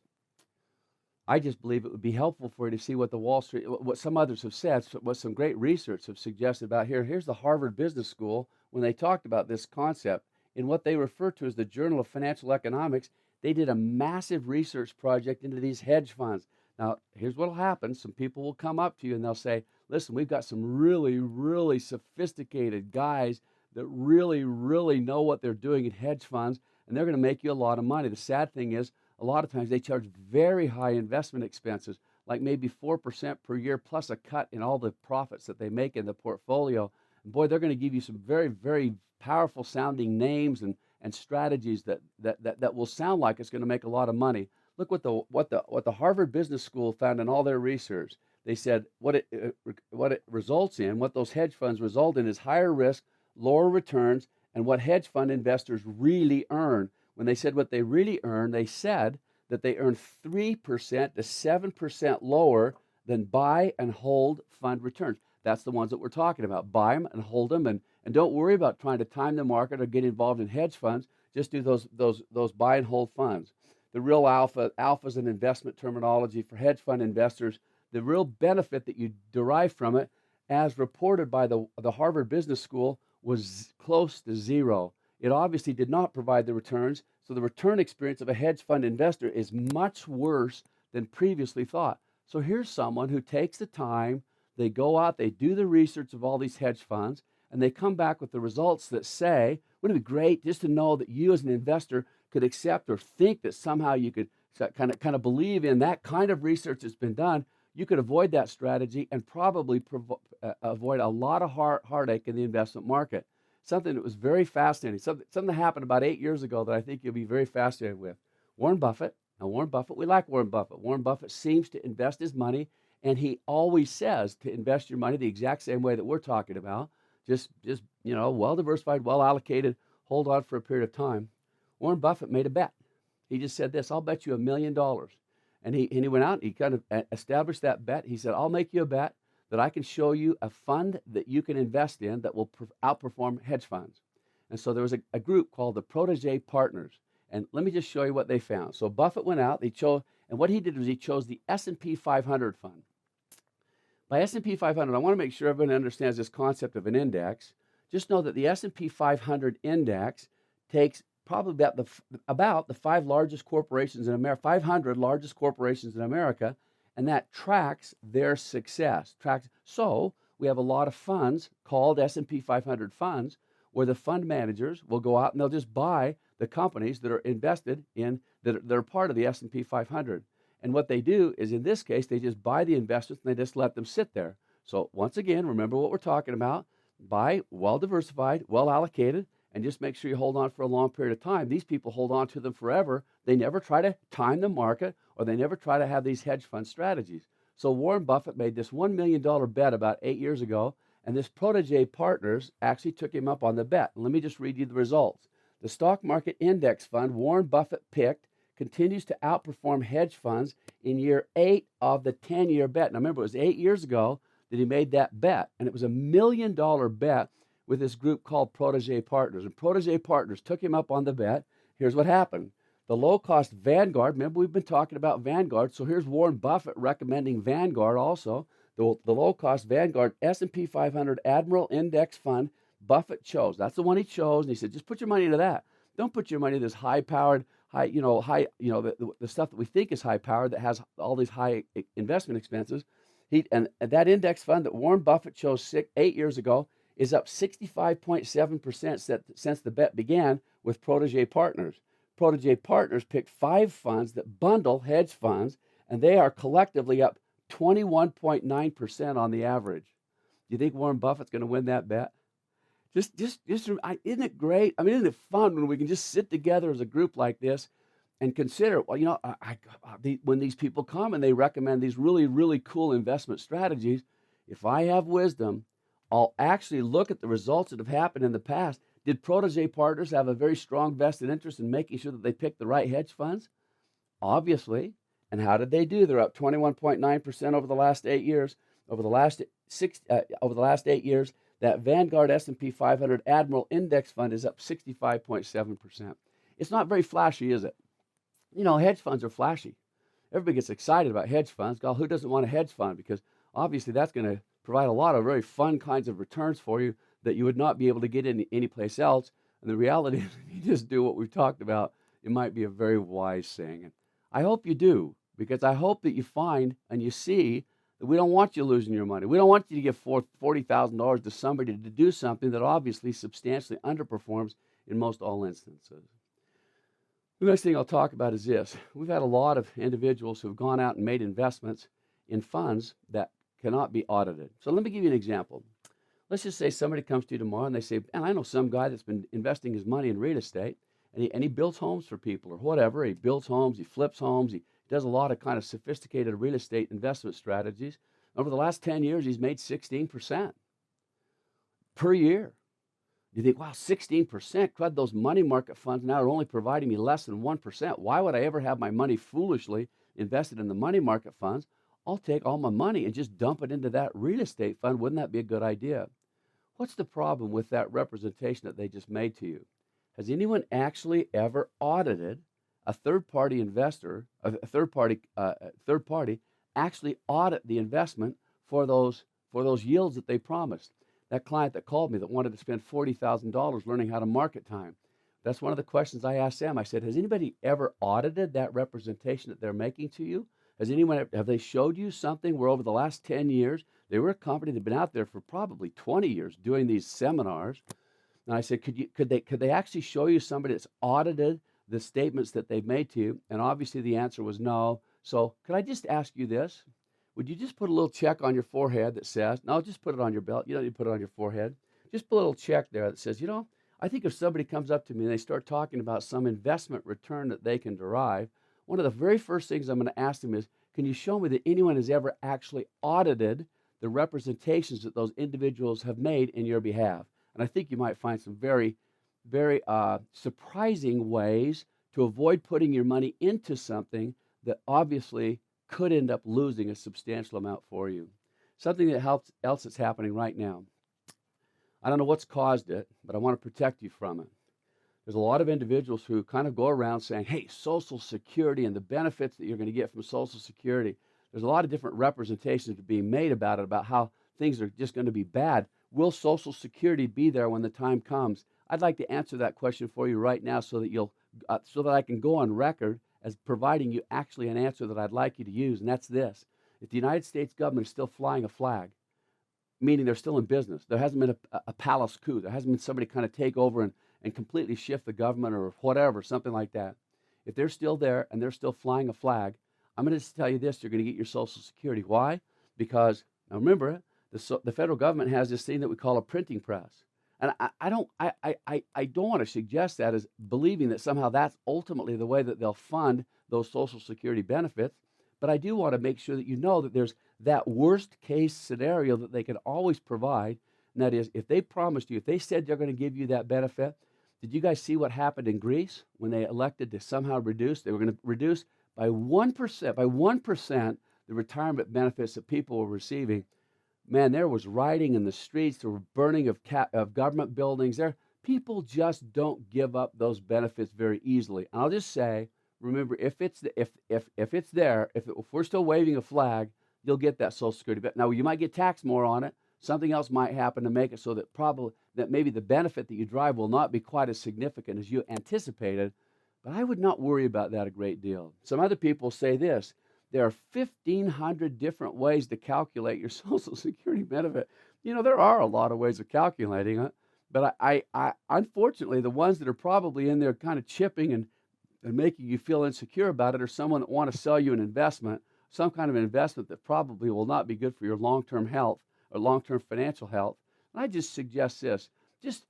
I just believe it would be helpful for you to see what the Wall Street, what some others have said, what some great research have suggested about here. Here's the Harvard Business School when they talked about this concept in what they refer to as the Journal of Financial Economics. They did a massive research project into these hedge funds. Now, here's what will happen. Some people will come up to you and they'll say, listen, we've got some really, really sophisticated guys that really, really know what they're doing in hedge funds, and they're going to make you a lot of money. The sad thing is, a lot of times they charge very high investment expenses, like maybe 4% per year, plus a cut in all the profits that they make in the portfolio. And boy, they're going to give you some very, very powerful sounding names and strategies that will sound like it's going to make a lot of money. Look what the Harvard Business School found in all their research. They said what it results in, what those hedge funds result in, is higher risk, lower returns, and what hedge fund investors really earn. When they said what they really earn, they said that they earn 3% to 7% lower than buy and hold fund returns. That's the ones that we're talking about. Buy them and hold them, and don't worry about trying to time the market or get involved in hedge funds. Just do those buy and hold funds. The real alpha's an investment terminology for hedge fund investors. The real benefit that you derive from it, as reported by the Harvard Business School, was close to zero. It obviously did not provide the returns, so the return experience of a hedge fund investor is much worse than previously thought. So here's someone who takes the time, they go out, they do the research of all these hedge funds, and they come back with the results that say, wouldn't it be great just to know that you as an investor could accept or think that somehow you could kind of believe in that kind of research that's been done. You could avoid that strategy and probably avoid a lot of heartache in the investment market. Something that was very fascinating, something that happened about 8 years ago that I think you'll be very fascinated with. Warren Buffett. Now, Warren Buffett, we like Warren Buffett. Warren Buffett seems to invest his money, and he always says to invest your money the exact same way that we're talking about. Just well diversified, well allocated, hold on for a period of time. Warren Buffett made a bet. He just said this: I'll bet you $1 million. And he went out and he kind of established that bet. He said, I'll make you a bet that I can show you a fund that you can invest in that will outperform hedge funds. And so there was a group called the Protege Partners. And let me just show you what they found. So Buffett went out, and what he did was he chose the S&P 500 fund. By S&P 500, I want to make sure everyone understands this concept of an index. Just know that the S&P 500 index takes probably about the 500 largest corporations in America, and that tracks their success. So we have a lot of funds called S&P 500 funds, where the fund managers will go out and they'll just buy the companies that are invested in, that are part of the S&P 500. And what they do is, in this case, they just buy the investments and they just let them sit there. So once again, remember what we're talking about. Buy well diversified, well allocated, and just make sure you hold on for a long period of time. These people hold on to them forever. They never try to time the market, or they never try to have these hedge fund strategies. So Warren Buffett made this $1 million bet about 8 years ago, and this Protege Partners actually took him up on the bet. And let me just read you the results. The stock market index fund Warren Buffett picked continues to outperform hedge funds in year 8 of the 10-year bet. Now remember, it was 8 years ago that he made that bet, and it was $1 million bet with this group called Protege Partners. And Protege Partners took him up on the bet. Here's what happened. The low-cost Vanguard, remember we've been talking about Vanguard, so here's Warren Buffett recommending Vanguard also. The low-cost Vanguard S&P 500 Admiral Index Fund Buffett chose. That's the one he chose, and he said, just put your money into that. Don't put your money in this high-powered, the stuff that we think is high powered that has all these high investment expenses. And that index fund that Warren Buffett chose 8 years ago is up 65.7% since the bet began with Protege Partners. Protege Partners picked 5 funds that bundle hedge funds, and they are collectively up 21.9% on the average. Do you think Warren Buffett's going to win that bet? Isn't it great? I mean, isn't it fun when we can just sit together as a group like this and consider, well, when these people come and they recommend these really, really cool investment strategies, if I have wisdom, I'll actually look at the results that have happened in the past. Did Protege Partners have a very strong vested interest in making sure that they picked the right hedge funds? Obviously. And how did they do? They're up 21.9% over the last 8 years. Over the last 8 years, that Vanguard S&P 500 Admiral Index Fund is up 65.7%. It's not very flashy, is it? Hedge funds are flashy. Everybody gets excited about hedge funds. God, who doesn't want a hedge fund? Because obviously that's going to provide a lot of very fun kinds of returns for you that you would not be able to get any place else. And the reality is, if you just do what we've talked about, it might be a very wise thing. And I hope you do, because I hope that you find and you see that we don't want you losing your money. We don't want you to give $40,000 to somebody to do something that obviously substantially underperforms in most all instances. The next thing I'll talk about is this. We've had a lot of individuals who have gone out and made investments in funds that cannot be audited. So let me give you an example. Let's just say somebody comes to you tomorrow and they say, and I know some guy that's been investing his money in real estate, and he builds homes for people or whatever. He builds homes, he flips homes, he does a lot of kind of sophisticated real estate investment strategies. Over the last 10 years, he's made 16% per year. You think, wow, 16%? Crud, those money market funds now are only providing me less than 1%. Why would I ever have my money foolishly invested in the money market funds? I'll take all my money and just dump it into that real estate fund. Wouldn't that be a good idea? What's the problem with that representation that they just made to you? Has anyone actually ever audited a third-party investor, a third-party actually audit the investment for those yields that they promised? That client that called me that wanted to spend $40,000 learning how to market time. That's one of the questions I asked them. I said, has anybody ever audited that representation that they're making to you? Have they showed you something where over the last 10 years, they were a company that had been out there for probably 20 years doing these seminars. And I said, could they actually show you somebody that's audited the statements that they've made to you? And obviously the answer was no. So could I just ask you this? Would you just put a little check on your forehead that says, no, just put it on your belt. You don't need to put it on your forehead. Just put a little check there that says, I think if somebody comes up to me and they start talking about some investment return that they can derive, one of the very first things I'm going to ask them is, can you show me that anyone has ever actually audited the representations that those individuals have made in your behalf? And I think you might find some very, very surprising ways to avoid putting your money into something that obviously could end up losing a substantial amount for you. Something else that's happening right now. I don't know what's caused it, but I want to protect you from it. There's a lot of individuals who kind of go around saying, hey, Social Security and the benefits that you're going to get from Social Security. There's a lot of different representations being made about it, about how things are just going to be bad. Will Social Security be there when the time comes? I'd like to answer that question for you right now so that I can go on record as providing you actually an answer that I'd like you to use, and that's this. If the United States government is still flying a flag, meaning they're still in business, there hasn't been a palace coup, there hasn't been somebody kind of take over and completely shift the government or whatever, something like that. If they're still there and they're still flying a flag, I'm going to just tell you this, you're going to get your Social Security. Why? Because, now remember, the federal government has this thing that we call a printing press. And I don't want to suggest that as believing that somehow that's ultimately the way that they'll fund those Social Security benefits. But I do want to make sure that you know that there's that worst case scenario that they can always provide. And that is, if they promised you, if they said they're going to give you that benefit, did you guys see what happened in Greece when they elected to somehow reduce? They were going to reduce by 1%, the retirement benefits that people were receiving. Man, there was rioting in the streets. There were burning of government buildings. People just don't give up those benefits very easily. And I'll just say, remember, if we're still waving a flag, you'll get that Social Security. Now, you might get taxed more on it. Something else might happen to make it so that maybe the benefit that you derive will not be quite as significant as you anticipated. But I would not worry about that a great deal. Some other people say this: there are 1,500 different ways to calculate your Social Security benefit. There are a lot of ways of calculating it, but I unfortunately, the ones that are probably in there kind of chipping and making you feel insecure about it are someone that want to sell you an investment, some kind of an investment that probably will not be good for your long-term health or long-term financial health. And I just suggest this: just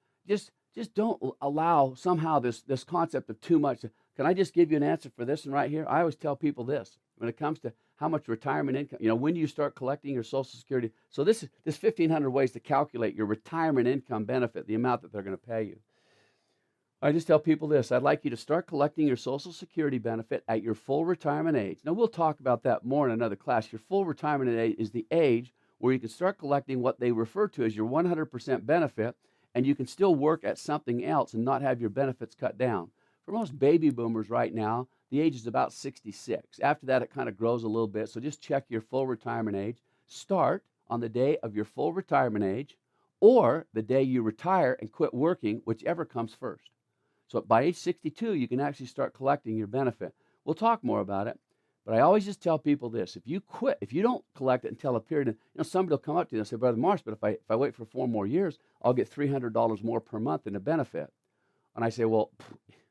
just don't allow somehow this concept of too much. Can I just give you an answer for this one right here? I always tell people this when it comes to how much retirement income, when do you start collecting your Social Security? So this 1,500 ways to calculate your retirement income benefit, the amount that they're going to pay you. I just tell people this: I'd like you to start collecting your Social Security benefit at your full retirement age. Now, we'll talk about that more in another class. Your full retirement age is the age where you can start collecting what they refer to as your 100% benefit, and you can still work at something else and not have your benefits cut down. For most baby boomers right now, the age is about 66. After that, it kind of grows a little bit, so just check your full retirement age. Start on the day of your full retirement age or the day you retire and quit working, whichever comes first. So by age 62, you can actually start collecting your benefit. We'll talk more about it, but I always just tell people this: if you quit, if you don't collect it until a period, somebody will come up to you and say, "Brother Marsh, but if I wait for 4 more years, I'll get $300 more per month in a benefit." And I say, well,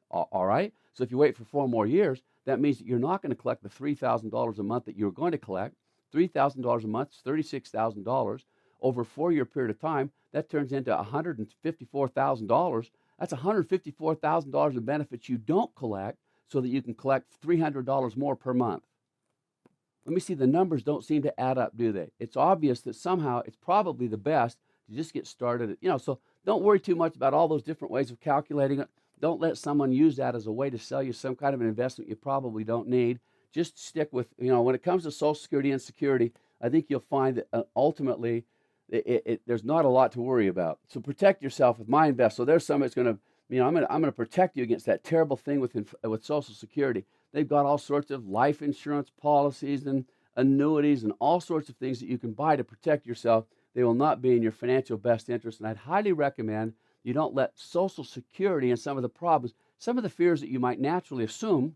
all right. So if you wait for 4 more years, that means that you're not going to collect the $3,000 a month that you were going to collect. $3,000 a month is $36,000 over a 4-year period of time. That turns into $154,000. That's $154,000 in benefits you don't collect, so that you can collect $300 more per month. Let me see, the numbers don't seem to add up, do they? It's obvious that somehow it's probably the best to just get started. So don't worry too much about all those different ways of calculating it. Don't let someone use that as a way to sell you some kind of an investment you probably don't need. Just stick with, when it comes to Social Security and security, I think you'll find that ultimately there's not a lot to worry about. So protect yourself with my invest. So there's somebody that's going to, I'm going to protect you against that terrible thing with Social Security. They've got all sorts of life insurance policies and annuities and all sorts of things that you can buy to protect yourself. They will not be in your financial best interest, and I'd highly recommend you don't let Social Security and some of the problems, some of the fears that you might naturally assume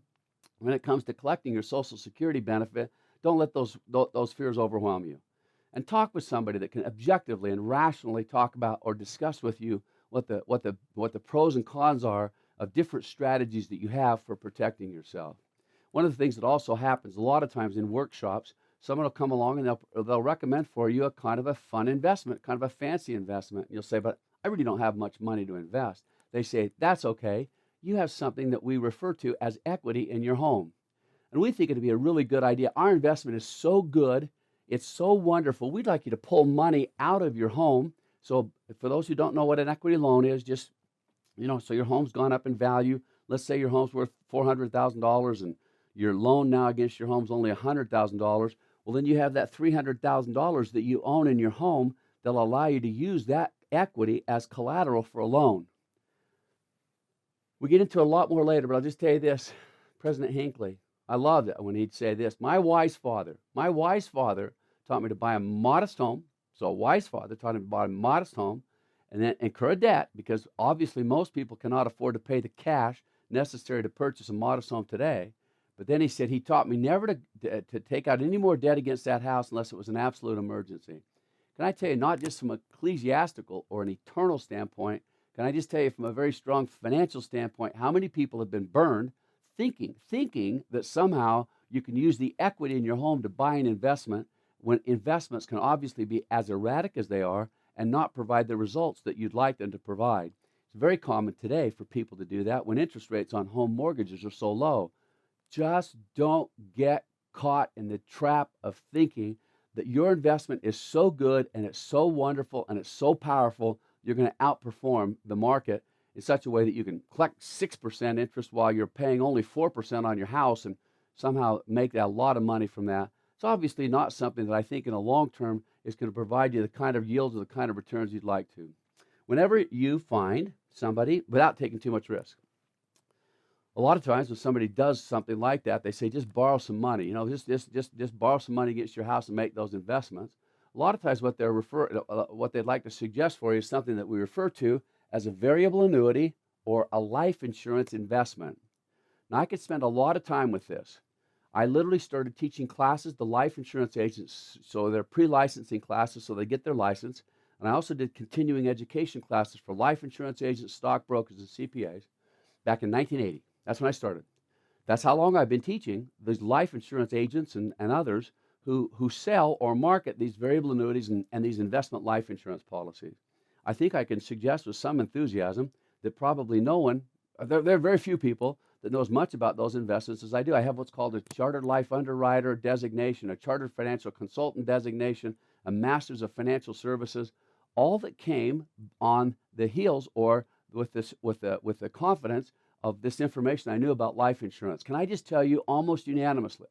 when it comes to collecting your Social Security benefit, don't let those fears overwhelm you. And talk with somebody that can objectively and rationally talk about or discuss with you what the pros and cons are of different strategies that you have for protecting yourself. One of the things that also happens a lot of times in workshops, someone will come along and they'll recommend for you a kind of a fun investment, kind of a fancy investment. And you'll say, but I really don't have much money to invest. They say, that's okay. You have something that we refer to as equity in your home. And we think it'd be a really good idea. Our investment is so good. It's so wonderful. We'd like you to pull money out of your home. So for those who don't know what an equity loan is, just, so your home's gone up in value. Let's say your home's worth $400,000 and your loan now against your home's only $100,000. Well, then you have that $300,000 that you own in your home that'll allow you to use that equity as collateral for a loan. We get into a lot more later, but I'll just tell you this. President Hinckley, I loved it when he'd say this: my wise father taught me to buy a modest home. So a wise father taught him to buy a modest home and then incur a debt, because obviously most people cannot afford to pay the cash necessary to purchase a modest home today. But then he said he taught me never to take out any more debt against that house unless it was an absolute emergency. Can I tell you, not just from an ecclesiastical or an eternal standpoint, can I just tell you from a very strong financial standpoint, how many people have been burned thinking that somehow you can use the equity in your home to buy an investment, when investments can obviously be as erratic as they are and not provide the results that you'd like them to provide. It's very common today for people to do that when interest rates on home mortgages are so low. Just don't get caught in the trap of thinking that your investment is so good and it's so wonderful and it's so powerful, you're going to outperform the market in such a way that you can collect 6% interest while you're paying only 4% on your house and somehow make a lot of money from that. It's obviously not something that I think in the long term is going to provide you the kind of yields or the kind of returns you'd like to. Whenever you find somebody, without taking too much risk, a lot of times when somebody does something like that, they say, just borrow some money. Just borrow some money against your house and make those investments. A lot of times what they'd like to suggest for you is something that we refer to as a variable annuity or a life insurance investment. Now, I could spend a lot of time with this. I literally started teaching classes to life insurance agents, so they're pre-licensing classes so they get their license. And I also did continuing education classes for life insurance agents, stockbrokers, and CPAs back in 1980. That's when I started. That's how long I've been teaching these life insurance agents and others who sell or market these variable annuities and these investment life insurance policies. I think I can suggest with some enthusiasm that probably no one, there are very few people that know as much about those investments as I do. I have what's called a Chartered Life Underwriter designation, a Chartered Financial Consultant designation, a Masters of Financial Services, all that came on the heels or with the confidence of this information I knew about life insurance. Can I just tell you, almost unanimously,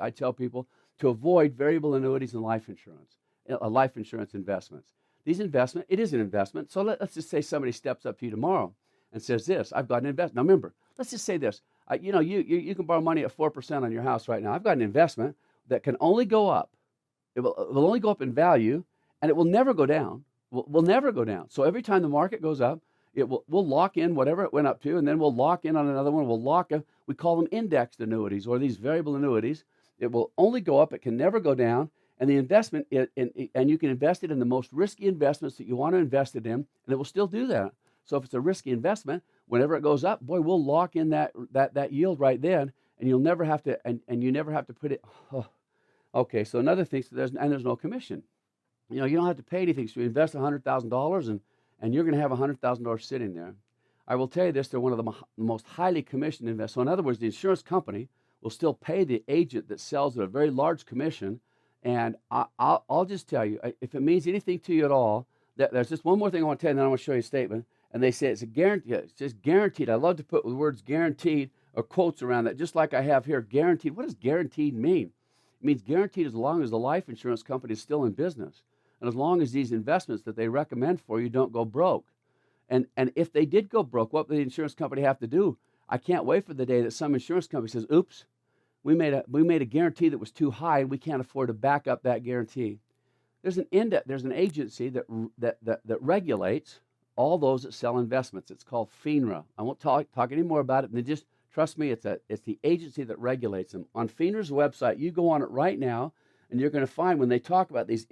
I tell people to avoid variable annuities and life insurance investments. These investment, it is an investment. So let's just say somebody steps up to you tomorrow and says this, I've got an investment. Now remember, let's just say this, you can borrow money at 4% on your house right now. I've got an investment that can only go up. It will only go up in value, and it will never go down. Will never go down. So every time the market goes up, we'll lock in whatever it went up to, and then we'll lock in on another one. We call them indexed annuities or these variable annuities. It will only go up. It can never go down. And the investment, and you can invest it in the most risky investments that you want to invest it in, and it will still do that. So if it's a risky investment, whenever it goes up, boy, we'll lock in that yield right then, and you'll never have to, and you never have to put it. Oh, okay, so another thing, so there's no commission. You don't have to pay anything. So you invest $100,000, and you're going to have $100,000 sitting there. I will tell you this: they're one of the most highly commissioned investments. So in other words, the insurance company will still pay the agent that sells at a very large commission. And I'll just tell you, if it means anything to you at all, there's just one more thing I want to tell you, and then I want to show you a statement. And they say it's a guarantee. It's just guaranteed. I love to put the words guaranteed or quotes around that, just like I have here. Guaranteed. What does guaranteed mean? It means guaranteed as long as the life insurance company is still in business, and as long as these investments that they recommend for you don't go broke. And if they did go broke, what would the insurance company have to do? I can't wait for the day that some insurance company says, "Oops, we made a guarantee that was too high, and we can't afford to back up that guarantee." There's an agency that regulates all those that sell investments. It's called FINRA. I won't talk any more about it. And just trust me, it's the agency that regulates them. On FINRA's website, you go on it right now, and you're going to find when they talk about these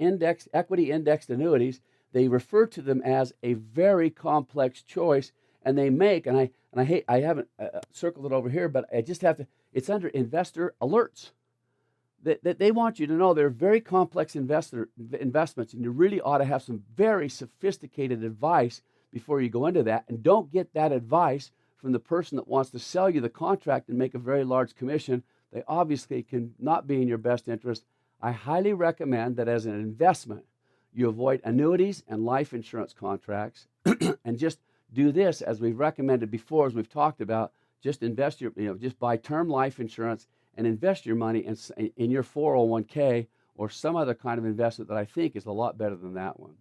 equity indexed annuities, they refer to them as a very complex choice, and they make, and I haven't circled it over here, but I just have to. It's under investor alerts. That they want you to know they're very complex investments, and you really ought to have some very sophisticated advice before you go into that. And don't get that advice from the person that wants to sell you the contract and make a very large commission. They obviously can not be in your best interest. I highly recommend that as an investment, you avoid annuities and life insurance contracts and just do this as we've recommended before, as we've talked about. Just invest just buy term life insurance and invest your money in your 401k or some other kind of investment that I think is a lot better than that one.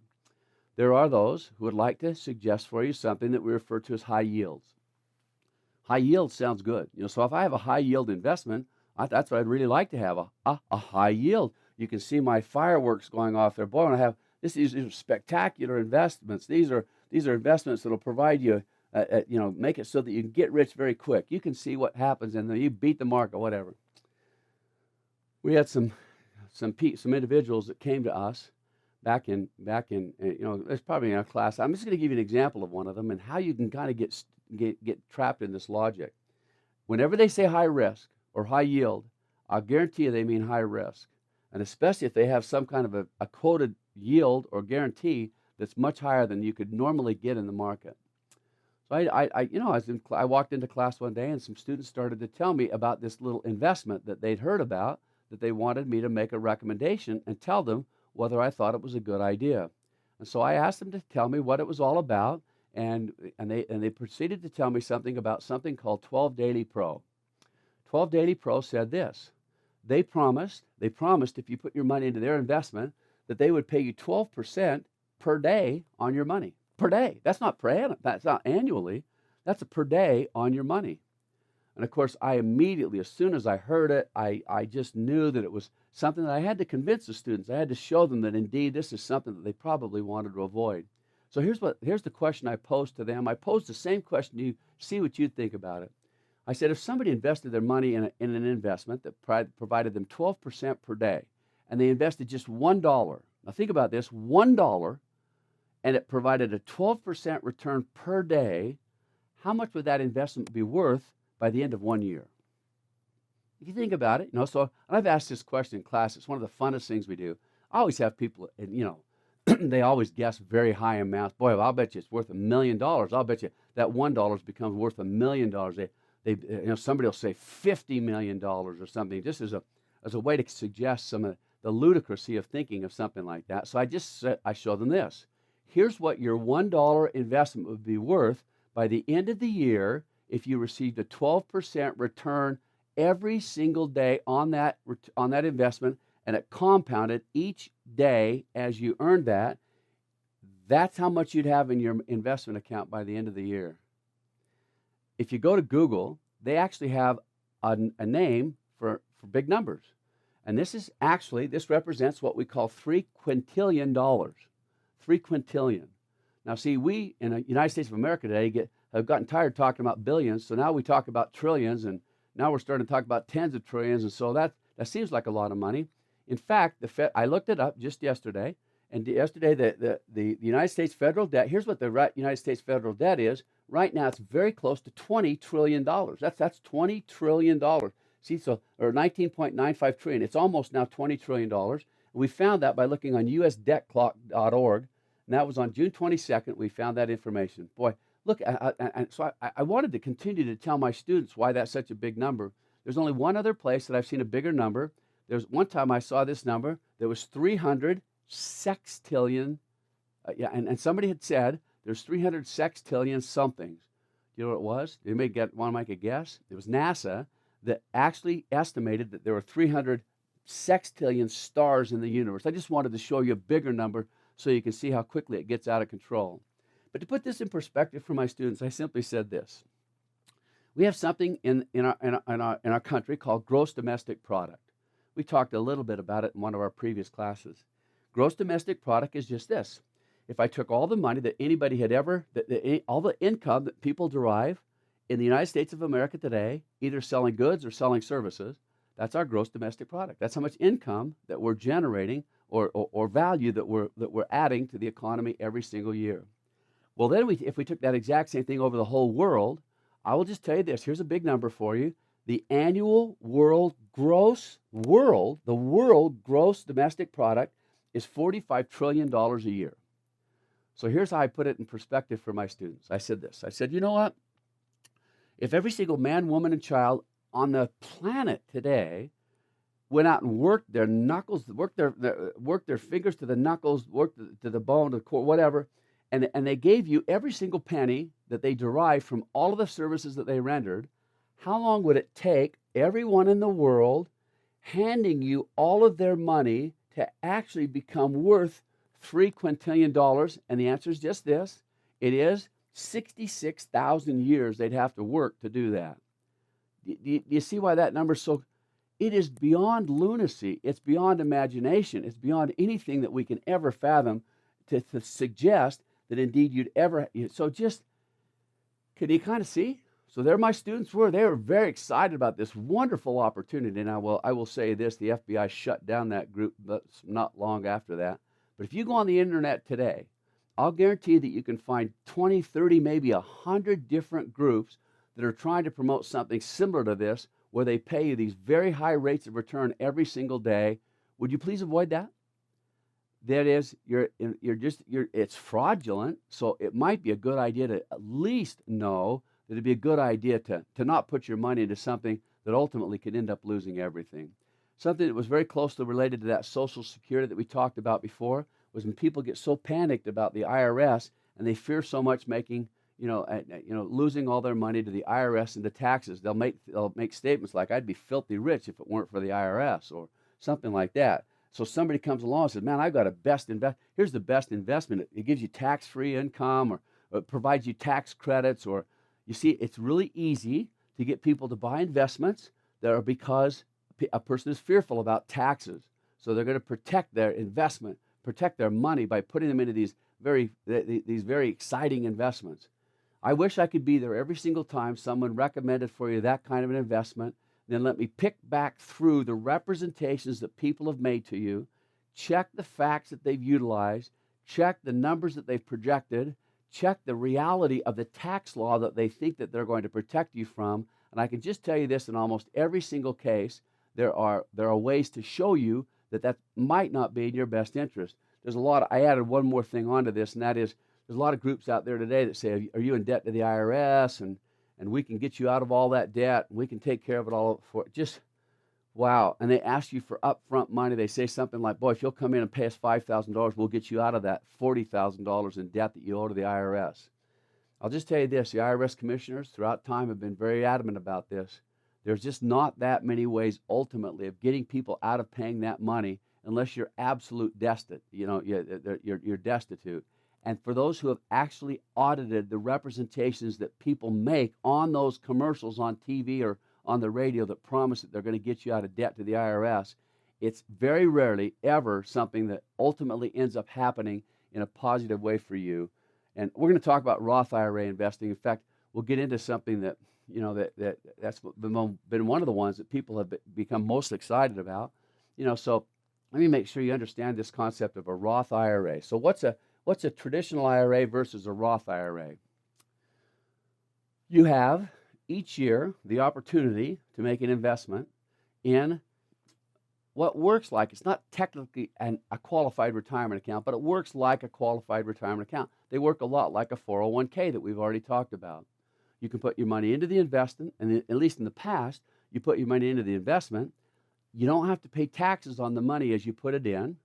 There are those who would like to suggest for you something that we refer to as high yields. High yield sounds good. So if I have a high yield investment, that's what I'd really like to have, a high yield. You can see my fireworks going off there. Boy, when I have these are spectacular investments. These are investments that will provide you, make it so that you can get rich very quick. You can see what happens, and you beat the market, whatever. We had some individuals that came to us back in there's probably in our class. I'm just going to give you an example of one of them and how you can kind of get trapped in this logic. Whenever they say high risk or high yield, I'll guarantee you they mean high risk, and especially if they have some kind of a quoted yield or guarantee that's much higher than you could normally get in the market. So I walked into class one day, and some students started to tell me about this little investment that they'd heard about, that they wanted me to make a recommendation and tell them whether I thought it was a good idea. And so I asked them to tell me what it was all about, and they proceeded to tell me something about something called 12 Daily Pro. 12 Daily Pro said this: they promised if you put your money into their investment that they would pay you 12% per day on your money. Per day. That's not that's not annually. That's a per day on your money. And of course, I immediately, as soon as I heard it, I just knew that it was something that I had to convince the students. I had to show them that indeed this is something that they probably wanted to avoid. So here's the question I posed to them. I posed the same question to you. See what you think about it. I said, if somebody invested their money in an investment that provided them 12% per day, and they invested just $1, now think about this, $1, and it provided a 12% return per day, how much would that investment be worth by the end of 1 year? If you think about it, so I've asked this question in class. It's one of the funnest things we do. I always have people, and they always guess very high amounts. Boy, I'll bet you it's worth $1 million. I'll bet you that $1 becomes worth $1 million. Somebody will say $50 million or something, just as a way to suggest some of the ludicrousy of thinking of something like that. So I show them this. Here's what your $1 investment would be worth by the end of the year if you received a 12% return every single day on that investment, and it compounded each day as you earned that. That's how much you'd have in your investment account by the end of the year. If you go to Google, they actually have a name for big numbers. And this represents what we call $3 quintillion. 3 quintillion. Now, see, we in the United States of America today have gotten tired talking about billions, so now we talk about trillions, and now we're starting to talk about tens of trillions, and so that seems like a lot of money. In fact, I looked it up just yesterday, and yesterday the United States federal debt, here's what the United States federal debt is. Right now, it's very close to $20 trillion. That's $20 trillion. See, or 19.95 trillion. It's almost now $20 trillion. And we found that by looking on usdebtclock.org, and that was on June 22nd. We found that information. Boy, look, so I wanted to continue to tell my students why that's such a big number. There's only one other place that I've seen a bigger number. There's one time I saw this number. There was 300 sextillion. And somebody had said there's 300 sextillion somethings. Do you know what it was? You may want to make a guess. It was NASA that actually estimated that there were 300 sextillion stars in the universe. I just wanted to show you a bigger number so you can see how quickly it gets out of control. But to put this in perspective for my students, I simply said this. We have something in our country called gross domestic product. We talked a little bit about it in one of our previous classes. Gross domestic product is just this. If I took all the money that anybody had ever, all the income that people derive in the United States of America today, either selling goods or selling services, that's our gross domestic product. That's how much income that we're generating or value that we're adding to the economy every single year. Well, then if we took that exact same thing over the whole world, I will just tell you this. Here's a big number for you. The annual world gross domestic product is $45 trillion a year. So here's how I put it in perspective for my students. I said this. I said, you know what? If every single man, woman, and child on the planet today went out and worked their knuckles, worked their fingers to the knuckles, worked to the bone, to the core, whatever, and they gave you every single penny that they derived from all of the services that they rendered, how long would it take everyone in the world handing you all of their money to actually become worth $3 quintillion? And the answer is just this. It is 66,000 years they'd have to work to do that. Do you see why that number is so? It is beyond lunacy. It's beyond imagination. It's beyond anything that we can ever fathom to suggest that indeed you'd ever. So just, can you kind of see? So there my students were. They were very excited about this wonderful opportunity. And I will say this, the FBI shut down that group not long after that. But if you go on the internet today, I'll guarantee that you can find 20, 30, maybe 100 different groups that are trying to promote something similar to this, where they pay you these very high rates of return every single day. Would you please avoid that? That is, it's fraudulent, so it might be a good idea to at least know that it'd be a good idea to not put your money into something that ultimately could end up losing everything. Something that was very closely related to that Social Security that we talked about before was when people get so panicked about the IRS and they fear so much losing all their money to the IRS and the taxes. They'll make statements like, "I'd be filthy rich if it weren't for the IRS," or something like that. So somebody comes along and says, "Man, I've got here's the best investment. It gives you tax-free income, or it provides you tax credits." Or, you see, it's really easy to get people to buy investments that are because a person is fearful about taxes. So they're going to protect their investment, protect their money by putting them into these very exciting investments. I wish I could be there every single time someone recommended for you that kind of an investment. Then let me pick back through the representations that people have made to you, check the facts that they've utilized, check the numbers that they've projected, check the reality of the tax law that they think that they're going to protect you from. And I can just tell you this, in almost every single case, there are ways to show you that might not be in your best interest. I added one more thing onto this, and that is there's a lot of groups out there today that say, are you in debt to the IRS? And we can get you out of all that debt, and we can take care of it all for just, wow. And they ask you for upfront money. They say something like, boy, if you'll come in and pay us $5,000, we'll get you out of that $40,000 in debt that you owe to the IRS. I'll just tell you this, the IRS commissioners throughout time have been very adamant about this. There's just not that many ways ultimately of getting people out of paying that money unless you're absolute destitute, you're destitute. And for those who have actually audited the representations that people make on those commercials on TV or on the radio that promise that they're going to get you out of debt to the IRS, it's very rarely ever something that ultimately ends up happening in a positive way for you. And we're going to talk about Roth IRA investing. In fact, we'll get into something that, that's been one of the ones that people have become most excited about. So let me make sure you understand this concept of a Roth IRA. So what's a traditional IRA versus a Roth IRA? You have each year the opportunity to make an investment in what works like, it's not technically a qualified retirement account, but it works like a qualified retirement account. They work a lot like a 401k that we've already talked about. You can put your money into the investment, and at least in the past, you put your money into the investment. You don't have to pay taxes on the money as you put it in,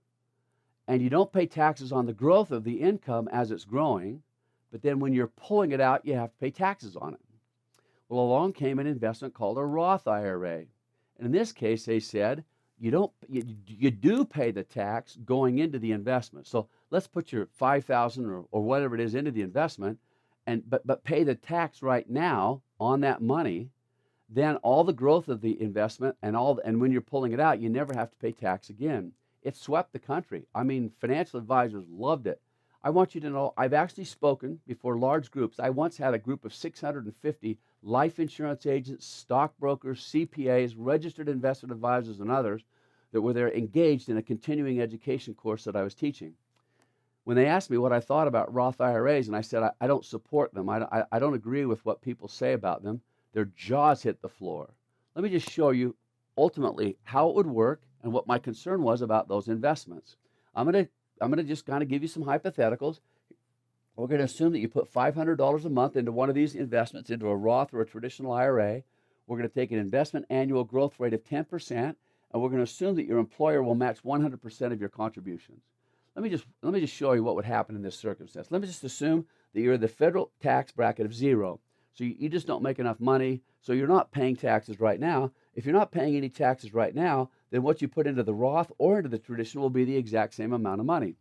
and you don't pay taxes on the growth of the income as it's growing, but then when you're pulling it out, you have to pay taxes on it. Well, along came an investment called a Roth IRA. And in this case, they said, you do pay the tax going into the investment. So let's put your $5,000 or whatever it is into the investment, but pay the tax right now on that money. Then all the growth of the investment and when you're pulling it out, you never have to pay tax again. It swept the country. I mean, financial advisors loved it. I want you to know, I've actually spoken before large groups. I once had a group of 650 life insurance agents, stockbrokers, CPAs, registered investment advisors, and others that were there engaged in a continuing education course that I was teaching. When they asked me what I thought about Roth IRAs, and I said, I don't support them. I don't agree with what people say about them. Their jaws hit the floor. Let me just show you ultimately how it would work and what my concern was about those investments. I'm going to just kind of give you some hypotheticals. We're going to assume that you put $500 a month into one of these investments, into a Roth or a traditional IRA. We're going to take an investment annual growth rate of 10%, and we're going to assume that your employer will match 100% of your contributions. Let me just show you what would happen in this circumstance. Let me just assume that you're in the federal tax bracket of 0. So you just don't make enough money, so you're not paying taxes right now. If you're not paying any taxes right now, then what you put into the Roth or into the traditional will be the exact same amount of money.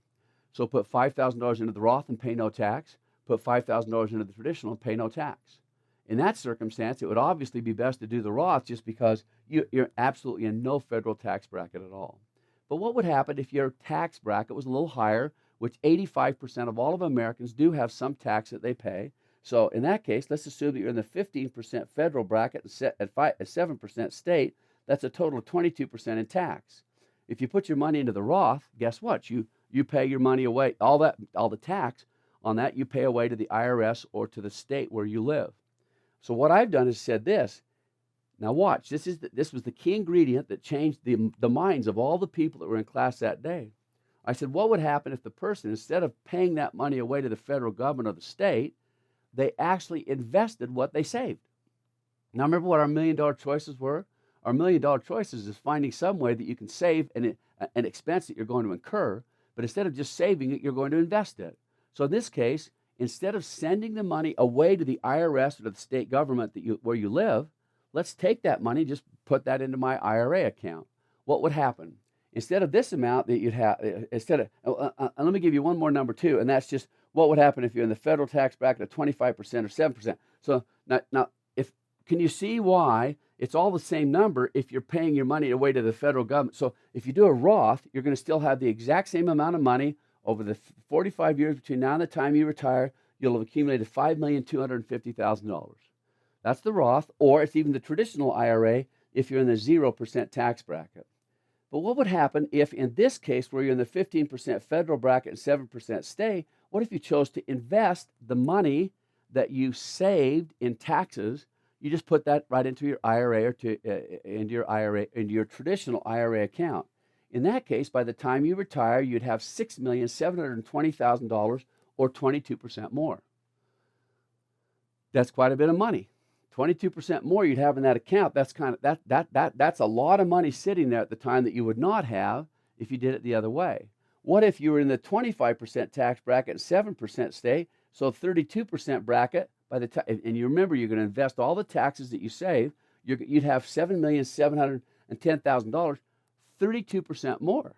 So put $5,000 into the Roth and pay no tax. Put $5,000 into the traditional and pay no tax. In that circumstance, it would obviously be best to do the Roth just because you're absolutely in no federal tax bracket at all. But what would happen if your tax bracket was a little higher, which 85% of all of Americans do have some tax that they pay? So in that case, let's assume that you're in the 15% federal bracket and set at 7% state. That's a total of 22% in tax. If you put your money into the Roth, guess what? You pay your money away, all the tax on that you pay away to the IRS or to the state where you live. So what I've done is said this. Now watch, this was the key ingredient that changed the minds of all the people that were in class that day. I said, what would happen if the person, instead of paying that money away to the federal government or the state, they actually invested what they saved? Now remember what our $1 million choices were? Our $1 million choices is finding some way that you can save an expense that you're going to incur, but instead of just saving it, you're going to invest it. So in this case, instead of sending the money away to the IRS or to the state government where you live, let's take that money, just put that into my IRA account. What would happen? Instead of this amount that you'd have, let me give you one more number too, and that's just what would happen if you're in the federal tax bracket of 25% or 7%. So now, can you see why it's all the same number if you're paying your money away to the federal government? So if you do a Roth, you're going to still have the exact same amount of money over the 45 years between now and the time you retire. you'll have accumulated $5,250,000. That's the Roth, or it's even the traditional IRA if you're in the 0% tax bracket. But what would happen if, in this case, where you're in the 15% federal bracket and 7% state, what if you chose to invest the money that you saved in taxes? You just put that right into your IRA or into your traditional IRA account. In that case, by the time you retire, you'd have $6,720,000 or 22% more. That's quite a bit of money. 22% more you'd have in that account. That's that's a lot of money sitting there at the time that you would not have if you did it the other way. What if you were in the 25% tax bracket and 7% state, so 32% bracket by the time, and you remember you're going to invest all the taxes that you save, you'd have $7,710,000, 32% more.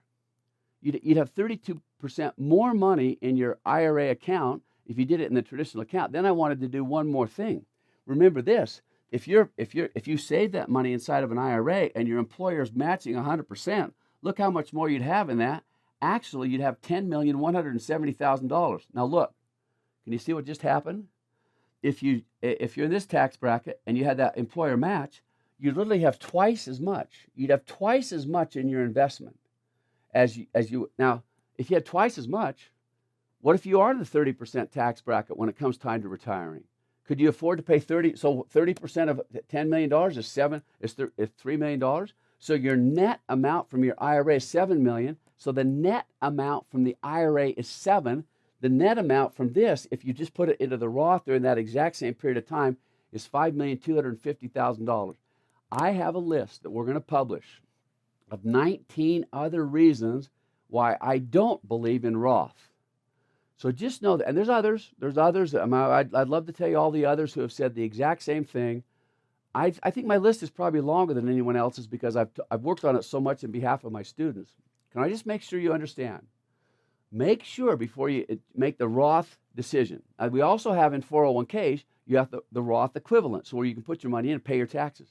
You'd have 32% more money in your IRA account if you did it in the traditional account. Then I wanted to do one more thing. Remember this: if you save that money inside of an IRA and your employer is matching 100%, look how much more you'd have in that. Actually, you'd have $10,170,000. Now look, can you see what just happened? If you're in this tax bracket and you had that employer match, you literally have twice as much. You'd have twice as much in your investment as you. Now, if you had twice as much, what if you are in the 30% tax bracket when it comes time to retiring? Could you afford to pay 30? So 30% of $10 million is $3 million. So your net amount from your IRA is $7 million. So the net amount from the IRA is $7 million. The net amount from this, if you just put it into the Roth during that exact same period of time, is $5,250,000. I have a list that we're going to publish of 19 other reasons why I don't believe in Roth. So just know that, and there's others. I'd love to tell you all the others who have said the exact same thing. I think my list is probably longer than anyone else's because I've worked on it so much on behalf of my students. Can I just make sure you understand? Make sure before you make the Roth decision. We also have in 401ks, you have the Roth equivalent, so where you can put your money in and pay your taxes.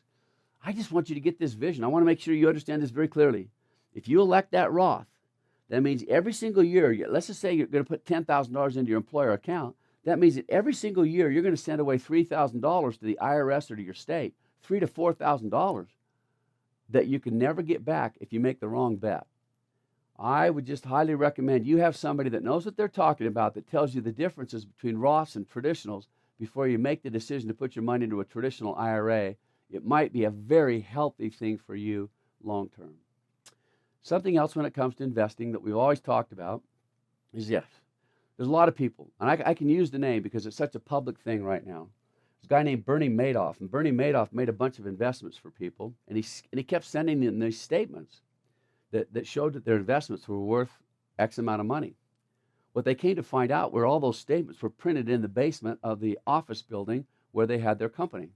I just want you to get this vision. I want to make sure you understand this very clearly. If you elect that Roth, that means every single year, let's just say you're going to put $10,000 into your employer account. That means that every single year you're going to send away $3,000 to the IRS or to your state, $3,000 to $4,000 that you can never get back if you make the wrong bet. I would just highly recommend you have somebody that knows what they're talking about, that tells you the differences between Roths and traditionals before you make the decision to put your money into a traditional IRA. It might be a very healthy thing for you long term. Something else when it comes to investing that we've always talked about is yes, there's a lot of people, and I can use the name because it's such a public thing right now. There's a guy named Bernie Madoff, and Bernie Madoff made a bunch of investments for people, and he kept sending in these statements that showed that their investments were worth X amount of money. What they came to find out were all those statements were printed in the basement of the office building where they had their company.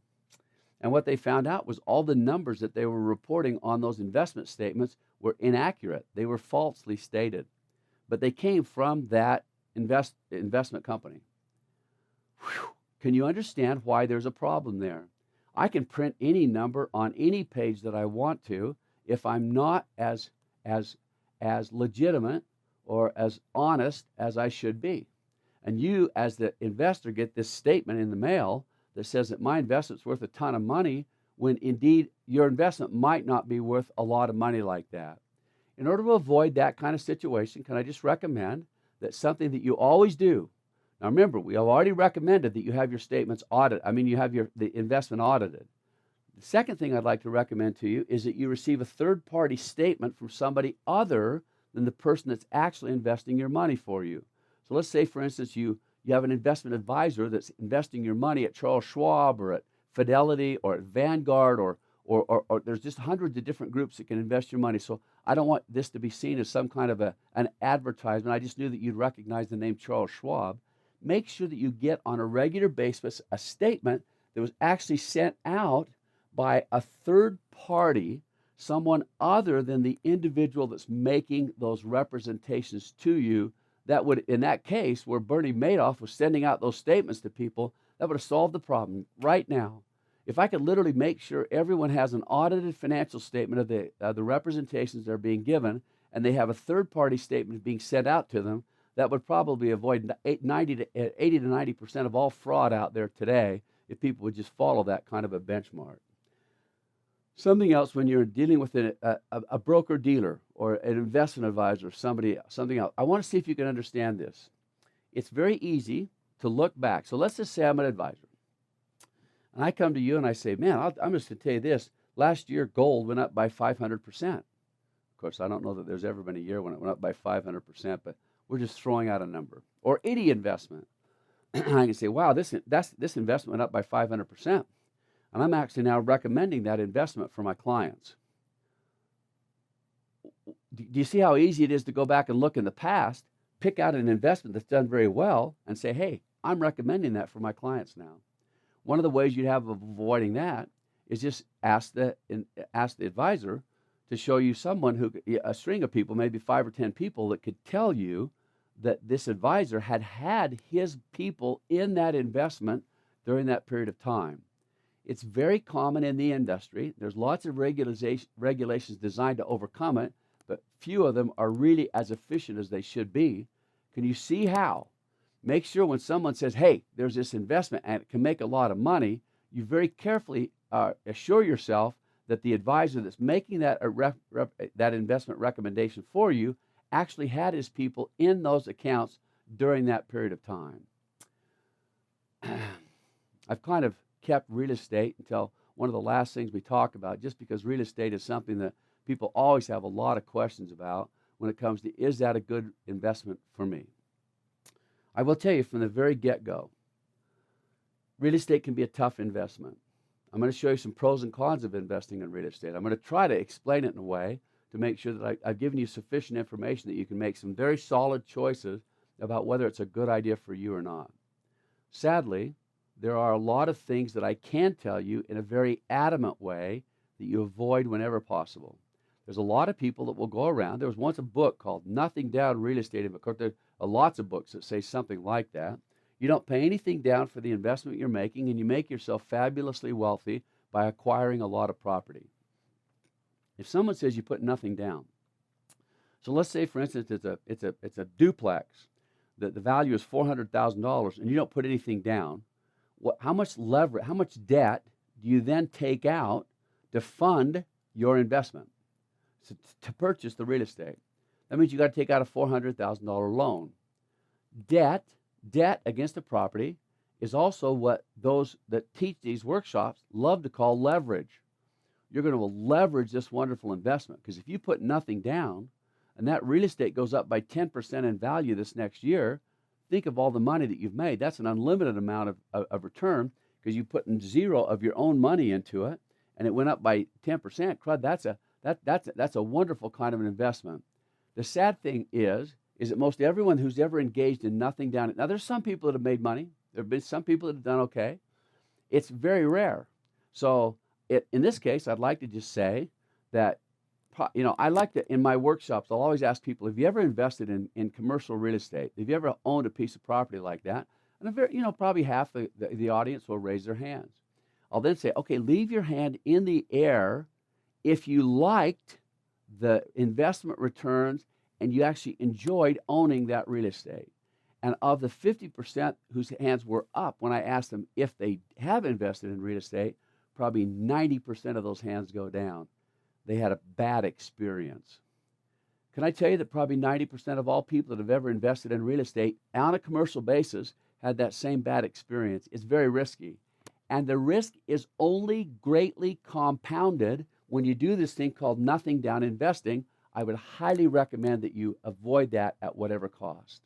And what they found out was all the numbers that they were reporting on those investment statements were inaccurate. They were falsely stated. But they came from that investment company. Whew. Can you understand why there's a problem there? I can print any number on any page that I want to if I'm not as legitimate or as honest as I should be. And you, as the investor, get this statement in the mail that says that my investment's worth a ton of money, when indeed your investment might not be worth a lot of money like that. In order to avoid that kind of situation, can I just recommend that something that you always do? Now remember, we have already recommended that you have your statements audited. You have the investment audited. The second thing I'd like to recommend to you is that you receive a third-party statement from somebody other than the person that's actually investing your money for you. So let's say, for instance, you have an investment advisor that's investing your money at Charles Schwab or at Fidelity or at Vanguard or there's just hundreds of different groups that can invest your money. So I don't want this to be seen as some kind of an advertisement. I just knew that you'd recognize the name Charles Schwab. Make sure that you get on a regular basis a statement that was actually sent out by a third party, someone other than the individual that's making those representations to you. That would, in that case, where Bernie Madoff was sending out those statements to people, that would have solved the problem right now. If I could literally make sure everyone has an audited financial statement of the representations that are being given, and they have a third-party statement being sent out to them, that would probably avoid 80 to 90% of all fraud out there today if people would just follow that kind of a benchmark. Something else when you're dealing with a broker dealer or an investment advisor, something else. I want to see if you can understand this. It's very easy to look back. So let's just say I'm an advisor. And I come to you and I say, man, I'm just going to tell you this. Last year, gold went up by 500%. Of course, I don't know that there's ever been a year when it went up by 500%, but we're just throwing out a number. Or any investment. And I can say, wow, this investment went up by 500%. And I'm actually now recommending that investment for my clients. Do you see how easy it is to go back and look in the past, pick out an investment that's done very well, and say, hey, I'm recommending that for my clients now? One of the ways you'd have of avoiding that is just ask the advisor to show you someone a string of people, maybe 5 or 10 people, that could tell you that this advisor had his people in that investment during that period of time. It's very common in the industry. There's lots of regulations designed to overcome it, but few of them are really as efficient as they should be. Can you see how? Make sure when someone says, hey, there's this investment and it can make a lot of money, you very carefully assure yourself that the advisor that's making that investment recommendation for you actually had his people in those accounts during that period of time. I've kind of kept real estate until one of the last things we talk about, just because real estate is something that people always have a lot of questions about when it comes to, is that a good investment for me? I will tell you from the very get-go, real estate can be a tough investment. I'm going to show you some pros and cons of investing in real estate. I'm going to try to explain it in a way to make sure that I've given you sufficient information that you can make some very solid choices about whether it's a good idea for you or not. Sadly, there are a lot of things that I can tell you in a very adamant way that you avoid whenever possible. There's a lot of people that will go around. There was once a book called Nothing Down Real Estate. Of course, there are lots of books that say something like that. You don't pay anything down for the investment you're making, and you make yourself fabulously wealthy by acquiring a lot of property. If someone says you put nothing down, so let's say, for instance, it's a duplex, that the value is $400,000, and you don't put anything down. How much debt do you then take out to fund your investment, to purchase the real estate? That means you got to take out a $400,000 loan. Debt against the property is also what those that teach these workshops love to call leverage. You're going to leverage this wonderful investment, because if you put nothing down and that real estate goes up by 10% in value this next year, think of all the money that you've made. That's an unlimited amount of return, because you put in zero of your own money into it, and it went up by 10%. Crud, that's a wonderful kind of an investment. The sad thing is that most everyone who's ever engaged in nothing down. Now, there's some people that have made money. There have been some people that have done okay. It's very rare. So in this case, I'd like to just say that, I like to, in my workshops, I'll always ask people, have you ever invested in commercial real estate? Have you ever owned a piece of property like that? And probably half the audience will raise their hands. I'll then say, okay, leave your hand in the air if you liked the investment returns and you actually enjoyed owning that real estate. And of the 50% whose hands were up when I asked them if they have invested in real estate, probably 90% of those hands go down. They had a bad experience. Can I tell you that probably 90% of all people that have ever invested in real estate on a commercial basis had that same bad experience? It's very risky. And the risk is only greatly compounded when you do this thing called nothing down investing. I would highly recommend that you avoid that at whatever cost.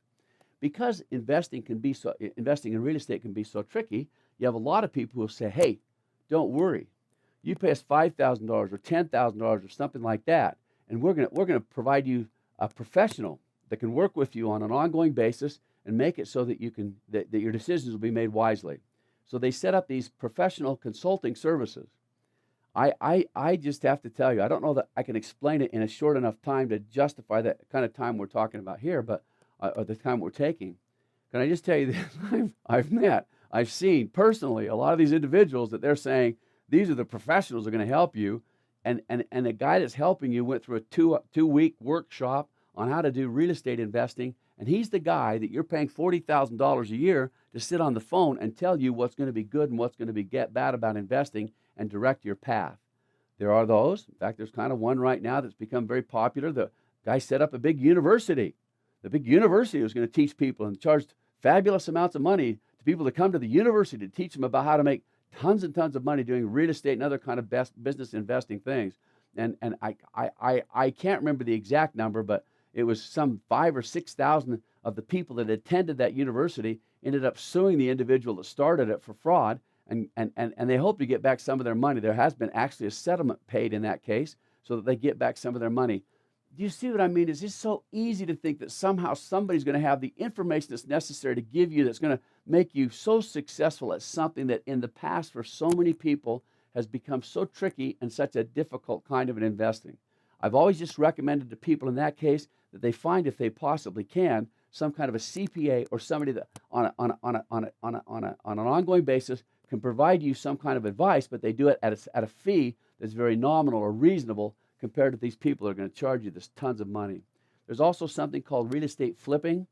Because investing in real estate can be so tricky, you have a lot of people who will say, hey, don't worry. You pay us $5,000 or $10,000 or something like that, and we're going to provide you a professional that can work with you on an ongoing basis and make it so that that your decisions will be made wisely. So they set up these professional consulting services. I just have to tell you, I don't know that I can explain it in a short enough time to justify that kind of time we're talking about here, but or the time we're taking. Can I just tell you that I've seen personally a lot of these individuals that they're saying, these are the professionals that are going to help you, and the guy that's helping you went through a two-week workshop on how to do real estate investing, and he's the guy that you're paying $40,000 a year to sit on the phone and tell you what's going to be good and what's going to be bad about investing and direct your path. There are those. In fact, there's kind of one right now that's become very popular. The guy set up a big university. The big university was going to teach people and charged fabulous amounts of money to people to come to the university to teach them about how to make tons and tons of money doing real estate and other kind of business investing things. And I can't remember the exact number, but it was some 5,000 or 6,000 of the people that attended that university ended up suing the individual that started it for fraud, and they hope to get back some of their money. There has been actually a settlement paid in that case so that they get back some of their money. Do you see what I mean? It's just so easy to think that somehow somebody's going to have the information that's necessary to give you that's going to make you so successful at something that in the past for so many people has become so tricky and such a difficult kind of an investing. I've always just recommended to people in that case that they find, if they possibly can, some kind of a CPA or somebody that on an ongoing basis can provide you some kind of advice, but they do it at a fee that's very nominal or reasonable compared to these people that are going to charge you this tons of money. There's also something called real estate flipping.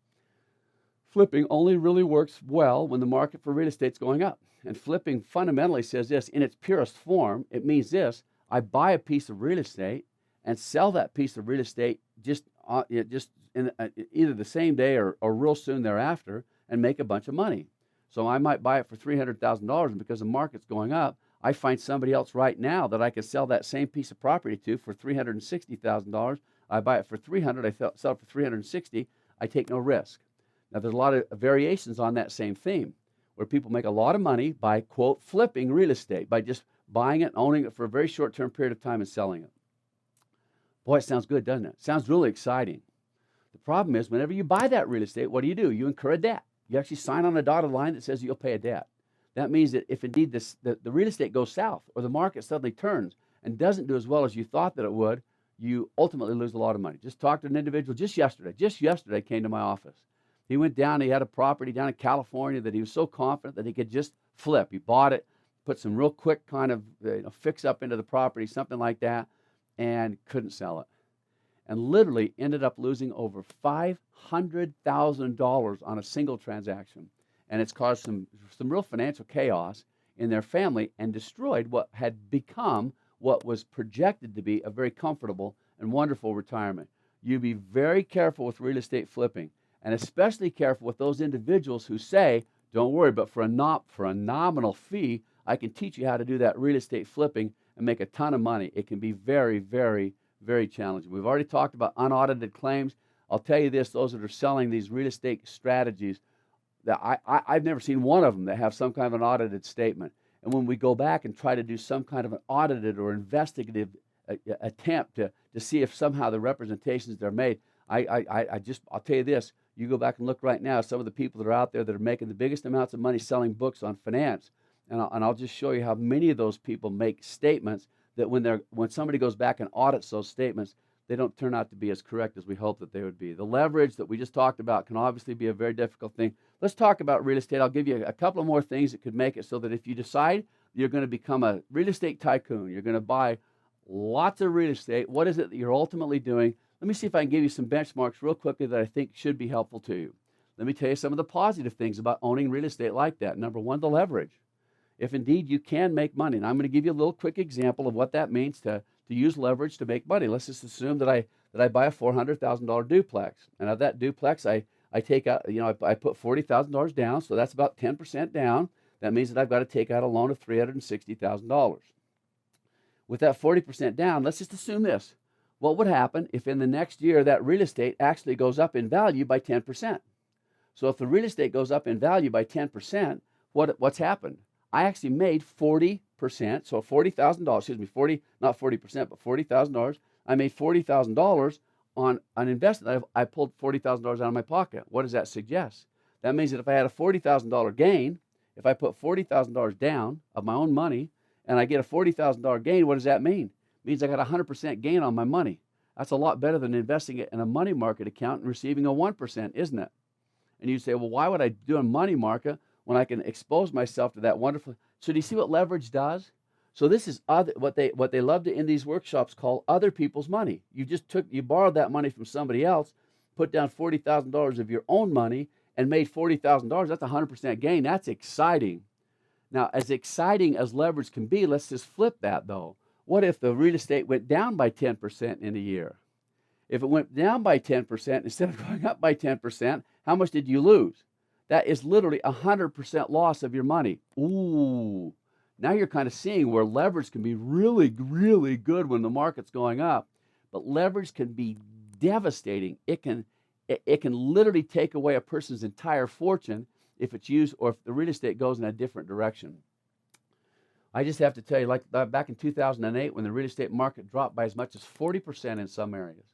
Flipping only really works well when the market for real estate's going up. And flipping fundamentally says this, in its purest form, it means this: I buy a piece of real estate and sell that piece of real estate just in either the same day or real soon thereafter and make a bunch of money. So I might buy it for $300,000, and because the market's going up, I find somebody else right now that I can sell that same piece of property to for $360,000. I buy it for $300,000, I sell it for $360,000. I take no risk. Now, there's a lot of variations on that same theme, where people make a lot of money by, quote, flipping real estate, by just buying it, owning it for a very short-term period of time and selling it. Boy, it sounds good, doesn't it? Sounds really exciting. The problem is, whenever you buy that real estate, what do? You incur a debt. You actually sign on a dotted line that says you'll pay a debt. That means that if indeed the real estate goes south or the market suddenly turns and doesn't do as well as you thought that it would, you ultimately lose a lot of money. Just talked to an individual just yesterday came to my office. He went down, he had a property down in California that he was so confident that he could just flip. He bought it, put some real quick kind of fix up into the property, something like that, and couldn't sell it. And literally ended up losing over $500,000 on a single transaction. And it's caused some real financial chaos in their family and destroyed what had become what was projected to be a very comfortable and wonderful retirement. You be very careful with real estate flipping, and especially careful with those individuals who say, don't worry, but for a nominal fee, I can teach you how to do that real estate flipping and make a ton of money. It can be very, very, very challenging. We've already talked about unaudited claims. I'll tell you this, those that are selling these real estate strategies, that I've never seen one of them that have some kind of an audited statement. And when we go back and try to do some kind of an audited or investigative attempt to see if somehow the representations they're made, I'll tell you this, you go back and look right now, some of the people that are out there that are making the biggest amounts of money selling books on finance, and I'll just show you how many of those people make statements that when somebody goes back and audits those statements, they don't turn out to be as correct as we hope that they would be. The leverage that we just talked about can obviously be a very difficult thing. Let's talk about real estate. I'll give you a couple of more things that could make it so that if you decide you're going to become a real estate tycoon, you're going to buy lots of real estate, what is it that you're ultimately doing? Let me see if I can give you some benchmarks real quickly that I think should be helpful to you. Let me tell you some of the positive things about owning real estate like that. Number one, the leverage. If indeed you can make money, and I'm going to give you a little quick example of what that means to use leverage to make money. Let's just assume that I buy a $400,000 duplex, and of that duplex, I take out, I put $40,000 down, so that's about 10% down. That means that I've got to take out a loan of $360,000. With that 40% down, let's just assume this. What would happen if in the next year that real estate actually goes up in value by 10%? So if the real estate goes up in value by 10%, what's happened? I actually made 40%, so $40,000, not 40%, but $40,000. I made $40,000 on an investment. I pulled $40,000 out of my pocket. What does that suggest? That means that if I had a $40,000 gain, if I put $40,000 down of my own money and I get a $40,000 gain, what does that mean? It means I got a 100% gain on my money. That's a lot better than investing it in a money market account and receiving a 1%, isn't it? And you say, well, why would I do a money market when I can expose myself to that wonderful? So do you see what leverage does? So this is what they love to in these workshops call other people's money. You borrowed that money from somebody else, put down $40,000 of your own money, and made $40,000. That's 100% gain. That's exciting. Now, as exciting as leverage can be, let's just flip that though. What if the real estate went down by 10% in a year? If it went down by 10% instead of going up by 10%, how much did you lose? That is literally 100% loss of your money. Ooh, now you're kind of seeing where leverage can be really, really good when the market's going up, but leverage can be devastating. It can literally take away a person's entire fortune if it's used or if the real estate goes in a different direction. I just have to tell you, like back in 2008, when the real estate market dropped by as much as 40% in some areas,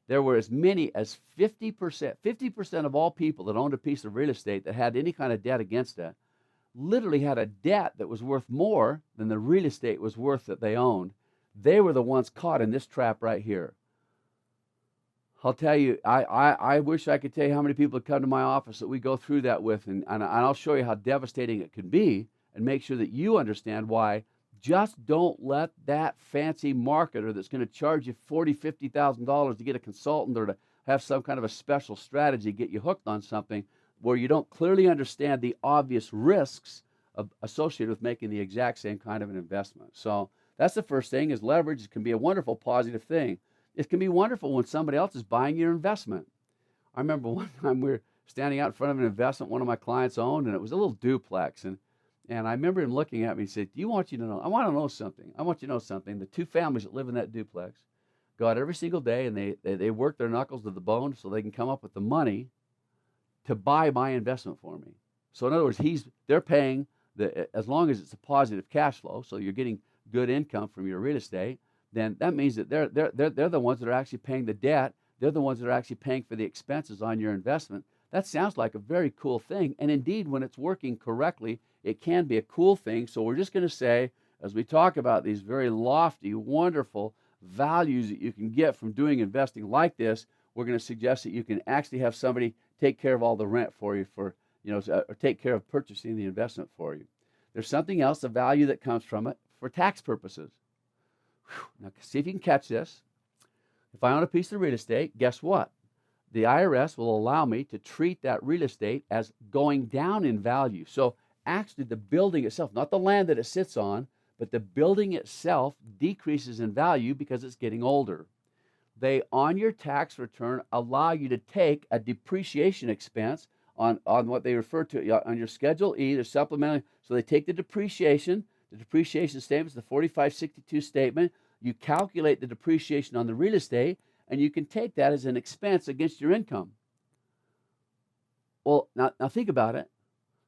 there were as many as 50% of all people that owned a piece of real estate that had any kind of debt against it, literally had a debt that was worth more than the real estate was worth that they owned. They were the ones caught in this trap right here. I'll tell you, I wish I could tell you how many people have come to my office that we go through that with, and I'll show you how devastating it can be and make sure that you understand why. Just don't let that fancy marketer that's going to charge you $40,000, $50,000 to get a consultant or to have some kind of a special strategy get you hooked on something where you don't clearly understand the obvious risks associated with making the exact same kind of an investment. So that's the first thing, is leverage can be a wonderful positive thing. It can be wonderful when somebody else is buying your investment. I remember one time we were standing out in front of an investment one of my clients owned, and it was a little duplex. And I remember him looking at me and said, I want to know something. I want you to know something. The two families that live in that duplex go out every single day, and they work their knuckles to the bone so they can come up with the money to buy my investment for me. So in other words, they're paying, as long as it's a positive cash flow, so you're getting good income from your real estate, then that means that they're the ones that are actually paying the debt. They're the ones that are actually paying for the expenses on your investment. That sounds like a very cool thing. And indeed, when it's working correctly, it can be a cool thing. So we're just going to say, as we talk about these very lofty, wonderful values that you can get from doing investing like this, we're going to suggest that you can actually have somebody take care of all the rent for you, or take care of purchasing the investment for you. There's something else, a value that comes from it for tax purposes. Now, see if you can catch this. If I own a piece of real estate, guess what? The IRS will allow me to treat that real estate as going down in value. So actually the building itself, not the land that it sits on, but the building itself decreases in value because it's getting older. They, on your tax return, allow you to take a depreciation expense on what they refer to on your Schedule E, the supplemental. So they take the depreciation statement is the 4562 statement. You calculate the depreciation on the real estate, and you can take that as an expense against your income. Well, now think about it.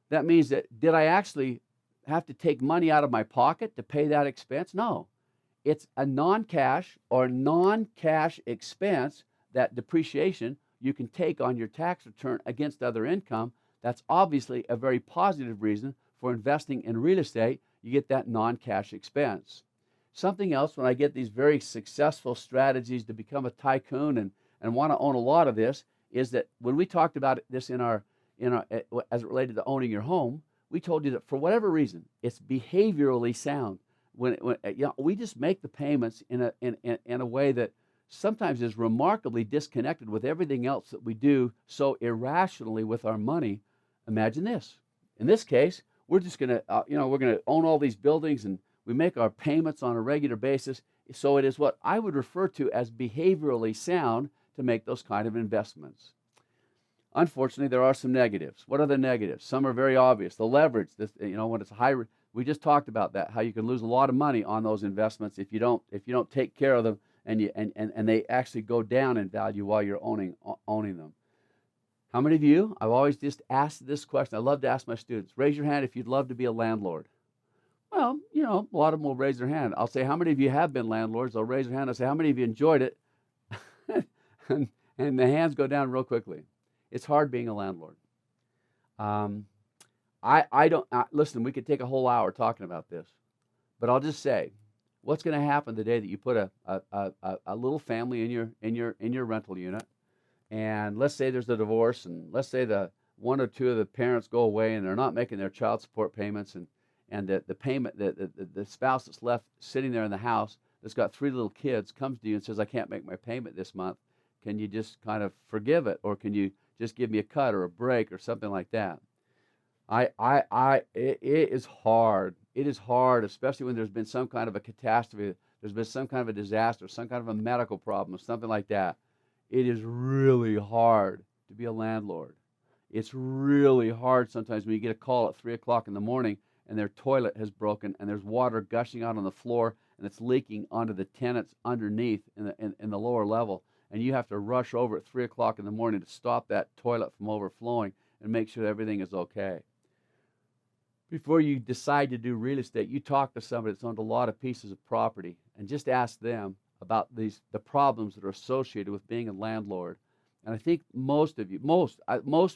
That means that, did I actually have to take money out of my pocket to pay that expense? No. It's a non-cash expense, that depreciation you can take on your tax return against other income. That's obviously a very positive reason for investing in real estate. You get that non-cash expense. Something else, when I get these very successful strategies to become a tycoon and want to own a lot of this, is that when we talked about this in our as it related to owning your home, we told you that for whatever reason, it's behaviorally sound. When we just make the payments in a way that sometimes is remarkably disconnected with everything else that we do so irrationally with our money. Imagine this. In this case, we're just going to we're going to own all these buildings, and we make our payments on a regular basis. So it is what I would refer to as behaviorally sound to make those kind of investments. Unfortunately, there are some negatives. What are the negatives? Some are very obvious. The leverage, when it's high, we just talked about that, how you can lose a lot of money on those investments if you don't take care of them, and they actually go down in value while you're owning them. How many of you, I've always just asked this question, I love to ask my students, raise your hand if you'd love to be a landlord. Well, a lot of them will raise their hand. I'll say, how many of you have been landlords? They'll raise their hand. I'll say, how many of you enjoyed it? and the hands go down real quickly. It's hard being a landlord. I don't listen. We could take a whole hour talking about this, but I'll just say, what's going to happen the day that you put a little family in your rental unit, and let's say there's a divorce, and let's say the one or two of the parents go away and they're not making their child support payments, and and the payment, the spouse that's left sitting there in the house that's got 3 little kids comes to you and says, I can't make my payment this month. Can you just kind of forgive it, or can you just give me a cut or a break or something like that? It is hard. It is hard, especially when there's been some kind of a catastrophe, there's been some kind of a disaster, some kind of a medical problem, or something like that. It is really hard to be a landlord. It's really hard sometimes when you get a call at 3 o'clock in the morning and their toilet has broken and there's water gushing out on the floor and it's leaking onto the tenants underneath in the lower level, and you have to rush over at 3 o'clock in the morning to stop that toilet from overflowing and make sure everything is okay. Before you decide to do real estate, you talk to somebody that's owned a lot of pieces of property and just ask them about the problems that are associated with being a landlord. And I think most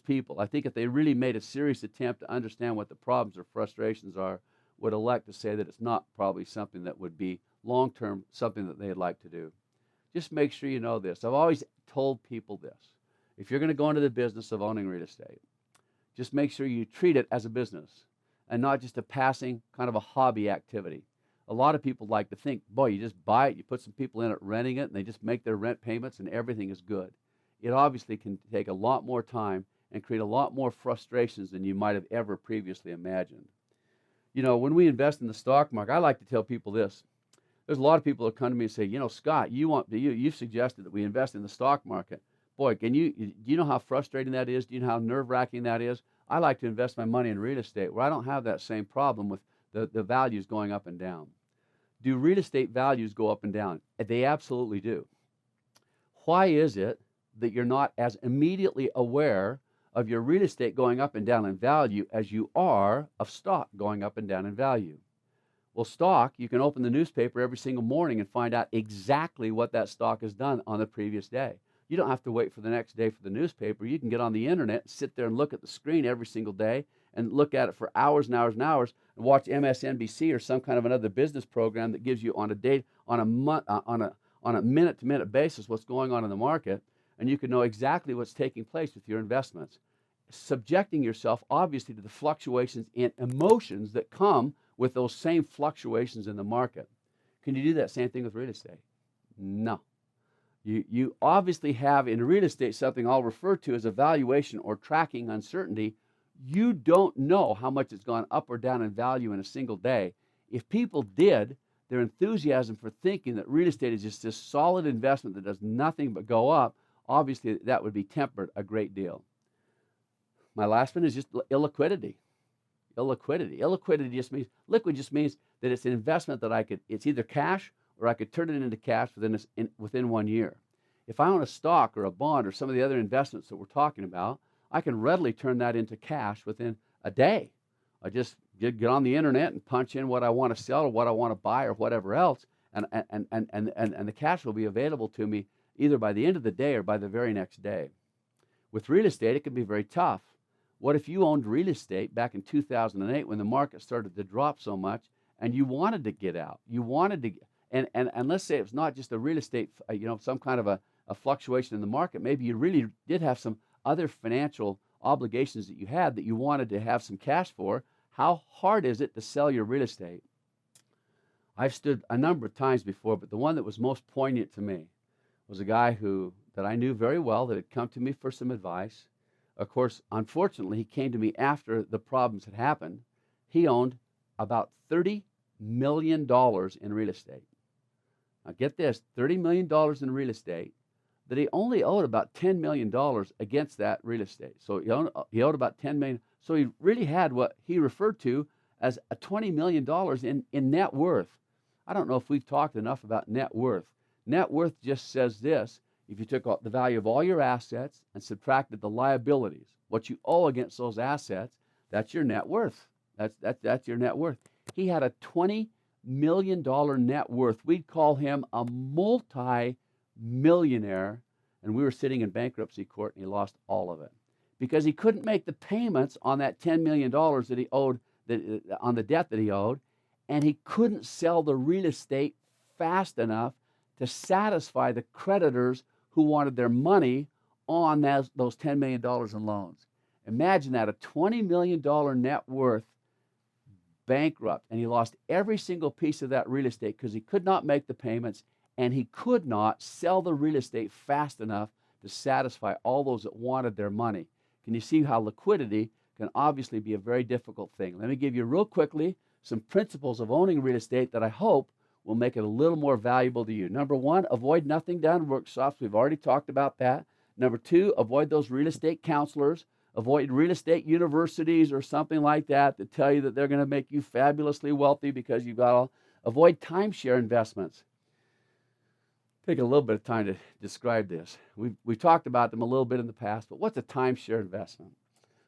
people, I think if they really made a serious attempt to understand what the problems or frustrations are, would elect to say that it's not probably something that would be long-term something that they'd like to do. Just make sure you know this. I've always told people this. If you're going to go into the business of owning real estate, just make sure you treat it as a business and not just a passing kind of a hobby activity. A lot of people like to think, boy, you just buy it, you put some people in it renting it, and they just make their rent payments and everything is good. It obviously can take a lot more time and create a lot more frustrations than you might have ever previously imagined. You know, when we invest in the stock market, I like to tell people this. There's a lot of people that come to me and say, you know, Scott, you've suggested that we invest in the stock market. Boy, do you know how frustrating that is? Do you know how nerve-wracking that is? I like to invest my money in real estate where I don't have that same problem with the values going up and down. Do real estate values go up and down? They absolutely do. Why is it that you're not as immediately aware of your real estate going up and down in value as you are of stock going up and down in value? Well, stock, you can open the newspaper every single morning and find out exactly what that stock has done on the previous day. You don't have to wait for the next day for the newspaper. You can get on the internet and sit there and look at the screen every single day and look at it for hours and hours and hours and watch MSNBC or some kind of another business program that gives you on a minute-to-minute basis what's going on in the market, and you can know exactly what's taking place with your investments, subjecting yourself obviously to the fluctuations in emotions that come with those same fluctuations in the market. Can you do that same thing with real estate? No. You obviously have in real estate something I'll refer to as evaluation or tracking uncertainty. You don't know how much it's gone up or down in value in a single day. If people did, their enthusiasm for thinking that real estate is just this solid investment that does nothing but go up, obviously that would be tempered a great deal. My last one is just illiquidity. Illiquidity just means, liquid just means that it's an investment that it's either cash or I could turn it into cash within 1 year. If I own a stock or a bond or some of the other investments that we're talking about, I can readily turn that into cash within a day. I just get on the internet and punch in what I want to sell or what I want to buy or whatever else, and the cash will be available to me either by the end of the day or by the very next day. With real estate, it can be very tough. What if you owned real estate back in 2008 when the market started to drop so much and you wanted to get out? You wanted to, and let's say it's not just a real estate, some kind of a fluctuation in the market. Maybe you really did have some other financial obligations that you had that you wanted to have some cash for. How hard is it to sell your real estate? I've stood a number of times before, but the one that was most poignant to me was a guy that I knew very well that had come to me for some advice. Of course, unfortunately, he came to me after the problems had happened. He owned about $30 million in real estate. Now get this, $30 million in real estate, that he only owed about $10 million against that real estate. So he owed about $10 million. So he really had what he referred to as a $20 million in net worth. I don't know if we've talked enough about net worth. Net worth just says this: if you took the value of all your assets and subtracted the liabilities, what you owe against those assets, that's your net worth. That's your net worth. He had a $20 million net worth. We'd call him a multi-millionaire, and we were sitting in bankruptcy court, and he lost all of it because he couldn't make the payments on that $10 million that he owed, on the debt that he owed, and he couldn't sell the real estate fast enough to satisfy the creditors who wanted their money on those $10 million in loans. Imagine that, a $20 million net worth bankrupt, and he lost every single piece of that real estate because he could not make the payments, and he could not sell the real estate fast enough to satisfy all those that wanted their money. Can you see how liquidity can obviously be a very difficult thing? Let me give you real quickly some principles of owning real estate that I hope will make it a little more valuable to you. Number one, avoid nothing down workshops. We've already talked about that. Number two, avoid those real estate counselors. Avoid real estate universities or something like that that tell you that they're going to make you fabulously wealthy because you've got all. Avoid timeshare investments. Take a little bit of time to describe this. We've talked about them a little bit in the past, but what's a timeshare investment?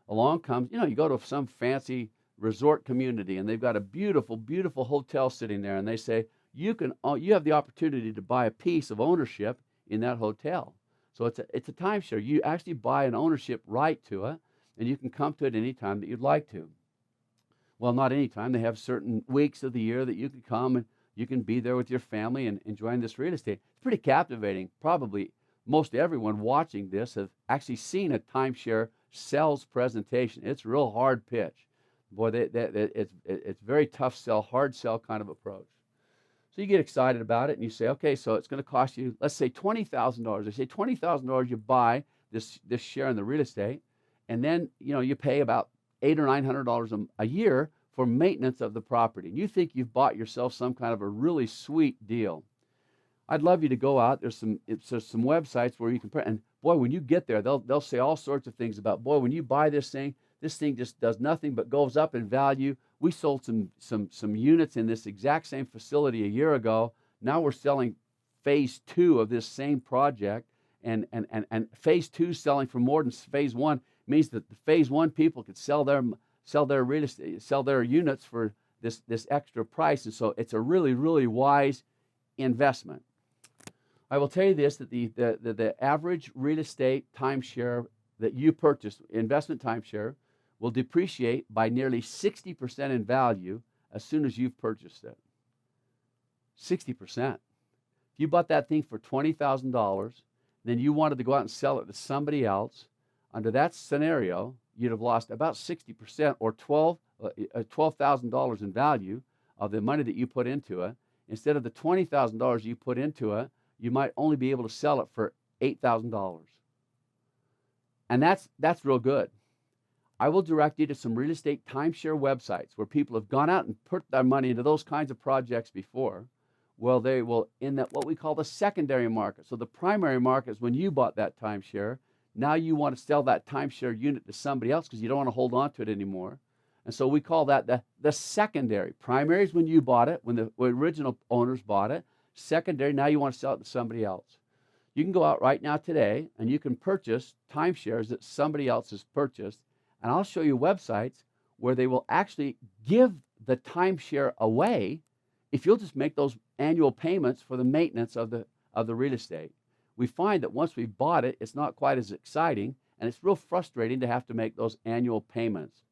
Along comes, you go to some fancy resort community and they've got a beautiful, beautiful hotel sitting there, and they say you have the opportunity to buy a piece of ownership in that hotel. So it's a timeshare. You actually buy an ownership right to it, and you can come to it anytime that you'd like to. Well, not anytime. They have certain weeks of the year that you can come and you can be there with your family and enjoying this real estate. It's pretty captivating. Probably most everyone watching this have actually seen a timeshare sales presentation. It's a real hard pitch. Boy, it's very tough sell, hard sell kind of approach. So you get excited about it and you say, okay, so it's going to cost you, let's say $20,000. They say $20,000 you buy this share in the real estate, and then you pay about $800 or $900 a year for maintenance of the property. And you think you've bought yourself some kind of a really sweet deal. I'd love you to go out. There's some websites where you can put, and boy, when you get there, they'll say all sorts of things about, boy, when you buy this thing just does nothing but goes up in value. We sold some units in this exact same facility a year ago. Now we're selling phase 2 of this same project, and phase 2 selling for more than phase 1 means that the phase 1 people could sell their real estate, sell their units for this extra price, and so it's a really, really wise investment. I will tell you this, that the average real estate timeshare that you purchase, investment timeshare, will depreciate by nearly 60% in value as soon as you've purchased it. 60%. If you bought that thing for $20,000, then you wanted to go out and sell it to somebody else, under that scenario, you'd have lost about 60% or $12,000 in value of the money that you put into it. Instead of the $20,000 you put into it, you might only be able to sell it for $8,000. And that's real good. I will direct you to some real estate timeshare websites where people have gone out and put their money into those kinds of projects before. Well, they will, in that what we call the secondary market. So the primary market is when you bought that timeshare. Now you want to sell that timeshare unit to somebody else because you don't want to hold on to it anymore. And so we call that the secondary. Primary is when you bought it, when the original owners bought it. Secondary, now you want to sell it to somebody else. You can go out right now today and you can purchase timeshares that somebody else has purchased. And I'll show you websites where they will actually give the timeshare away if you'll just make those annual payments for the maintenance of the real estate. We find that once we've bought it, it's not quite as exciting, and it's real frustrating to have to make those annual payments.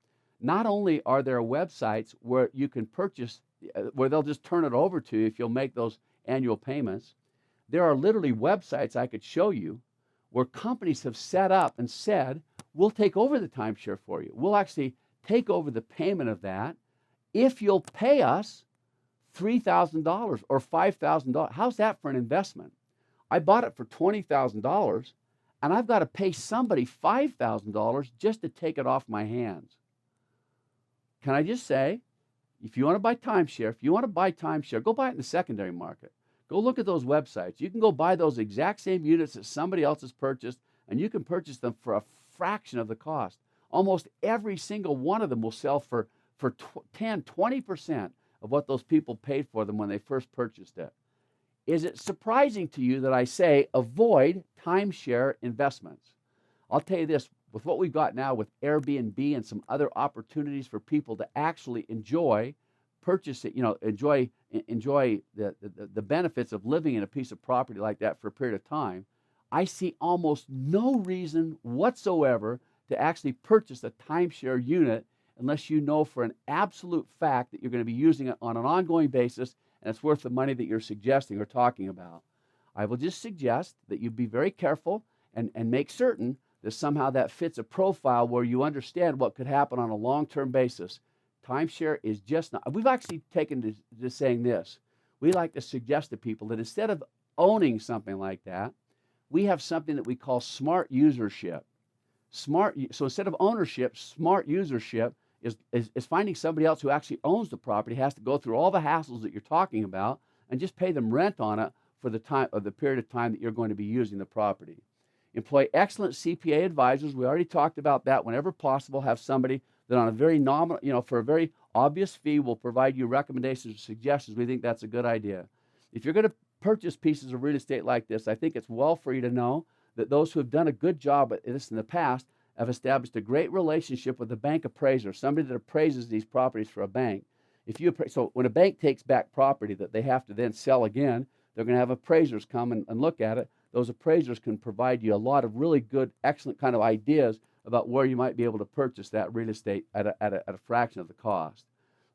Not only are there websites where you can purchase, where they'll just turn it over to you if you'll make those annual payments, there are literally websites I could show you where companies have set up and said, we'll take over the timeshare for you. We'll actually take over the payment of that if you'll pay us $3,000 or $5,000. How's that for an investment? I bought it for $20,000, and I've got to pay somebody $5,000 just to take it off my hands. Can I just say, if you want to buy timeshare, go buy it in the secondary market. Go look at those websites. You can go buy those exact same units that somebody else has purchased, and you can purchase them for a fraction of the cost. Almost every single one of them will sell for 10, 20% of what those people paid for them when they first purchased it. Is it surprising to you that I say avoid timeshare investments? I'll tell you this, with what we've got now with Airbnb and some other opportunities for people to actually enjoy purchasing, enjoy the benefits of living in a piece of property like that for a period of time, I see almost no reason whatsoever to actually purchase a timeshare unit unless you know for an absolute fact that you're going to be using it on an ongoing basis and it's worth the money that you're suggesting or talking about. I will just suggest that you be very careful and make certain that somehow that fits a profile where you understand what could happen on a long-term basis. timeshare is just not. We've actually taken to saying this. We like to suggest to people that instead of owning something like that, we have something that we call smart usership. So instead of ownership, smart usership is finding somebody else who actually owns the property, has to go through all the hassles that you're talking about, and just pay them rent on it for the time of the period of time that you're going to be using the property. Employ excellent CPA advisors. We already talked about that. Whenever possible, have somebody that on a very nominal, for a very obvious fee will provide you recommendations or suggestions. We think that's a good idea. If you're going to purchase pieces of real estate like this, I think it's well for you to know that those who have done a good job at this in the past have established a great relationship with a bank appraiser, somebody that appraises these properties for a bank. So when a bank takes back property that they have to then sell again, they're going to have appraisers come and look at it. Those appraisers can provide you a lot of really good, excellent kind of ideas about where you might be able to purchase that real estate at a fraction of the cost.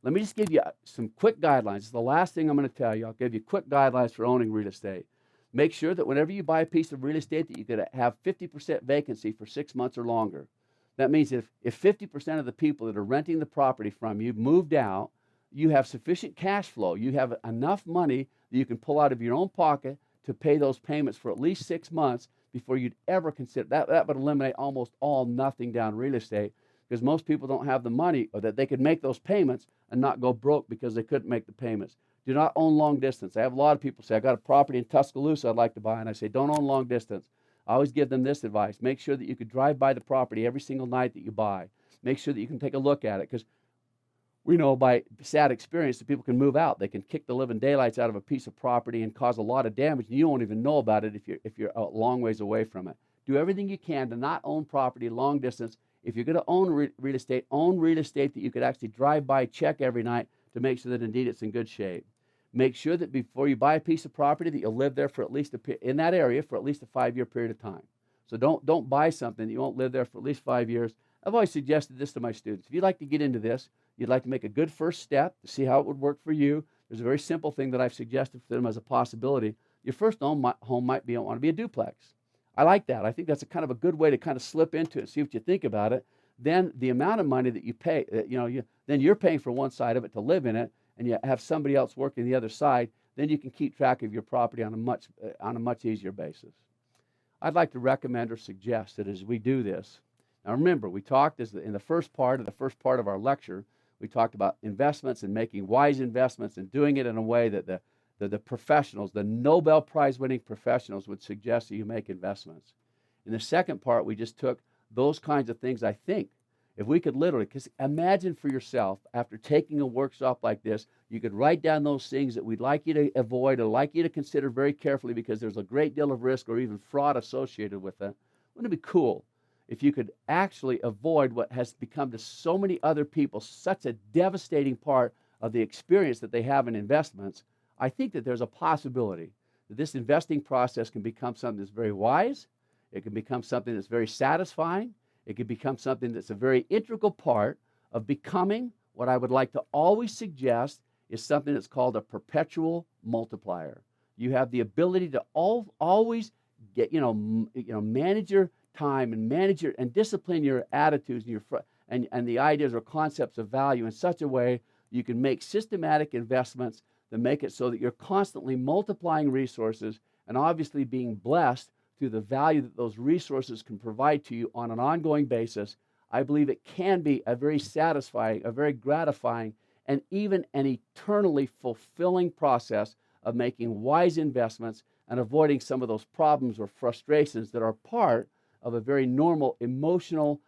Let me just give you some quick guidelines. It's the last thing I'm going to tell you. I'll give you quick guidelines for owning real estate. Make sure that whenever you buy a piece of real estate that you could have 50% vacancy for 6 months or longer. That means if 50% of the people that are renting the property from you moved out, you have sufficient cash flow. You have enough money that you can pull out of your own pocket to pay those payments for at least 6 months before you'd ever consider that. That would eliminate almost all nothing down real estate, because most people don't have the money or that they could make those payments and not go broke because they couldn't make the payments. Do not own long distance. I have a lot of people say, I got a property in Tuscaloosa I'd like to buy, and I say, don't own long distance. I always give them this advice. Make sure that you could drive by the property every single night that you buy. Make sure that you can take a look at it, because we know by sad experience that people can move out. They can kick the living daylights out of a piece of property and cause a lot of damage, and you won't even know about it if you're a long ways away from it. Do everything you can to not own property long distance. If you're going to own real estate, own real estate that you could actually drive by, check every night to make sure that indeed it's in good shape. Make sure that before you buy a piece of property that you'll live there for at least in that area for at least a 5-year period of time. So don't buy something that you won't live there for at least 5 years. I've always suggested this to my students. If you'd like to get into this, you'd like to make a good first step to see how it would work for you. There's a very simple thing that I've suggested for them as a possibility. Your first home might want to be a duplex. I like that. I think that's a kind of a good way to kind of slip into it, see what you think about it. Then the amount of money that you pay, then you're paying for one side of it to live in it, and you have somebody else working the other side. Then you can keep track of your property on a much easier basis. I'd like to recommend or suggest that as we do this, now remember, we talked in the first part of our lecture, we talked about investments and making wise investments and doing it in a way that the professionals, the Nobel Prize winning professionals would suggest that you make investments. In the second part, we just took those kinds of things. I think if we could literally, because imagine for yourself, after taking a workshop like this, you could write down those things that we'd like you to avoid or like you to consider very carefully because there's a great deal of risk or even fraud associated with it. Wouldn't it be cool if you could actually avoid what has become to so many other people such a devastating part of the experience that they have in investments? I think that there's a possibility that this investing process can become something that's very wise. It can become something that's very satisfying. It can become something that's a very integral part of becoming what I would like to always suggest is something that's called a perpetual multiplier. You have the ability to always get, manage your time and and discipline your attitudes and the ideas or concepts of value in such a way you can make systematic investments that make it so that you're constantly multiplying resources and obviously being blessed through the value that those resources can provide to you on an ongoing basis. I believe it can be a very satisfying, a very gratifying, and even an eternally fulfilling process of making wise investments and avoiding some of those problems or frustrations that are part of a very normal emotional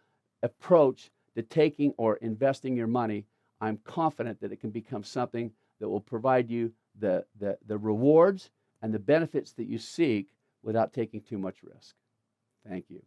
approach to taking or investing your money. I'm confident that it can become something that will provide you the rewards and the benefits that you seek without taking too much risk. Thank you.